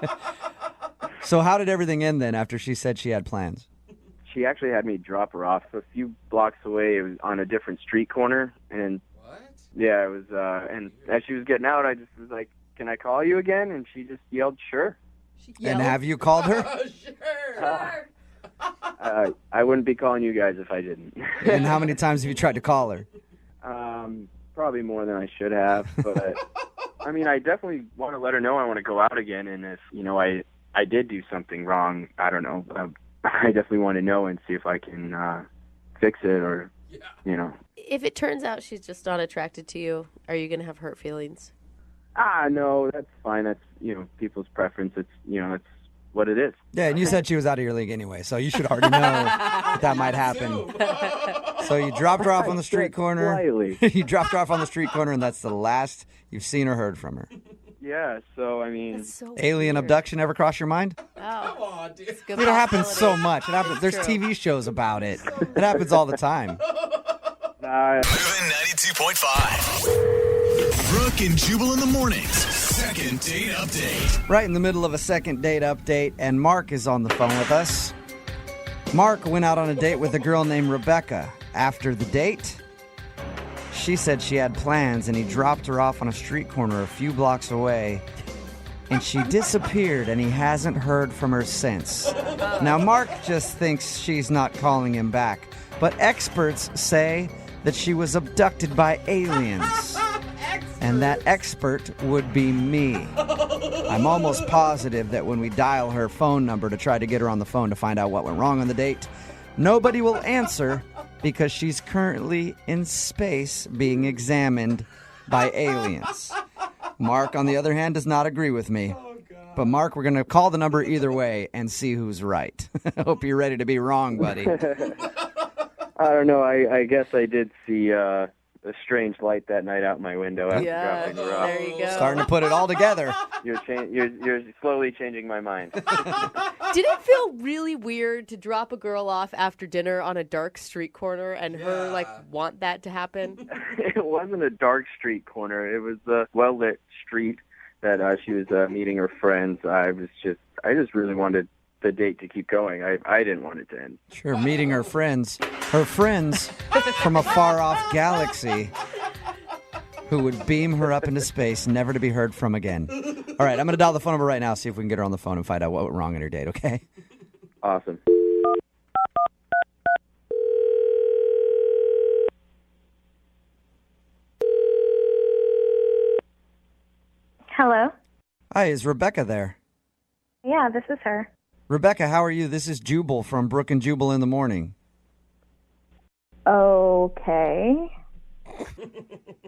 does. So how did everything end then after she said she had plans? She actually had me drop her off a few blocks away. It was on a different street corner. And yeah, it was. And as she was getting out, I just was like, "Can I call you again?" And she just yelled, "Sure." And have you called her? Sure. I wouldn't be calling you guys if I didn't. And how many times have you tried to call her? Probably more than I should have. But I definitely want to let her know I want to go out again. And if I did do something wrong, I don't know. I definitely want to know and see if I can fix it, or If it turns out she's just not attracted to you, are you going to have hurt feelings? No, that's fine. That's people's preference. It's that's what it is. Yeah, and you said she was out of your league anyway, so you should already know that might happen. So you dropped her off on the street corner. You dropped her off on the street corner, and that's the last you've seen or heard from her. Yeah, so alien abduction ever cross your mind? Oh, come on, dude. Dude, it happens so much. It happens. There's TV shows about it. It happens all the time. Moving 92.5. Brooke and Jubal in the mornings. Second date update. Right in the middle of a second date update, and Mark is on the phone with us. Mark went out on a date with a girl named Rebecca. After the date, she said she had plans, and he dropped her off on a street corner a few blocks away, and she disappeared, and he hasn't heard from her since. Now, Mark just thinks she's not calling him back, but experts say that she was abducted by aliens. And that expert would be me. I'm almost positive that when we dial her phone number to try to get her on the phone to find out what went wrong on the date, nobody will answer because she's currently in space being examined by aliens. Mark, on the other hand, does not agree with me. But Mark, we're going to call the number either way and see who's right. I hope you're ready to be wrong, buddy. I don't know. I guess I did see a strange light that night out my window after dropping her off. There you go. Starting to put it all together. You're slowly changing my mind. Did it feel really weird to drop a girl off after dinner on a dark street corner and her want that to happen? It wasn't a dark street corner. It was a well-lit street that she was meeting her friends. I just really wanted the date to keep going. I didn't want it to end. Sure, meeting her friends from a far-off galaxy who would beam her up into space, never to be heard from again. All right, I'm going to dial the phone number right now, see if we can get her on the phone and find out what went wrong on her date, okay? Awesome. Hello? Hi, is Rebecca there? Yeah, this is her. Rebecca, how are you? This is Jubal from Brooke and Jubal in the morning. Okay.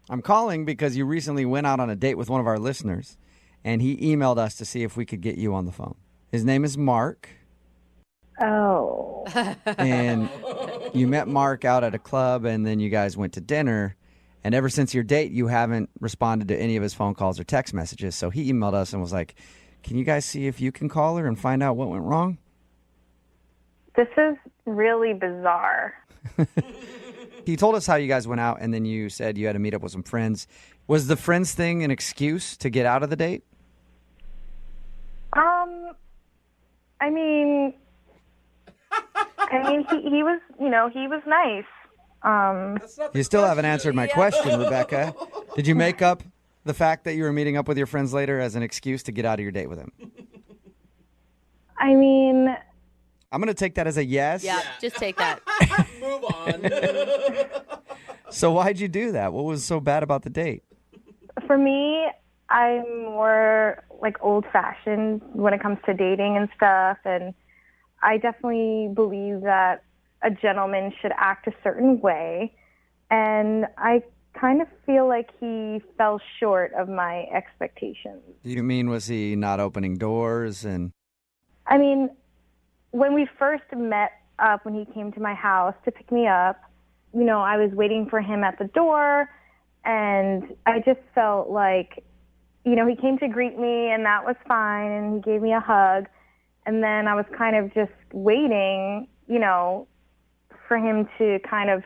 I'm calling because you recently went out on a date with one of our listeners, and he emailed us to see if we could get you on the phone. His name is Mark. Oh. And you met Mark out at a club, and then you guys went to dinner. And ever since your date, you haven't responded to any of his phone calls or text messages. So he emailed us and was like, can you guys see if you can call her and find out what went wrong? This is really bizarre. He told us how you guys went out, and then you said you had to meet up with some friends. Was the friends thing an excuse to get out of the date? I mean, he was, he was nice. You still haven't answered my question, Rebecca. Did you make up the fact that you were meeting up with your friends later as an excuse to get out of your date with him? I mean, I'm going to take that as a yes. Yeah, just take that. Move on. So why'd you do that? What was so bad about the date? For me, I'm more like old-fashioned when it comes to dating and stuff, and I definitely believe that a gentleman should act a certain way, and I kind of feel like he fell short of my expectations. You mean, was he not opening doors? And I mean, when we first met up, when he came to my house to pick me up, I was waiting for him at the door, and I just felt like, he came to greet me, and that was fine, and he gave me a hug, and then I was kind of just waiting, for him to kind of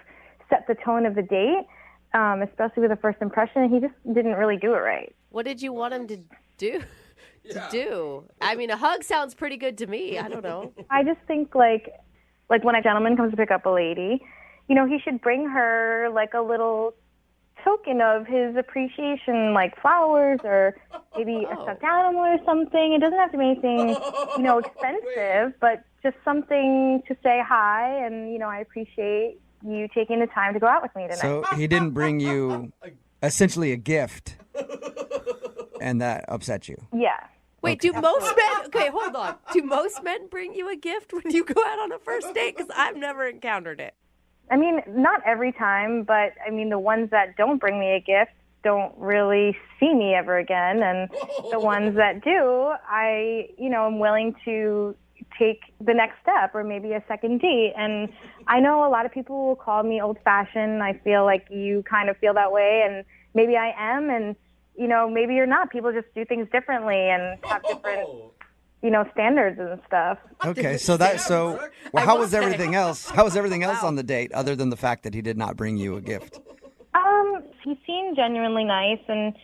set the tone of the date, especially with the first impression, and he just didn't really do it right. What did you want him to do? I mean, a hug sounds pretty good to me. I don't know. I just think like when a gentleman comes to pick up a lady, he should bring her like a little token of his appreciation, like flowers or maybe a stuffed animal or something. It doesn't have to be anything, expensive, but just something to say hi and, I appreciate you taking the time to go out with me tonight. so he didn't bring you essentially a gift, and that upset you? Yeah. Wait, do most men... Okay, hold on. Do most men bring you a gift when you go out on a first date? Because I've never encountered it. I mean, not every time, but I mean, the ones that don't bring me a gift don't really see me ever again. And the ones that do, I'm willing to take the next step or maybe a second date. And I know a lot of people will call me old-fashioned. I feel like you kind of feel that way, and maybe I am, and, maybe you're not. People just do things differently and have different, standards and stuff. Okay, how was everything else? How was everything else on the date other than the fact that he did not bring you a gift? He seemed genuinely nice, and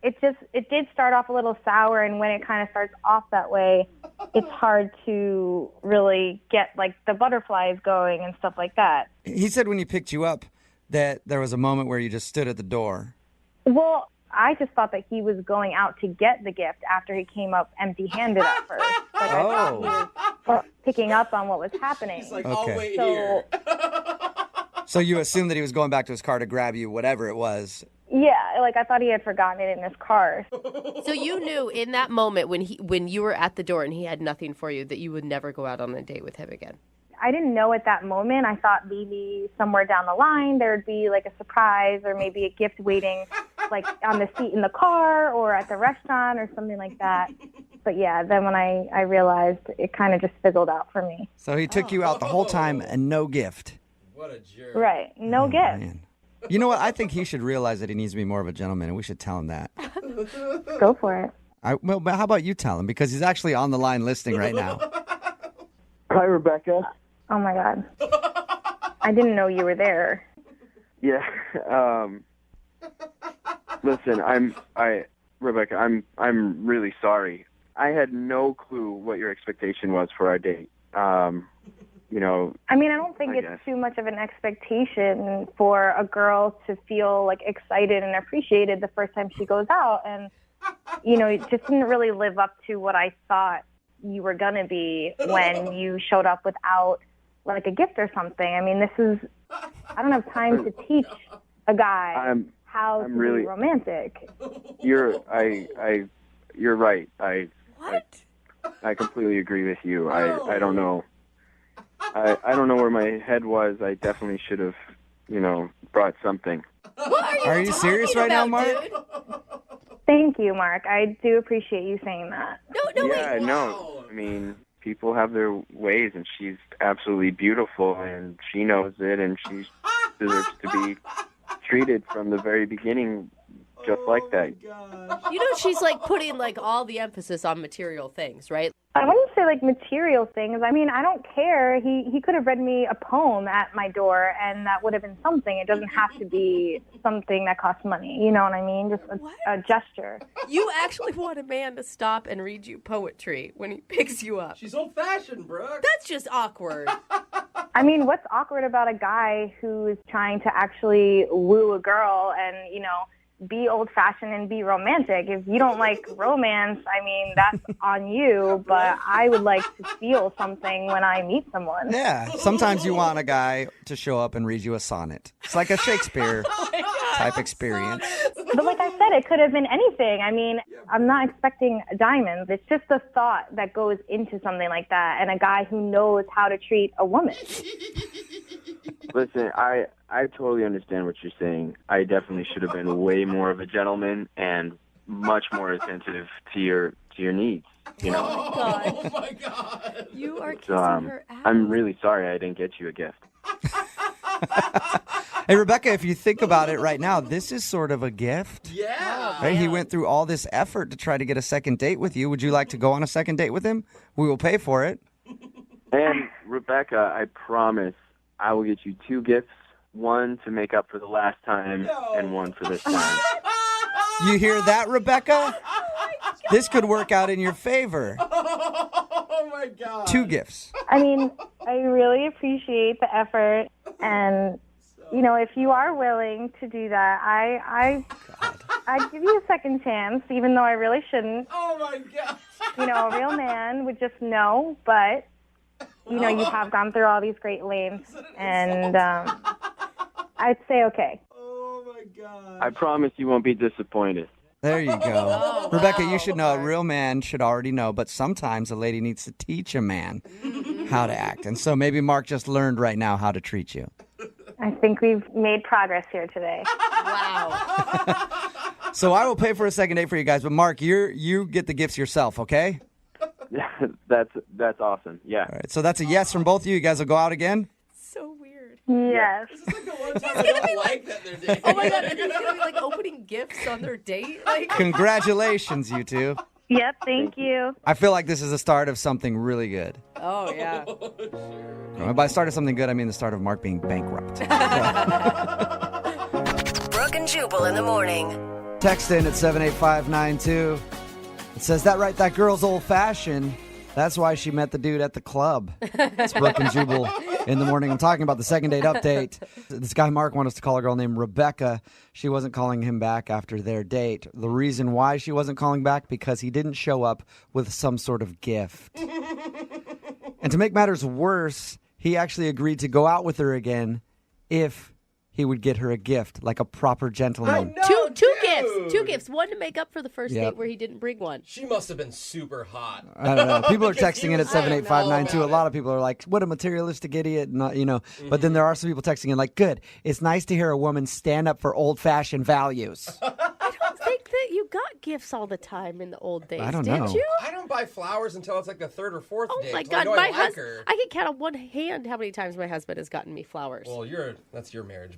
it did start off a little sour, and when it kind of starts off that way, it's hard to really get like the butterflies going and stuff like that. He said when he picked you up that there was a moment where you just stood at the door. Well, I just thought that he was going out to get the gift after he came up empty-handed at first. Like, I thought he was picking up on what was happening. He's like, Okay. I'll wait here. So you assumed that he was going back to his car to grab you, whatever it was. Yeah, like I thought he had forgotten it in his car. So you knew in that moment when you were at the door and he had nothing for you that you would never go out on a date with him again? I didn't know at that moment. I thought maybe somewhere down the line there would be like a surprise or maybe a gift waiting like on the seat in the car or at the restaurant or something like that. But yeah, then when I realized, it kind of just fizzled out for me. So he took you out the whole time and no gift. What a jerk. Right, no gift. Man. You know what? I think he should realize that he needs to be more of a gentleman, and we should tell him that. Go for it. But how about you tell him? Because he's actually on the line listening right now. Hi, Rebecca. Oh my God. I didn't know you were there. Yeah. Listen, Rebecca, I'm really sorry. I had no clue what your expectation was for our date. I mean, I don't think it's too much of an expectation for a girl to feel like excited and appreciated the first time she goes out. And, it just didn't really live up to what I thought you were going to be when you showed up without like a gift or something. I mean, I don't have time to teach a guy how to be romantic. You're right. I completely agree with you. I don't know. I don't know where my head was. I definitely should have, brought something. Are you serious right now, Mark? Dude? Thank you, Mark. I do appreciate you saying that. Yeah, no. I mean, people have their ways, and she's absolutely beautiful, and she knows it, and she deserves to be treated from the very beginning just like that. She's like putting like all the emphasis on material things, right? I wouldn't say for like material things, I mean, I don't care. He could have read me a poem at my door, and that would have been something. It doesn't have to be something that costs money. You know what I mean? Just a gesture. You actually want a man to stop and read you poetry when he picks you up. She's old-fashioned, Brooke. That's just awkward. I mean, what's awkward about a guy who is trying to actually woo a girl and, you know, be old-fashioned and be romantic? If you don't like romance, I mean, that's on you, but I would like to feel something when I meet someone. Yeah, sometimes you want a guy to show up and read you a sonnet. It's like a Shakespeare type experience. But like I said, it could have been anything. I mean, I'm not expecting diamonds. It's just the thought that goes into something like that, and a guy who knows how to treat a woman. Listen, I totally understand what you're saying. I definitely should have been way more of a gentleman and much more attentive to your needs. You know. Oh my God! You are kissing her ass. I'm really sorry I didn't get you a gift. Hey, Rebecca, if you think about it right now, this is sort of a gift. Yeah. Right? He went through all this effort to try to get a second date with you. Would you like to go on a second date with him? We will pay for it. And Rebecca, I promise I will get you 2 gifts. One to make up for the last time, and one for this time. You hear that, Rebecca? This could work out in your favor. Oh, my God. 2 gifts. I mean, I really appreciate the effort, and you know, if you are willing to do that, I give you a second chance, even though I really shouldn't. Oh my God! You know, a real man would just know, but you know, you have gone through all these great lengths, and I'd say okay. Oh my God! I promise you won't be disappointed. There you go. Rebecca, you should know, a real man should already know, but sometimes a lady needs to teach a man how to act. And so maybe Mark just learned right now how to treat you. I think we've made progress here today. Wow. So I will pay for a second date for you guys, but Mark, you get the gifts yourself, okay? Yeah, that's awesome. Yeah. All right, so that's a yes from both of you. You guys will go out again? So weird. Yes. This is like the one time I don't like that they're dating. Oh my God! And he's gonna be like opening gifts on their date. Like, Congratulations, you two. Yep, thank you. I feel like this is the start of something really good. oh yeah. By start of something good, I mean the start of Mark being bankrupt. Brooke and Jubal in the morning. Text in at 78592. It says, that right, that girl's old-fashioned. That's why she met the dude at the club. It's Brooke and Jubal in the morning. I'm talking about the second date update. This guy Mark wanted us to call a girl named Rebecca. She wasn't calling him back after their date. The reason why she wasn't calling back, because he didn't show up with some sort of gift. And to make matters worse, he actually agreed to go out with her again if he would get her a gift, like a proper gentleman. Two gifts. One to make up for the first date where he didn't bring one. She must have been super hot. I don't know. People are texting in at 78592. A lot of people are like, what a materialistic idiot. Not, you know. But then there are some people texting in like, good. It's nice to hear a woman stand up for old-fashioned values. I don't think that you got gifts all the time in the old days. I don't know. Did you? I don't buy flowers until it's like the 3rd or 4th Oh date. my so God, I know my I like husband! her. I can count on one hand how many times my husband has gotten me flowers. Well, that's your marriage,